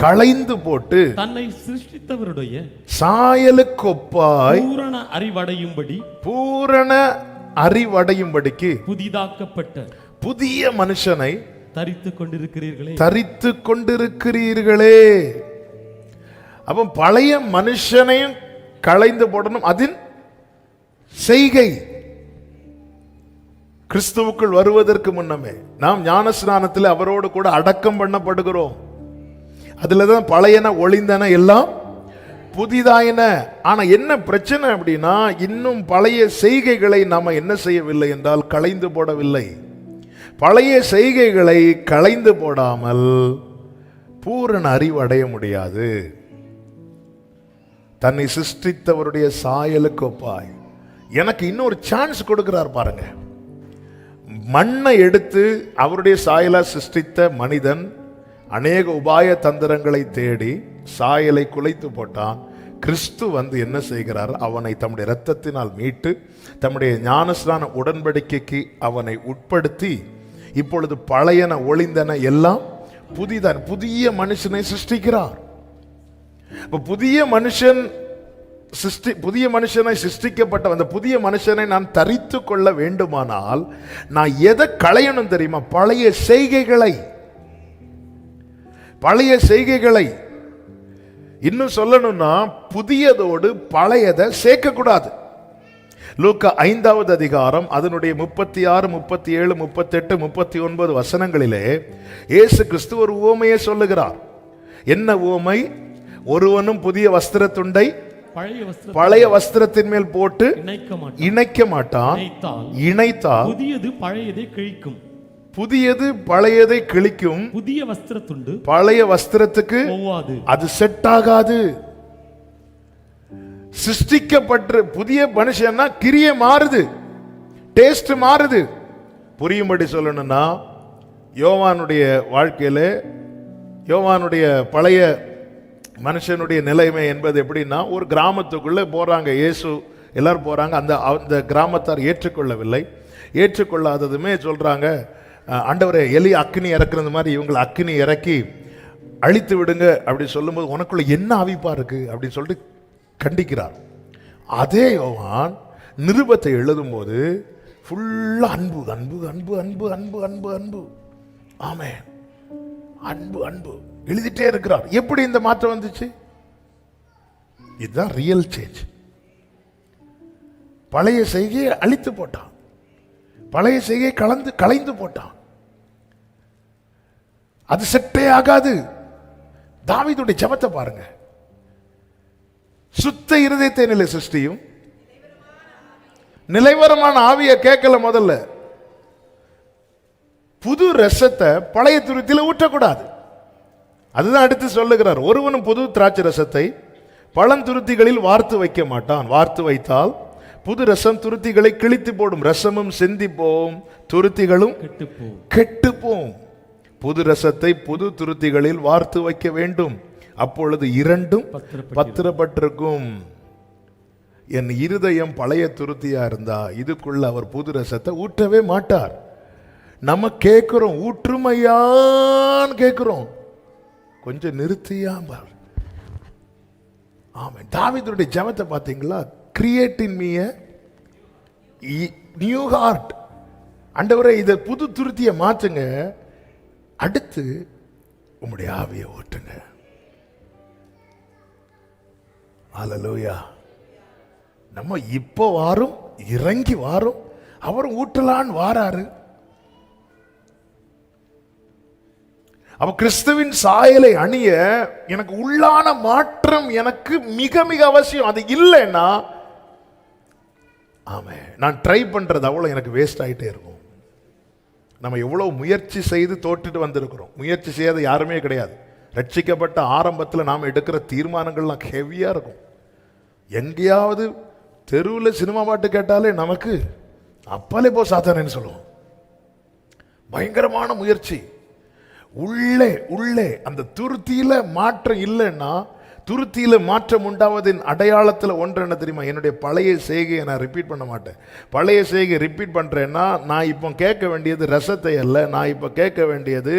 களைந்து போட்டு தன்னை சிருஷ்டித்தவருடைய சாயலுக்கொப்பாய் பூரண அறிவடையும்படிக்கு புதிதாக்கப்பட்ட புதிதாக்கப்பட்ட புதிய மனுஷனை தரித்து கொண்டிருக்கிறீர்களே. அப்ப பழைய மனுஷனையும் களைந்து போடணும். அதின் செய்கை கிறிஸ்துவுக்குள் வருவதற்கு முன்னமே நாம் ஞானஸ்நானத்தில் அவரோடு கூட அடக்கம் பண்ணப்படுகிறோம். அதுலதான் பழையன ஒளிந்தன எல்லாம் புதிதாயின. ஆனா என்ன பிரச்சனை அப்படின்னா, இன்னும் பழைய செய்கைகளை நாம என்ன செய்யவில்லை என்றால் களைந்து போடவில்லை. பழைய செய்கைகளை களைந்து போடாமல் பூரண அறிவு அடைய முடியாது. தன்னை சிருஷ்டித்தவருடைய சாயலுக்கு ஒப்பாய். எனக்கு இன்னொரு சான்ஸ் கொடுக்கிறார் பாருங்க. மண்ணை எடுத்து அவருடைய சாயலா சிருஷ்டித்த மனிதன் அநேக உபாய தந்திரங்களை தேடி சாயலை குலைத்து போட்டான். கிறிஸ்து வந்து என்ன செய்கிறார்? அவனை தம்முடைய இரத்தத்தினால் மீட்டு தம்முடைய ஞானஸ்நான உடன்படிக்கைக்கு அவனை உட்படுத்தி இப்பொழுது பழையன ஒளிந்தன எல்லாம் புதிதான் புதிய மனுஷனை சிருஷ்டிக்கிறார். புதிய மனுஷனை சிருஷ்டிக்கப்பட்ட அந்த புதிய மனுஷனை நான் தரித்து கொள்ள வேண்டுமானால் நான் எதை களையணும் தெரியுமா? பழைய செய்கைகளை. இன்னும் சொல்லணும்னா புதியதோடு பழையதை சேர்க்க கூடாது. லூக்கா 5வது அதிகாரம் அதனுடைய 36, 37, 38, 39 வசனங்களிலே இயேசு கிறிஸ்து ஒரு உவமையை சொல்லுகிறார். என்ன உவமை? ஒருவனும் புதிய வஸ்திரத்துண்டை பழைய வஸ்திரத்தின் மேல் போட்டு இணைக்க மாட்டான். இணைத்தால் புதியது பழையதை கிழிக்கும். புதிய வஸ்திரத்துண்டு பழைய வஸ்திரத்துக்கு அது செட் ஆகாது. சிருஷ்டிக்கப்பட்ட புதிய மனுஷன்னா கிரியை மாறுது, டேஸ்ட் மாறுது. புரியும்படி சொல்லணும்னா, யோவானுடைய வாழ்க்கையில யோவானுடைய பழைய மனுஷனுடைய நிலைமை என்பது எப்படின்னா, ஒரு கிராமத்துக்குள்ள போறாங்க, இயேசு எல்லாரும் போறாங்க. அந்த கிராமத்தார் ஏற்றுக்கொள்ளவில்லை. ஏற்றுக்கொள்ளாததுமே சொல்றாங்க, ஆண்டவரே எலி அக்கினி இறக்குறது மாதிரி இவங்களை அக்கினி இறக்கி அழித்து விடுங்க அப்படி சொல்லும்போது, உனக்குள்ள என்ன ஆவிப்பா இருக்கு அப்படின்னு சொல்லிட்டு கண்டிக்கிறார். அதே யோவான் நிருபத்தை எழுதும் போது ஃபுல்லா அன்பு அன்பு அன்பு அன்பு அன்பு அன்பு அன்பு ஆமென் அன்பு அன்பு எழுதிட்டே இருக்கிறார். எப்படி இந்த மாற்றம் வந்துச்சு? இதுதான் ரியல் சேஞ்ச். பழைய செய்கையை அழித்து போட்டான், பழைய செய்கையை களைந்து போட்டான். அது செட்டே ஆகாது. தாவீதுடைய ஜெபத்தை பாருங்க. சுத்த இருதயத்தை நிலை சிருஷ்டியும் நிலைவரமான ஆவியை கேட்கல. முதல்ல புது ரசத்தை பழைய துருத்தில ஊற்றக்கூடாது. அதுதான் அடுத்து சொல்லுகிறார். ஒருவனும் புது திராட்சை ரசத்தை பழந்துருத்திகளில் வார்த்து வைக்க மாட்டான். வார்த்து வைத்தால் புது ரசம் துருத்திகளை கிழித்து போடும். ரசமும் செந்தி போம், துருத்திகளும் கெட்டுப்போம். புது ரசத்தை புது துருத்திகளில் வார்த்து வைக்க வேண்டும். அப்பொழுது இரண்டும் பத்திரப்பட்டிருக்கும். என் இருதயம் பழைய துருத்தியா இருந்தா இதுக்குள்ள அவர் புது ரசத்தை ஊற்றவே மாட்டார். நம்ம கேட்கிறோம், ஊற்றுமையான்னு கேட்கிறோம், கொஞ்சம் நிறுத்தியாம்பார். ஆமாம், தாவீதுடைய ஜெபத்தை பார்த்தீங்களா? Create in me a new heart. ஆண்டவரே இதை புது துருத்தியை மாற்றுங்க, அடுத்து உம்முடைய ஆவியை ஓட்டுங்க. ஹல்லேலூயா. நம்ம இப்போ வாரும், இறங்கி வாரும், அவர் ஊட்டலான்னு வாராரு. அப்ப கிறிஸ்துவின் சாயலை அணிய எனக்கு உள்ளான மாற்றம் எனக்கு மிக மிக அவசியம். அது இல்லைன்னா ஆமே நான் ட்ரை பண்றது அவ்வளவு எனக்கு வேஸ்ட் ஆயிட்டே இருக்கும். நம்ம எவ்வளவு முயற்சி செய்து தோற்றுட்டு வந்திருக்கிறோம். முயற்சி செய்யாத யாருமே கிடையாது. ரட்சிக்கப்பட்ட ஆரம்பத்தில் நாம் எடுக்கிற தீர்மானங்கள்லாம் ஹெவியா இருக்கும். எங்கேயாவது தெருவில் சினிமா பாட்டு கேட்டாலே நமக்கு அப்பாலே போ சாத்தானேன்னு சொல்லுவோம். பயங்கரமான முயற்சி. உள்ளே உள்ளே அந்த துருத்தியில மாற்றம் இல்லைன்னா, துருத்தியில மாற்றம் உண்டாவதின் அடையாளத்தில் ஒன்று என்ன தெரியுமா? என்னுடைய பழைய செய்கையை நான் ரிப்பீட் பண்ண மாட்டேன். பழைய செய்கை ரிப்பீட் பண்றேன்னா நான் இப்போ கேட்க வேண்டியது ரசத்தை அல்ல, நான் இப்போ கேட்க வேண்டியது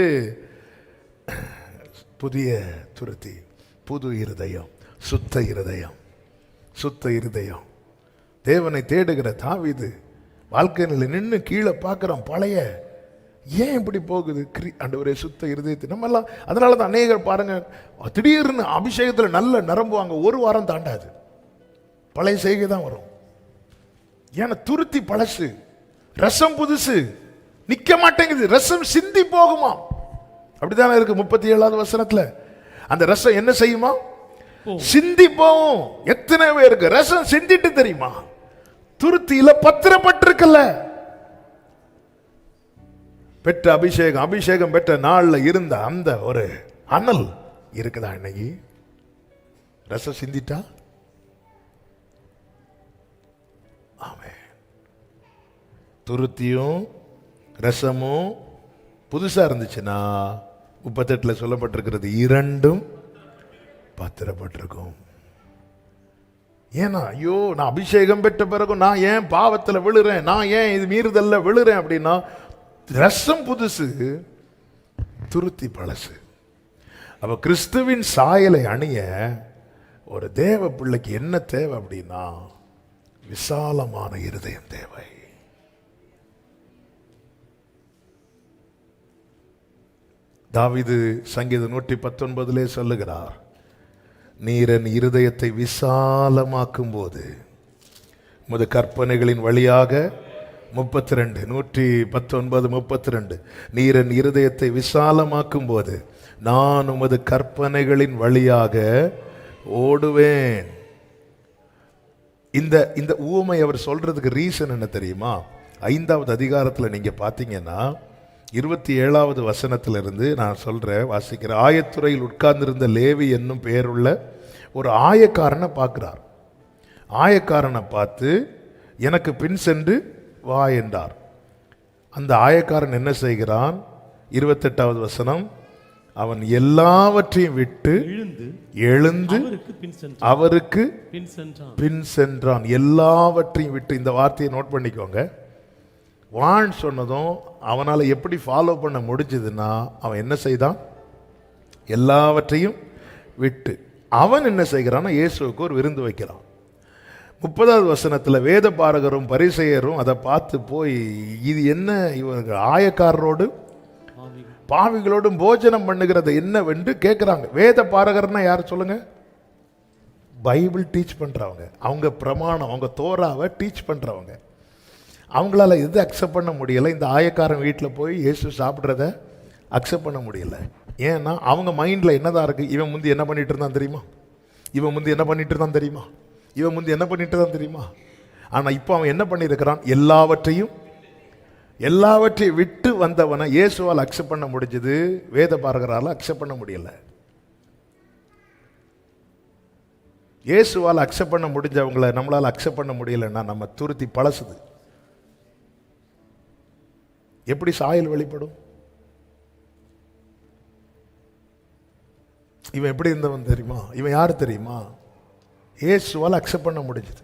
புதிய துருத்தி, புது இருதயம், சுத்த இருதயம், சுத்த இருதயம். தேவனை தேடுகிற தாவீது வாழ்க்கையில் நின்று கீழே பார்க்குறான். பழைய ஏன் இப்படி போகுது? ஆண்டவரே சுத்த இருதயத்தை நம்ம எல்லாம். அதனால தான் அநேகர் பாருங்க, திடீர்னு அபிஷேகத்தில் நல்ல நிரம்புவாங்க, ஒரு வாரம் தாண்டாது, பழைய செய்கை தான் வரும். ஏன்னா துருத்தி பழசு, ரசம் புதுசு, நிக்க மாட்டேங்குது, ரசம் சிந்தி போகுமா. அப்படித்தானே இருக்கு 37வது வசனத்துல. அந்த ரசம் என்ன செய்யுமா? சிந்தி போகும். எத்தனை பேருக்கு ரசம் சிந்திட்டு தெரியுமா? துருத்தியில பத்திரப்பட்டிருக்கல. பெற்ற அபிஷேகம் பெற்ற நாள்ல இருந்த அந்த ஒரு அனல் இருக்குதா இன்னைக்கு? ரசம் சிந்திட்டா? ஆமென். துருத்தியும் ரசமும் புதுசா இருந்துச்சுன்னா 38ல சொல்லப்பட்டிருக்கிறது, இரண்டும் பத்திரப்பட்டிருக்கும். ஏன்னா ஐயோ நான் அபிஷேகம் பெற்ற பிறகு நான் ஏன் பாவத்தில் விழுறேன், நான் ஏன் இது மீறுதல்ல விழுறேன் அப்படின்னா, ரசம் புதுசு, துருத்தி பழசு. அப்ப கிறிஸ்துவின் சாயலை அணிய ஒரு தேவ பிள்ளைக்கு என்ன தேவை அப்படின்னா, விசாலமான இருதயம் தேவை. தாவீது சங்கீதம் 119 சொல்லுகிறார், நீர் என் இருதயத்தை விசாலமாக்கும் போது உமது கற்பனைகளின் வழியாக 119:32 நீர் என் இருதயத்தை விசாலமாக்கும் போது நான் உமது கற்பனைகளின் வழியாக ஓடுவேன். இந்த ஊமை அவர் சொல்றதுக்கு ரீசன் என்ன தெரியுமா? 5வது அதிகாரத்தில் நீங்க பார்த்தீங்கன்னா 27வது வசனத்திலிருந்து நான் சொல்றேன், வாசிக்கிறேன். ஆயத்துறையில் உட்கார்ந்திருந்த லேவி என்னும் பெயருள்ள ஒரு ஆயக்காரனை பார்க்கிறார். ஆயக்காரனை பார்த்து எனக்கு பின் சென்று வா என்றார். அந்த ஆயக்காரன் என்ன செய்கிறான்? 28வது வசனம், அவன் எல்லாவற்றையும் விட்டு எழுந்து அவருக்கு பின் சென்றான். எல்லாவற்றையும் விட்டு, இந்த வார்த்தையை நோட் பண்ணிக்கோங்க. வான் சொன்னதும் அவனால் எப்படி ஃபாலோ பண்ண முடிஞ்சதுன்னா, அவன் என்ன செய்தான்? எல்லாவற்றையும் விட்டு அவன் என்ன செய்கிறான்னா, இயேசுவுக்கு ஒரு விருந்து வைக்கிறான். 30வது வசனத்தில் வேத பாரகரும் பரிசேயரும் அதை பார்த்து போய், இது என்ன இவர்கள் ஆயக்காரரோடு பாவிகளோடும் போஜனம் பண்ணுகிறது என்னவென்று கேட்குறாங்க. வேத பாரகர்னா யார் சொல்லுங்க? பைபிள் டீச் பண்ணுறவங்க, அவங்க பிரமாணம், அவங்க தோராவை டீச் பண்ணுறவங்க. அவங்களால எது அக்செப்ட் பண்ண முடியலை? இந்த ஆயக்காரன் வீட்டில் போய் இயேசு சாப்பிட்றத அக்செப்ட் பண்ண முடியலை. ஏன்னா அவங்க மைண்டில் என்னதான் இருக்குது? இவன் முந்தி என்ன பண்ணிட்டு இருந்தான் தெரியுமா? இவன் முந்தி என்ன பண்ணிட்டு இருந்தான் தெரியுமா? இவன் முந்தி என்ன பண்ணிட்டு தான் தெரியுமா? ஆனால் இப்போ அவன் என்ன பண்ணியிருக்கிறான்? எல்லாவற்றையும் விட்டு வந்தவனை இயேசுவால் அக்செப்ட் பண்ண முடிஞ்சது, வேத பாரகரால் அக்செப்ட் பண்ண முடியல. இயேசுவால் அக்செப்ட் பண்ண முடிஞ்சவங்களை நம்மளால் அக்செப்ட் பண்ண முடியலைன்னா நம்ம துருத்தி பழசுது. எப்படி சாயல் வெளிப்படும்? இவன் எப்படி இருந்தவன் தெரியுமா? இவன் யாரு தெரியுமா? இயேசுவால் அக்செப்ட் பண்ண முடிஞ்சது,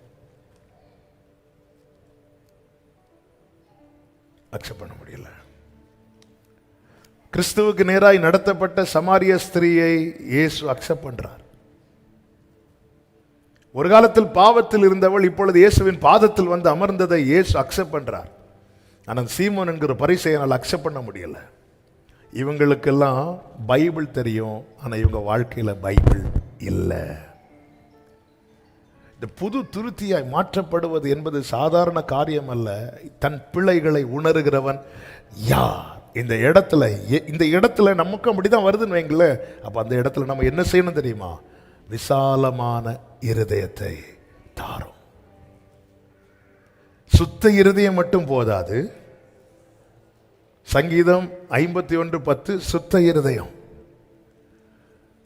அக்செப்ட் பண்ண முடியல. கிறிஸ்துவுக்கு நேராய் நடத்தப்பட்ட சமாரிய ஸ்திரீயை இயேசு அக்செப்ட் பண்றார். ஒரு காலத்தில் பாவத்தில் இருந்தவள் இப்பொழுது இயேசுவின் பாதத்தில் வந்து அமர்ந்ததை இயேசு அக்செப்ட் பண்றார். ஆனால் சீமோன் என்கிற பரிசேயனால் அக்செப்ட் பண்ண முடியல. இவங்களுக்கெல்லாம் பைபிள் தெரியும், ஆனால் இவங்க வாழ்க்கையில் பைபிள் இல்லை. இந்த புது துருத்தியாய் மாற்றப்படுவது என்பது சாதாரண காரியம் அல்ல. தன் பிள்ளைகளை உணர்கிறவன் யார்? இந்த இடத்துல நமக்கு அப்படிதான் வருதுன்னு வைங்களேன். அப்போ அந்த இடத்துல நம்ம என்ன செய்யணும் தெரியுமா? விசாலமான இருதயத்தை தாரும். சுத்த இருதயம் மட்டும் போதாது. சங்கீதம் 51:10 சுத்த இருதயம்.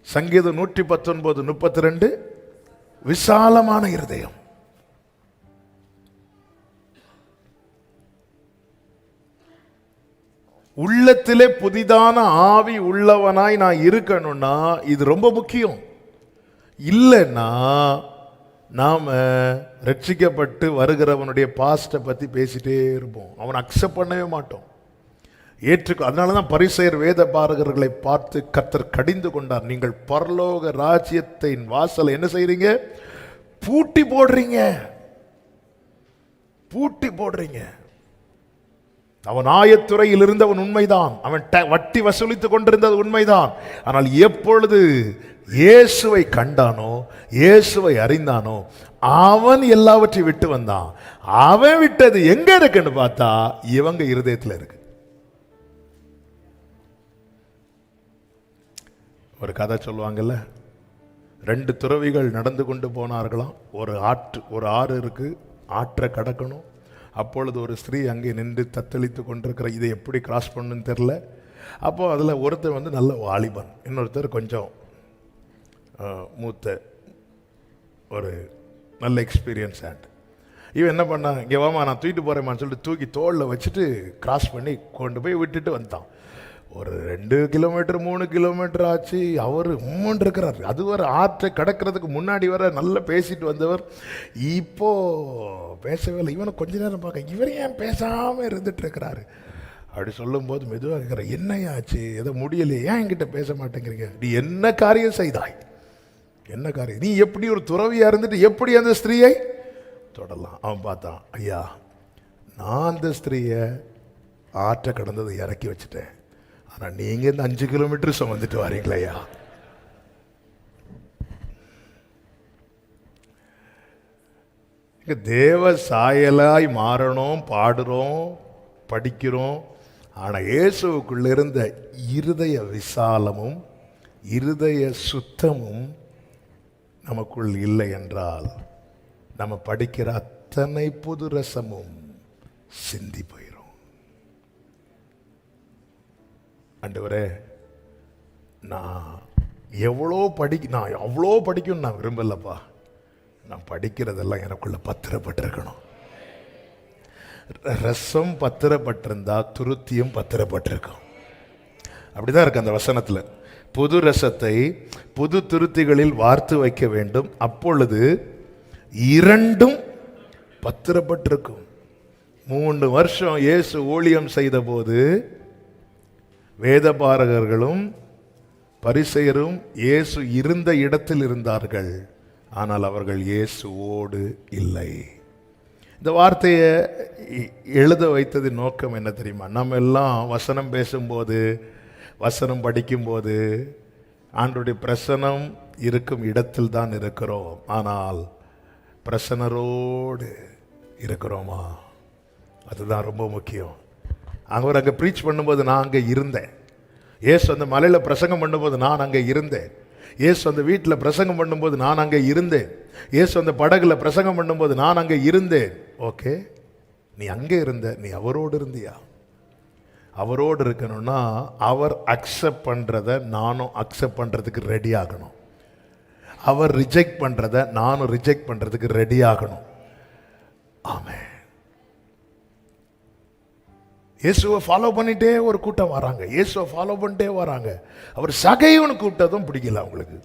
சங்கீதம் 119:32 விசாலமான இருதயம். உள்ளத்திலே புதிதான ஆவி உள்ளவனாய் நான் இருக்கணும்னா இது ரொம்ப முக்கியம். இல்லைன்னா நாம் ரட்சிக்கப்பட்டு வருகிறவனுடைய பாஸ்ட்டை பற்றி பேசிட்டே இருப்போம், அவனை அக்செப்ட் பண்ணவே மாட்டோம். அதனால தான் பரிசேயர் வேத பாரகர்களை பார்த்து கர்த்தர் கடிந்து கொண்டார். நீங்கள் பரலோக ராஜ்யத்தின் வாசலை என்ன செய்றீங்க? பூட்டி போடுறீங்க, பூட்டி போடுறீங்க. அவன் ஆயத்துறையில் இருந்தவன் உண்மைதான், அவன் வட்டி வசூலித்துக் கொண்டிருந்தது உண்மைதான். ஆனால் எப்பொழுது இயேசுவை கண்டானோ, இயேசுவை அறிந்தானோ, அவன் எல்லாவற்றையும் விட்டு வந்தான். அவன் விட்டது எங்க இருக்குன்னு பார்த்தா இவங்க இருதயத்தில் இருக்கு. ஒரு கதை சொல்லுவாங்கல்ல, 2 துறவிகள் நடந்து கொண்டு போனார்களாம். ஒரு ஆறு இருக்கு, ஆற்றை கடக்கணும். அப்பொழுது ஒரு ஸ்திரீ அங்கே நின்று தத்தளித்து கொண்டிருக்கிற, இதை எப்படி கிராஸ் பண்ணுன்னு தெரில. அப்போது அதில் ஒருத்தர் வந்து நல்ல வாலிபன், இன்னொருத்தர் கொஞ்சம் மூத்த ஒரு நல்ல எக்ஸ்பீரியன்ஸ் ஹேண்ட். இவன் என்ன பண்ணான், இங்கே வாமா நான் தூக்கிட்டு போகிறேம்மான்னு சொல்லிட்டு தூக்கி தோளில் வச்சுட்டு கிராஸ் பண்ணி கொண்டு போய் விட்டுட்டு வந்துட்டான். ஒரு 2 கிலோமீட்டர் 3 கிலோமீட்டர் ஆச்சு. அவர் உம்மன் இருக்கிறார். அது வர ஆற்றை கடக்கிறதுக்கு முன்னாடி வர நல்லா பேசிட்டு வந்தவர் இப்போ பேசவே இல்லை. இவனை கொஞ்ச நேரம் பார்க்க, இவர் ஏன் பேசாமல் இருந்துட்டு இருக்கிறாரு அப்படி சொல்லும்போது மெதுவாக கேட்குற, என்னையாச்சு, எதோ முடியலையே, ஏன் என்கிட்ட பேச மாட்டேங்கிறீங்க? நீ என்ன காரியம் செய்தாய்? என்ன காரியம்? நீ எப்படி ஒரு துறவியாக இருந்துட்டு எப்படி அந்த ஸ்திரீயை தொடலாம்? அவன் பார்த்தான், ஐயா நான் அந்த ஸ்திரீயை ஆற்றை கடந்ததை இறக்கி வச்சுட்டேன், ஆனால் நீங்கள் இந்த 5 கிலோமீட்டர் சுமந்துட்டு வரீங்களா? தேவ சாயலாய் மாறணும், பாடுறோம், படிக்கிறோம். ஆனால் இயேசுக்குள்ள இருந்த இருதய விசாலமும் இருதய சுத்தமும் நமக்குள் இல்லை என்றால் நம்ம படிக்கிற அத்தனை புது ரசமும் சிந்தி போயிடும். ஆண்டவரே, நான் அவ்வளோ படிக்கணும் நான் விரும்பலப்பா. நான் படிக்கிறதெல்லாம் எனக்குள்ள பத்திரப்பட்டிருக்கணும். ரசம் பத்திரப்பட்டிருந்தா துருத்தியும் பத்திரப்பட்டிருக்கும். அப்படிதான் இருக்கு அந்த வசனத்தில். புது ரசத்தை புது துருத்திகளில் வார்த்து வைக்க வேண்டும், அப்பொழுது 2ம் பத்திரப்பட்டிருக்கும். 3 வருஷம் இயேசு ஊழியம் செய்த போது வேதபாரகர்களும் பரிசேயரும் இயேசு இருந்த இடத்தில் இருந்தார்கள், ஆனால் அவர்கள் இயேசுவோடு இல்லை. இந்த வார்த்தையை எழுத வைத்தது நோக்கம் என்ன தெரியுமா? நம்ம எல்லாம் வசனம் பேசும்போது, வசனம் படிக்கும்போது ஆண்டவருடைய பிரசனம் இருக்கும் இடத்தில் தான் இருக்கிறோம். ஆனால் பிரசனரோடு இருக்கிறோமா? அதுதான் ரொம்ப முக்கியம். அவர் அங்கே ப்ரீச் பண்ணும்போது நான் அங்கே இருந்தேன். இயேசு அந்த மலையில் பிரசங்கம் பண்ணும்போது நான் அங்கே இருந்தேன். இயேசு அந்த வீட்டில் பிரசங்கம் பண்ணும்போது நான் அங்கே இருந்தேன். இயேசு அந்த படகுல பிரசங்கம் பண்ணும்போது நான் அங்கே இருந்தேன். ஓகே, நீ அங்கே இருந்த, நீ அவரோடு இருந்தியா? அவரோடு இருக்கணும்னா அவர் அக்செப்ட் பண்ணுறதை நானும் அக்செப்ட் பண்ணுறதுக்கு ரெடி ஆகணும். அவர் ரிஜெக்ட் பண்ணுறதை நானும் ரிஜெக்ட் பண்ணுறதுக்கு ரெடி ஆகணும். ஆமென். இயேசுவை ஃபாலோ பண்ணிட்டே ஒரு கூட்டம் வராங்க, இயேசுவை ஃபாலோ பண்ணிட்டே வராங்க. அவர் சகையோன்னு கூப்பிட்டதும் பிடிக்கல அவங்களுக்கு.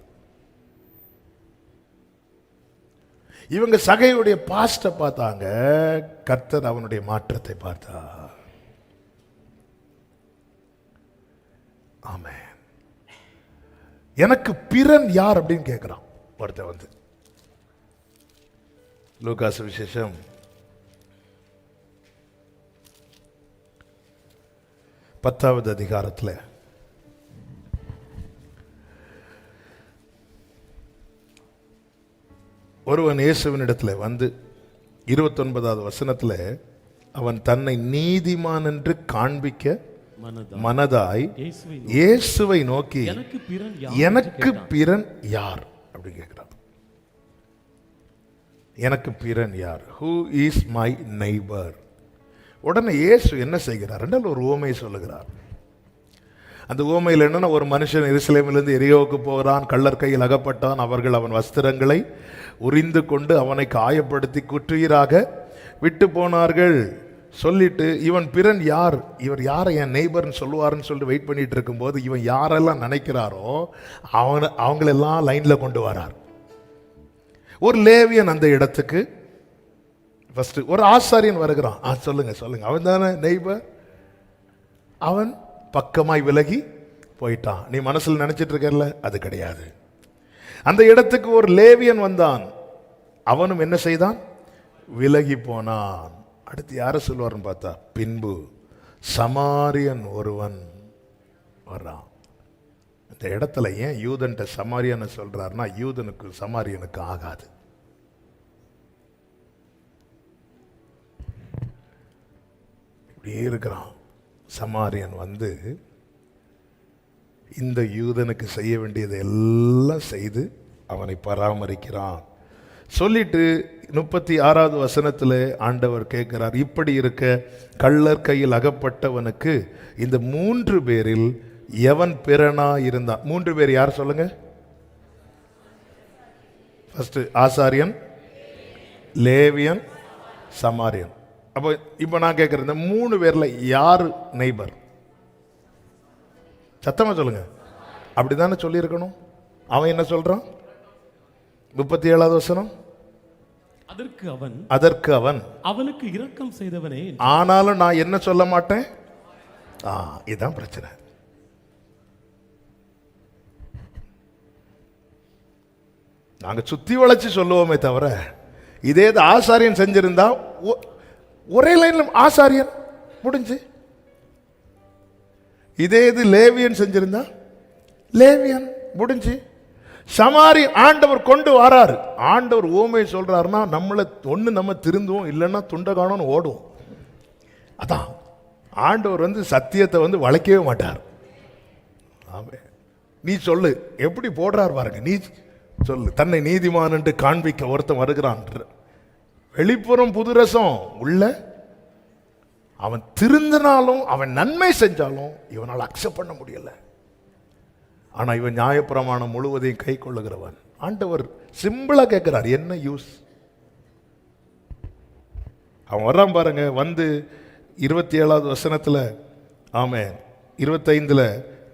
இவங்க சகையுடைய பாஸ்டை பார்த்தாங்க, கர்த்தர் அவனுடைய மாற்றத்தை பார்த்தா. ஆமென். எனக்கு பிறன் யார் அப்படின்னு கேட்கிறான் ஒருத்தன் வந்து. லூக்கா சுவிசேஷம் 10வது அதிகாரத்தில் ஒருவன் இயேசுவினிடத்தில் வந்து 29வது வசனத்தில் அவன் தன்னை நீதிமான் என்று காண்பிக்க மனதாய் இயேசுவை நோக்கி எனக்கு பிறன் யார் அப்படி கேட்கிறான். எனக்கு பிறன் யார்? Who is my neighbour? உடனே இயேசு என்ன செய்கிறார் என்றால் ஒரு உவமையை சொல்லுகிறார். அந்த உவமையில் என்னன்னா, ஒரு மனுஷன் எருசலேமிலிருந்து எரியோவுக்கு போகிறான், கள்ளர் கையில் அகப்பட்டான். அவர்கள் அவன் வஸ்திரங்களை உரிந்து கொண்டு அவனை காயப்படுத்தி குற்றுயிராக விட்டு போனார்கள். சொல்லிட்டு இவன் பிறன் யார், இவர் யாரை என் நெய்பர்னு சொல்லுவார்னு சொல்லிட்டு வெயிட் பண்ணிட்டு இருக்கும்போது இவன் யாரெல்லாம் நினைக்கிறாரோ அவங்களெல்லாம் லைன்ல கொண்டு வரார். ஒரு லேவியன் அந்த இடத்துக்கு ஃபர்ஸ்ட் ஒரு ஆசாரியன் வருகிறான். சொல்லுங்க சொல்லுங்க, அவன் தானே நெய்பர்? அவன் பக்கமாய் விலகி போயிட்டான். நீ மனசுல நினைச்சிட்டு இருக்கல, அது கிடையாது. அந்த இடத்துக்கு ஒரு லேவியன் வந்தான், அவனும் என்ன செய்தான்? விலகி போனான். அடுத்து யார சொல்வார்னு பார்த்தா, பின்பு சமாரியன் ஒருவன் வர்றான். இந்த இடத்துல ஏன் யூதன்ட்ட சமாரியன்னு சொல்றாருன்னா, யூதனுக்கு சமாரியனுக்கு ஆகாது. இப்படியே இருக்கிறான். சமாரியன் வந்து இந்த யூதனுக்கு செய்ய வேண்டியதை எல்லாம் செய்து அவனை பராமரிக்கிறான். சொல்லிட்டு 36வது வசனத்தில் ஆண்டவர் கேட்கிறார், இப்படி இருக்க கள்ளர் கையில் அகப்பட்டவனுக்கு இந்த 3 பேரில் எவன் பிறனா இருந்தான்? 3 பேர் யார் சொல்லுங்க? ஃபர்ஸ்ட் ஆசாரியன், லேவியன், சமாரியன். அப்போ இப்போ நான் கேட்குறேன், இந்த 3 பேர்ல யார் நெய்பர்? சத்தமா சொல்லுங்க. அப்படிதானே சொல்லியிருக்கணும். அவன் என்ன சொல்றான்? 37வது வசனம், அதற்கு அவன் அவனுக்கு இரக்கம் செய்தவனே, ஆனாலும் நான் என்ன சொல்ல மாட்டேன். இதுதான் பிரச்சனை. நாங்க சுத்தி வளைச்சு சொல்லுவோமே தவிர, இதே ஆசாரியன் செஞ்சிருந்தா ஒரே லைன்ல ஆசாரியன் முடிஞ்சு. இதே இது லேவியன் செஞ்சிருந்தா லேவியன் முடிஞ்சு. சமாரி ஆண்டவர் கொண்டு வராரு. ஆண்டவர் ஓமை சொல்றாருன்னா நம்மளை ஒண்ணு நம்ம திருந்துவோம், இல்லைன்னா துண்ட காணோன்னு ஓடுவோம். அதான் ஆண்டவர் வந்து சத்தியத்தை வந்து வளைக்கவே மாட்டார். ஆமே, நீ சொல்லு எப்படி போடுறார் பாருங்க. நீ சொல்லு, தன்னை நீதிமான் என்று காண்பிக்க ஒருத்தன் வருகிறான். வெளிப்புறம் புது ரசம் உள்ள, அவன் திருந்தினாலும் அவன் நன்மை செஞ்சாலும் இவனால் அக்செப்ட் பண்ண முடியல. ஆனா இவன் நியாயப்பிரமாணம் முழுவதையும் கை கொள்ளுகிறவன். ஆண்டவர் சிம்பிளா கேட்கிறார், என்ன யூஸ்? அவன் வர்றான் பாருங்க. வந்து 27வது வசனத்துல, ஆமே 25ல,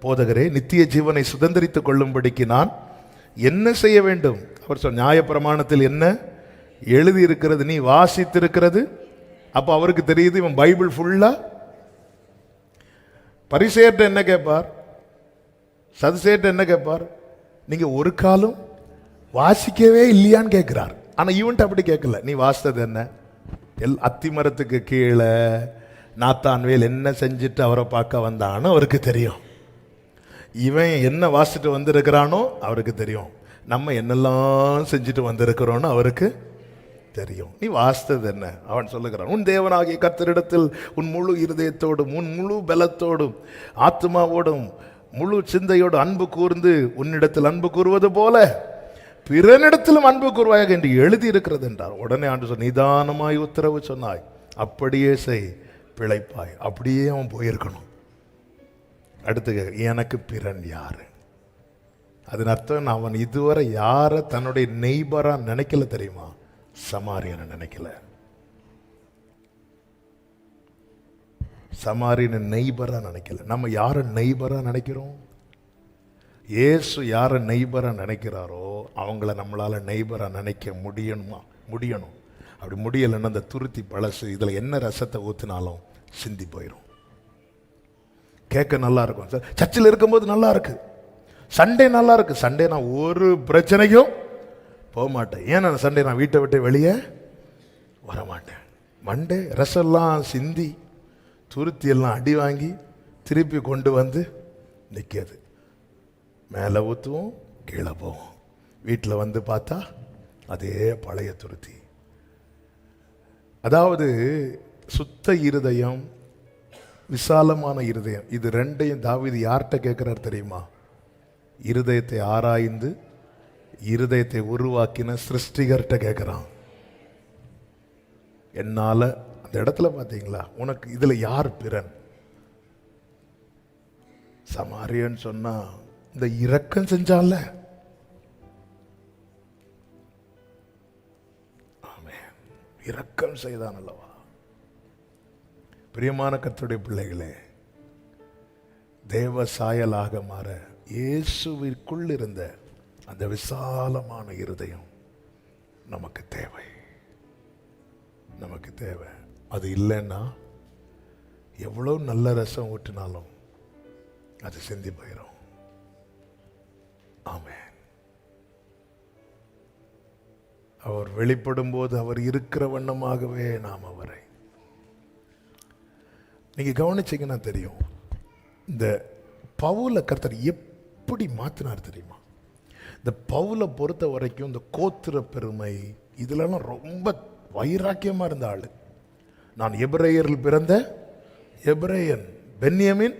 போதகரே நித்திய ஜீவனை சுதந்திரித்துக் கொள்ளும்படிக்கு நான் என்ன செய்ய வேண்டும்? அவர் சொன்ன நியாயப்பிரமாணத்தில் என்ன எழுதி இருக்கிறது, நீ வாசித்திருக்கிறது. அப்ப அவருக்கு தெரியுது இவன் பைபிள் ஃபுல்லா. பரிசேயர்ட்ட என்ன கேட்பார், சதுசேயர்ட்ட என்ன கேட்பார்? நீங்க ஒரு காலம் வாசிக்கவே இல்லையான்னு கேட்கிறார். ஆனா இவன்ட்ட அப்படி கேட்கல. நீ வாசித்தது என்ன? அத்திமரத்துக்கு கீழே நாத்தான்வேல் என்ன செஞ்சுட்டு அவரை பார்க்க வந்தான்னு அவருக்கு தெரியும். இவன் என்ன வாசிட்டு வந்திருக்கிறானோ அவருக்கு தெரியும். நம்ம என்னெல்லாம் செஞ்சுட்டு வந்திருக்கிறோன்னு அவருக்கு தெரியும். நீ வாசித்தது என்ன? அவன் சொல்லுகிறான், உன் தேவனாகிய கர்த்தரிடத்தில் உன் முழு இருதயத்தோடும் உன் முழு பலத்தோடும் ஆத்மாவோடும் முழு சிந்தையோடு அன்பு கூர்ந்து உன்னிடத்தில் அன்பு கூறுவது போல பிறனிடத்திலும் அன்பு கூறுவாயாக என்று எழுதி இருக்கிறது என்றார். உடனே ஆண்டு சொன்ன, நிதானமாய் உத்தரவு சொன்னாய், அப்படியே செய், பிழைப்பாய். அப்படியே அவன் போயிருக்கணும். அடுத்து எனக்கு பிறன் யாரு? அதன் அர்த்தம் அவன் இதுவரை யாரை தன்னுடைய நெய்பரா நினைக்கல தெரியுமா? சமாரியனை நினைக்கல. சமாரியனை நெய்பரா நினைக்கல. நம்ம யாரை நெய்பரா நினைக்கிறோம்? இயேசு யாரை நெய்பரா நினைக்கிறாரோ அவங்கள நம்மளால நெய்பரா நினைக்க முடியணும். அப்படி முடியலைன்னா அந்த துருத்தி பழசு இதுல என்ன ரசத்தை ஊத்தினாலும் சிந்தி போயிடும். கேட்க நல்லா இருக்கும். சர்ச்சில் இருக்கும்போது நல்லா இருக்கு, சண்டே நல்லா இருக்கு. சண்டே நான் ஒரு பிரச்சனைக்கும் போக மாட்டேன். ஏன்னா சண்டே நான் வீட்டை விட்டு வெளியே வர மாட்டேன். மண்டே ரசெல்லாம் சிந்தி துருத்தி எல்லாம் அடி வாங்கி திருப்பி கொண்டு வந்து நிற்காது. மேலே ஊற்றுவோம், கீழே போவோம். வீட்டில் வந்து பார்த்தா அதே பழைய துருத்தி. அதாவது சுத்த இருதயம், விசாலமான இருதயம், இது ரெண்டையும் தாவீது யார்கிட்ட கேட்கிறார் தெரியுமா? இருதயத்தை ஆராய்ந்து இருதயத்தை உருவாக்கின சிருஷ்டிகர்கிட்ட கேட்கிறான். என்னால அந்த இடத்துல பார்த்தீங்களா, உனக்கு இதுல யார் பிறன்? சமாரியன் சொன்னா இந்த இரக்கம் செஞ்சால. ஆமென், இரக்கம் செய்தான் அல்லவா? பிரியமான கர்த்தருடைய பிள்ளைகளே, தேவ சாயலாக மாற இயேசுவிற்குள் இருந்த அந்த விசாலமான இருதயம் நமக்கு தேவை. அது இல்லைன்னா எவ்வளோ நல்ல ரசம் ஊற்றினாலும் அது சிந்தி போயிடும். ஆமென். அவர் வெளிப்படும் போது அவர் இருக்கிற வண்ணமாகவே நாம் அவரை, நீங்க கவனிச்சீங்கன்னா தெரியும், இந்த பவுல கர்த்தர் எப்படி மாத்தினார் தெரியுமா? இந்த பவுலை பொறுத்த வரைக்கும் இந்த கோத்திர பெருமை இதுலலாம் ரொம்ப வைராக்கியமா இருந்த ஆளு. நான் எபிரேயரில் பிறந்த எபிரேயன், பென்யமின்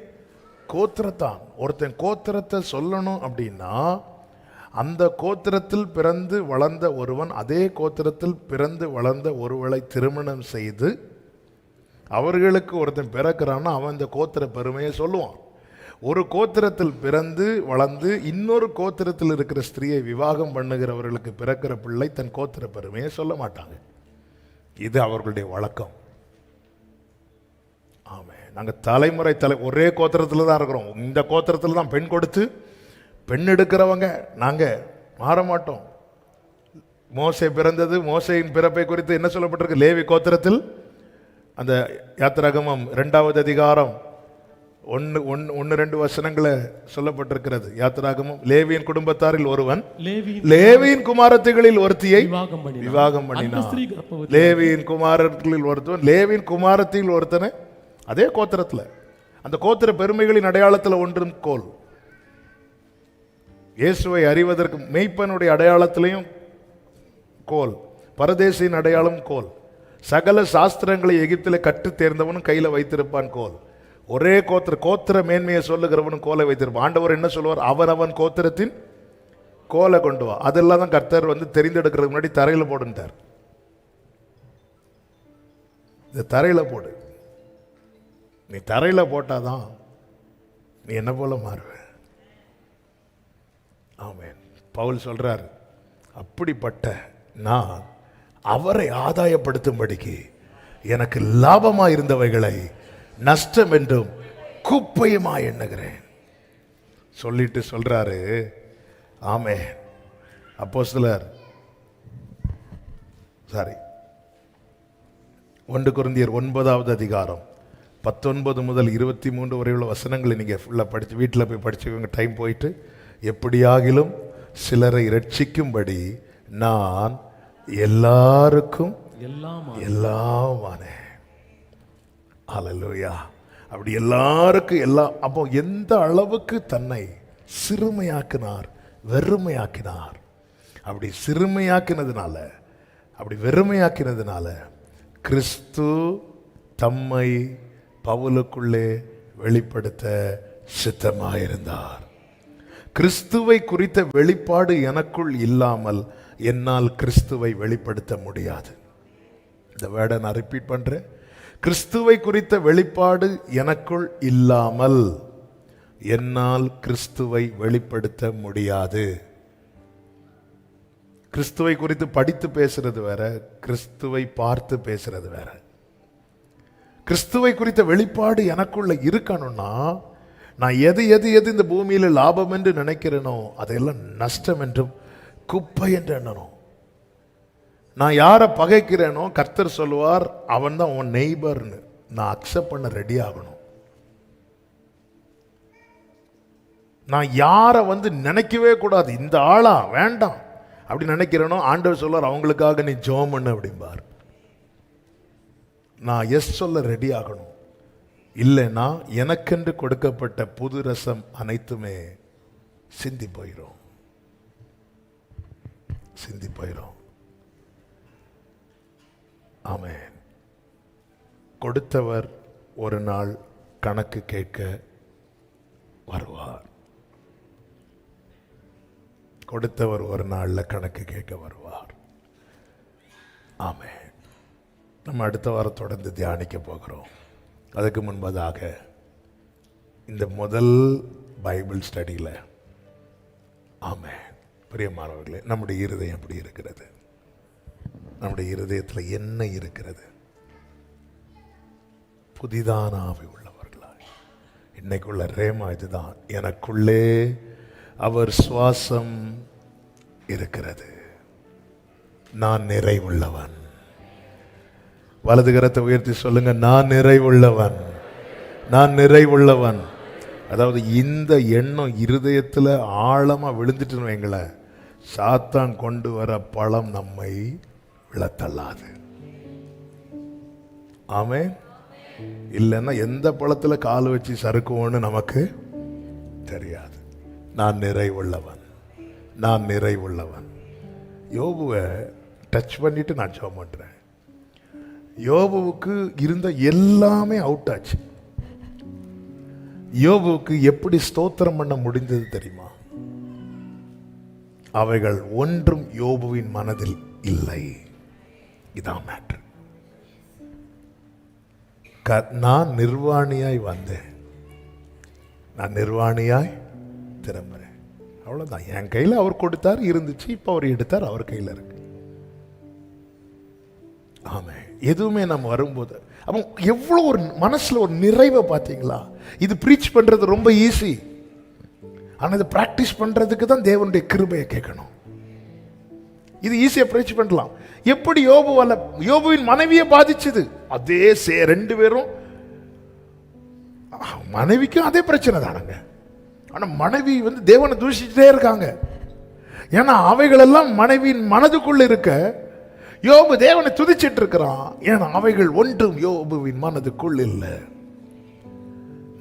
கோத்திரத்தான். ஒருத்தன் கோத்திரத்தை சொல்லணும் அப்படின்னா அந்த கோத்திரத்தில் பிறந்து வளர்ந்த ஒருவன் அதே கோத்திரத்தில் பிறந்து வளர்ந்த ஒருவளை திருமணம் செய்து அவர்களுக்கு ஒருத்தன் பிறக்கிறான்னா அவன் இந்த கோத்திர பெருமையை சொல்லுவான். ஒரு கோத்திரத்தில் பிறந்து வளர்ந்து இன்னொரு கோத்திரத்தில் இருக்கிற ஸ்திரீயை விவாகம் பண்ணுகிறவர்களுக்கு பிறக்கிற பிள்ளை தன் கோத்திர பெருமையை சொல்ல மாட்டாங்க. இது அவர்களுடைய வழக்கம். ஆமே, நாங்கள் தலைமுறை ஒரே கோத்திரத்தில் தான் இருக்கிறோம். இந்த கோத்திரத்தில் தான் பெண் கொடுத்து பெண் எடுக்கிறவங்க நாங்கள் மாற மாட்டோம். மோசே பிறந்தது, மோசையின் பிறப்பை குறித்து என்ன சொல்லப்பட்டிருக்கு? லேவி கோத்திரத்தில் அந்த யாத்திராகமம் 2வது அதிகாரம் 1-2 வசனங்களை சொல்லப்பட்டிருக்கிறது. யாத்திராகமம், லேவியின் குடும்பத்தாரில் ஒருவன் லேவியின் குமாரத்திகளில் ஒருத்தியை விவாகம் பண்ணினான். லேவியின் குமாரர்களில் ஒருத்தவன் லேவியின் குமாரத்தில் ஒருத்தனை அதே கோத்திரத்தில், அந்த கோத்திர பெருமைகளின் அடையாளத்தில் ஒன்றும் கோல். இயேசுவை அறிவதற்கு மெய்ப்பனுடைய அடையாளத்திலையும் கோல், பரதேசியின் அடையாளம் கோல், சகல சாஸ்திரங்களை எகிப்தில் கற்று தேர்ந்தவனும் கையில் வைத்திருப்பான் கோல். ஒரே கோத்திர மேன்மையை சொல்லுகிறவனும் கோலை வைத்திருப்பான். ஆண்டவர் என்ன சொல்லுவார்? அவன் கோத்திரத்தின் கோலை கொண்டு வா. அதெல்லாம் தான் கர்த்தர் தெரிந்தெடுக்கிறதுக்கு முன்னாடி தரையில் போடுன்ட்டார். இந்த தரையில் போடு, நீ தரையில் போட்டாதான் நீ என்ன போல மாறுவ. ஆமென். பவுல் சொல்றார், அப்படிப்பட்ட நான் அவரை ஆதாயப்படுத்தும்படிக்கு எனக்கு லாபமா இருந்தவைகளை நஷ்டம் என்றும் குப்பையுமா எண்ணுகிறேன் சொல்லிட்டு சொல்றாரு. ஆமென். அப்போஸ்தலர் 1 கொரிந்தியர் 9வது அதிகாரம் 19 முதல் 23 வரை உள்ள வசனங்களை நீங்கள் ஃபுல்லாக படித்து வீட்டில் போய் படிச்சுக்கோங்க. டைம் போயிட்டு, எப்படியாகிலும் சிலரை ரட்சிக்கும்படி நான் எல்லாருக்கும் எல்லாமானேன். அல்லேலூயா. அப்படி எல்லாருக்கும் எல்லாம். அப்போ எந்த அளவுக்கு தன்னை சிறுமையாக்கினார், வெறுமையாக்கினார். அப்படி சிறுமையாக்கினதுனால, அப்படி வெறுமையாக்கினதுனால கிறிஸ்து தம்மை பவுலுக்குள்ளே வெளிப்படுத்த சித்தமாயிருந்தார். கிறிஸ்துவை குறித்த வெளிப்பாடு எனக்குள் இல்லாமல் என்னால் கிறிஸ்துவை வெளிப்படுத்த முடியாது. இந்த வேர்டை நான் ரிப்பீட் பண்றேன். கிறிஸ்துவை குறித்த வெளிப்பாடு எனக்குள் இல்லாமல் என்னால் கிறிஸ்துவை வெளிப்படுத்த முடியாது. கிறிஸ்துவை குறித்து படித்து பேசுறது வேற, கிறிஸ்துவை பார்த்து பேசுறது வேற. கிறிஸ்துவை குறித்த வெளிப்பாடு எனக்குள்ள இருக்கணும்னா நான் எது எது எது இந்த பூமியில லாபம் என்று நினைக்கிறேனோ அதையெல்லாம் நஷ்டம் என்றும் குப்பை என்று எண்ணணும். நான் யாரை பகைக்கிறேனோ கர்த்தர் சொல்லுவார், அவன் தான் உன் நெய்பர்னு நான் அக்செப்ட் பண்ண ரெடி ஆகணும். நான் யாரை நினைக்கவே கூடாது, இந்த ஆளா வேண்டாம் அப்படி நினைக்கிறேனோ ஆண்டவர் சொல்லுவார், அவங்களுக்காக நீ ஜெபம் பண்ணு அப்படிம்பார். நான் எஸ் சொல்ல ரெடி ஆகணும். இல்லைன்னா எனக்கென்று கொடுக்கப்பட்ட புது ரசம் அனைத்துமே சிந்தி போயிடும், சிந்தி போயிடும். ஆமென். கொடுத்தவர் ஒரு நாள் கணக்கு கேட்க வருவார். கொடுத்தவர் ஒரு நாள்ல கணக்கு கேட்க வருவார். ஆமென். நம்ம அடுத்த வாரம் தொடர்ந்து தியானிக்க போகிறோம். அதுக்கு முன்பதாக இந்த முதல் பைபிள் ஸ்டடியில், ஆமென், பிரியமானவர்களே, நம்முடைய இருதயம் எப்படி இருக்கிறது? நம்முடைய இருதயத்தில் என்ன இருக்கிறது? புதிதான ஆவி உள்ளவர்களாய் இன்னைக்குள்ள ரேமா இதுதான், எனக்குள்ளே அவர் சுவாசம் இருக்கிறது, நான் நிறைவுள்ளவன். வலது கரத்தை உயர்த்தி சொல்லுங்க, நான் நிறைவுள்ளவன். நான் நிறைவுள்ளவன். அதாவது இந்த எண்ணம் இருதயத்தில் ஆழமா விழுந்துட்டுன்னு வைங்களேன், சாத்தான் கொண்டு வர பழம் நம்மை விழத்தள்ளாது. ஆமென். இல்லைன்னா எந்த பழத்துல கால் வச்சு சறுக்குவோன்னு நமக்கு தெரியாது. நான் நிறைவுள்ளவன், நான் நிறைவுள்ளவன். யோபுவை டச் பண்ணிட்டு நான் ஜெபம் பண்றேன். யோபுவுக்கு இருந்த எல்லாமே அவுட் ஆச்சு. யோபுவுக்கு எப்படி ஸ்தோத்திரம் பண்ண முடிந்தது தெரியுமா? அவைகள் ஒன்றும் யோபுவின் மனதில் இல்லை. இதான் மேட்ரு. நான் நிர்வாணியாய் வந்தேன், நான் நிர்வாணியாய் திரும்புறேன். அவ்வளவுதான். என் கையில் அவர் கொடுத்தார், இருந்துச்சு. இப்போ அவர் எடுத்தார், அவர் கையில் இருக்கு. ஆமே. எதுவுமே நம்ம வரும்போது அப்போ எவ்வளோ ஒரு மனசுல ஒரு நிறைவை பார்த்தீங்களா? இது ப்ரீச் பண்றது ரொம்ப ஈஸி. ஆனால் இதை ப்ராக்டிஸ் பண்றதுக்கு தான் தேவனுடைய கிருபையை கேட்கணும். இது ஈஸியா ப்ரீச் பண்ணலாம். எப்படி யோபுவின் மனைவியை பாதிச்சது? அதே ரெண்டு பேரும் மனைவிக்கும் அதே பிரச்சனை தானுங்க. ஆனா மனைவி தேவனை தூஷிச்சுட்டே இருக்காங்க. ஏன்னா அவைகள் எல்லாம் மனைவியின் மனதுக்குள்ள இருக்க யோபு தேவனை துதிச்சிட்டு இருக்கிறான். ஏன்னா அவைகள் ஒன்றும் யோபுவின் மனதுக்குள் இல்லை.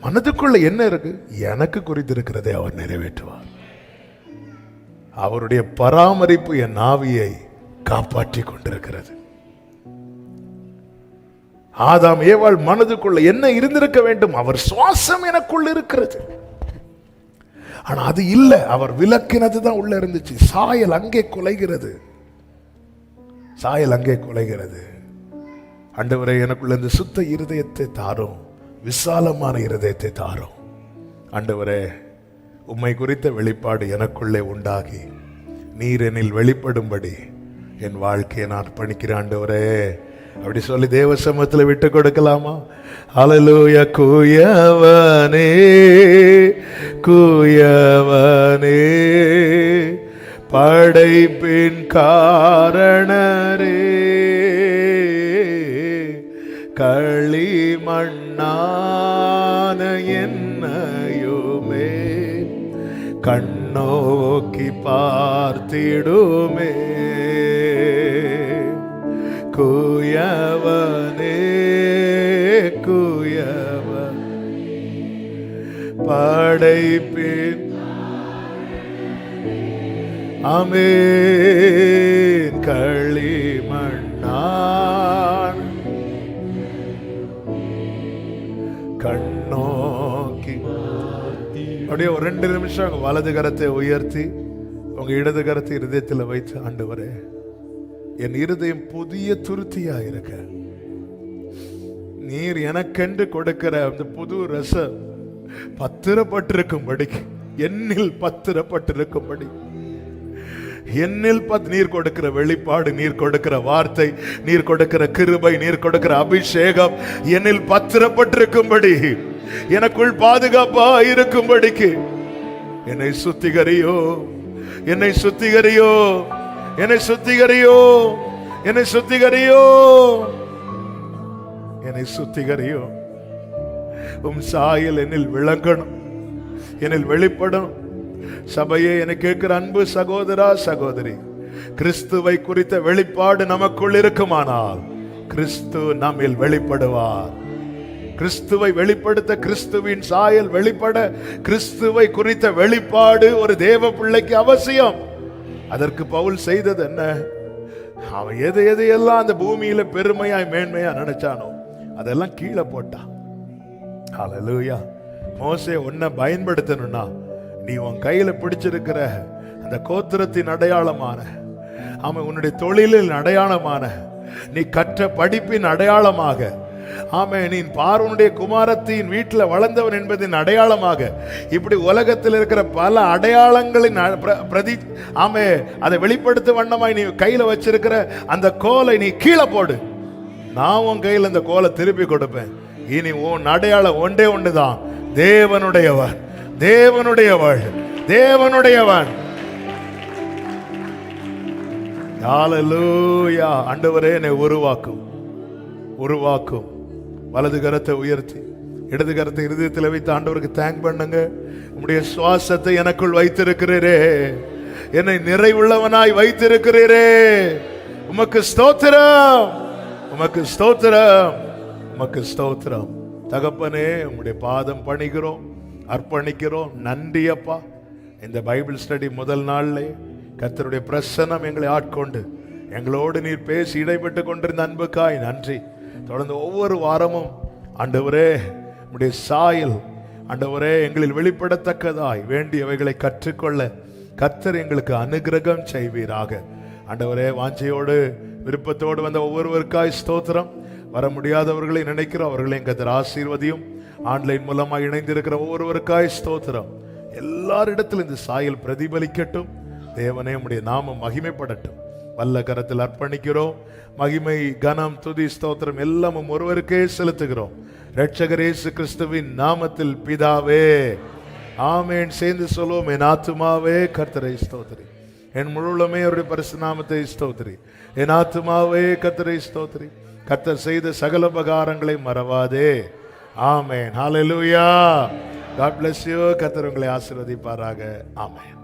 மனதுக்குள்ள என்ன இருக்கு? எனக்கு குறித்திருக்கிறதை அவர் நிறைவேற்றுவார். அவருடைய பராமரிப்பு என் ஆவியை காப்பாற்றி கொண்டிருக்கிறது. ஆதாம் ஏவாள் மனதுக்குள்ள என்ன இருந்திருக்க வேண்டும்? அவர் சுவாசம் எனக்குள்ள இருக்கிறது. ஆனா அது இல்ல. அவர் விலக்கினது தான் உள்ள இருந்துச்சு. சாயல் அங்கே குலைகிறது, சாயல் அங்கே குலைகிறது. ஆண்டவரே, எனக்குள்ள இந்த சுத்த இருதயத்தை தாரும், விசாலமான இருதயத்தை தாரும். ஆண்டவரே, உம்மை குறித்த வெளிப்பாடு எனக்குள்ளே உண்டாகி நீர் என்னில் வெளிப்படும்படி என் வாழ்க்கையை நான் அர்ப்பணிக்கிறேன். ஆண்டவரே, அப்படி சொல்லி தேவ சமூகத்தில் விட்டு கொடுக்கலாமா? ஹல்லேலூயா. குயவனே குயவனே படைப்பின் காரணரே, களிமண்ணான என்னையுமே கண்ணோக்கி பார்த்திடுமே. குயவனே குயவன் படைப்பின் ஆமென் களிமண்ணான் கண்ணோக்கி. அப்படியே ஒரு 2 நிமிஷம் வலது கரத்தை உயர்த்தி உங்க இடது கரத்தை இருதயத்தில் வைத்து, ஆண்டவரே, என் இருதயம் புதிய துருத்தியா இருக்க நீர் எனக்கென்று கொடுக்கிற அந்த புது ரசம் பத்திரப்பட்டிருக்கும்படி, என்னில் பத்திரப்பட்டிருக்கும்படி, என்னில் நீர் கொடுக்கிற வெளிப்பாடு, நீர் கொடுக்கிற வார்த்தை, நீர் கொடுக்கிற கிருபை, நீர் கொடுக்கிற அபிஷேகம் என்னில் பத்திரப்பட்டிருக்கும்படி, எனக்குள் பாதுகாப்பா இருக்கும்படிக்கு என்னை சுத்திகரியோ, என்னை சுத்திகரியோ, என்னை சுத்திகரியோ, என்னை சுத்திகரியோ, என்னை சுத்திகரியோ. உம் சாயல் என்னில் விளங்கணும், என்னில் வெளிப்படும். சபையே, என்னை கேட்கிற அன்பு சகோதரா சகோதரி, கிறிஸ்துவை குறித்த வெளிப்பாடு நமக்குள் இருக்குமானால் கிறிஸ்து நம்மில் வெளிப்படுவார். கிறிஸ்துவை வெளிப்படுத்த, கிறிஸ்துவின் சாயல் வெளிப்பட, கிறிஸ்துவை குறித்த வெளிப்பாடு ஒரு தேவ பிள்ளைக்கு அவசியம். அதற்கு பவுல் செய்தது என்ன? அவன் எதையெல்லாம் அந்த பூமியில பெருமையாய் மேன்மையா நினைச்சானோ அதெல்லாம் கீழே போட்டான். ஹல்லேலூயா. மோசே உன்னை பயன்படுத்தணும்னா நீ உன் கையில பிடிச்சிருக்கிற அந்த கோத்திரத்தின் அடையாளமான, அவன் உன்னுடைய தொழிலின் அடையாளமான, நீ கற்ற படிப்பின் அடையாளமாக, ஆமே நீ பார்வனுடைய குமாரத்தின் வீட்டில் வளர்ந்தவன் என்பதின் அடையாளமாக, இப்படி உலகத்தில் இருக்கிற பல அடையாளங்களின் பிரதி ஆமே அதை வெளிப்படுத்த வண்ணமாய் நீ கையில வச்சிருக்கிற அந்த கோலை நீ கீழே போடு. நான் உன் கையில் அந்த கோலை திருப்பி கொடுப்பேன். இனி உன் அடையாளம் ஒன்றே ஒன்றுதான், தேவனுடையவன், தேவனுடையவள், தேவனுடையவன். ஹல்லேலூயா. ஆண்டவரே, என்னை உருவாக்கும், உருவாக்கும். வலது கரத்தை உயர்த்தி இடது கரத்தை இருதயத்தில் வைத்து ஆண்டவருக்கு தேங்க் பண்ணுங்க. உம்முடைய சுவாசத்தை எனக்குள் வைத்திருக்கிறீரே, என்னை நிறைவுள்ளவனாய் வைத்திருக்கிறீரே, உமக்கு ஸ்தோத்திரம், உமக்கு ஸ்தோத்திரம், உமக்கு ஸ்தோத்திரம். தகப்பனே, உம்முடைய பாதம் பணிகிறோம், அர்ப்பணிக்கிறோம். நன்றி அப்பா. இந்த பைபிள் ஸ்டடி முதல் நாள்ல கர்த்தருடைய பிரசன்னம் எங்களை ஆட்கொண்டு எங்களோடு நீர் பேசி இடைப்பட்டு கொண்டிருந்த அன்புக்காய் நன்றி. தொடர்ந்து ஒவ்வொரு வாரமும் ஆண்டவரே உம்முடைய சாயல் ஆண்டவரே எங்களில் வெளிப்படத்தக்கதாய் வேண்டியவைகளை கற்றுக்கொள்ள கர்த்தர் எங்களுக்கு அனுகிரகம் செய்வீராக. ஆண்டவரே, வாஞ்சையோடு விருப்பத்தோடு வந்த ஒவ்வொருவருக்காய் ஸ்தோத்திரம். வர முடியாதவர்களை நினைக்கிறோம், அவர்களையும் கர்த்தர் ஆசீர்வதியும். ஆன்லைன் மூலமாக இணைந்திருக்கிற ஒவ்வொருவருக்காய் ஸ்தோத்திரம். எல்லாரிடத்தில் இந்த சாயல் பிரதிபலிக்கட்டும். தேவனே, உம்முடைய நாமம் மகிமைப்படட்டும். வல்ல கரத்தில் அர்ப்பணிக்கிறோம். மகிமை, கனம், துதி, ஸ்தோத்திரம் எல்லாமும் ஒருவருக்கே செலுத்துகிறோம். இரட்சகர் இயேசு கிறிஸ்துவின் நாமத்தில் பிதாவே, ஆமென். சேர்ந்து சொல்லுவோம். என் ஆத்துமாவே கர்த்தரை ஸ்தோத்திரி, என் முழுவதுமே அவருடைய பரிசுத்த நாமத்தை ஸ்தோத்திரி. என் ஆத்துமாவே கர்த்தரை ஸ்தோத்திரி, கர்த்தர் செய்த சகல உபகாரங்களை மறவாதே. ஆமென். ஹல்லேலூயா. God bless you. கர்த்தர் உங்களை ஆசீர்வதிப்பாராக. ஆமென்.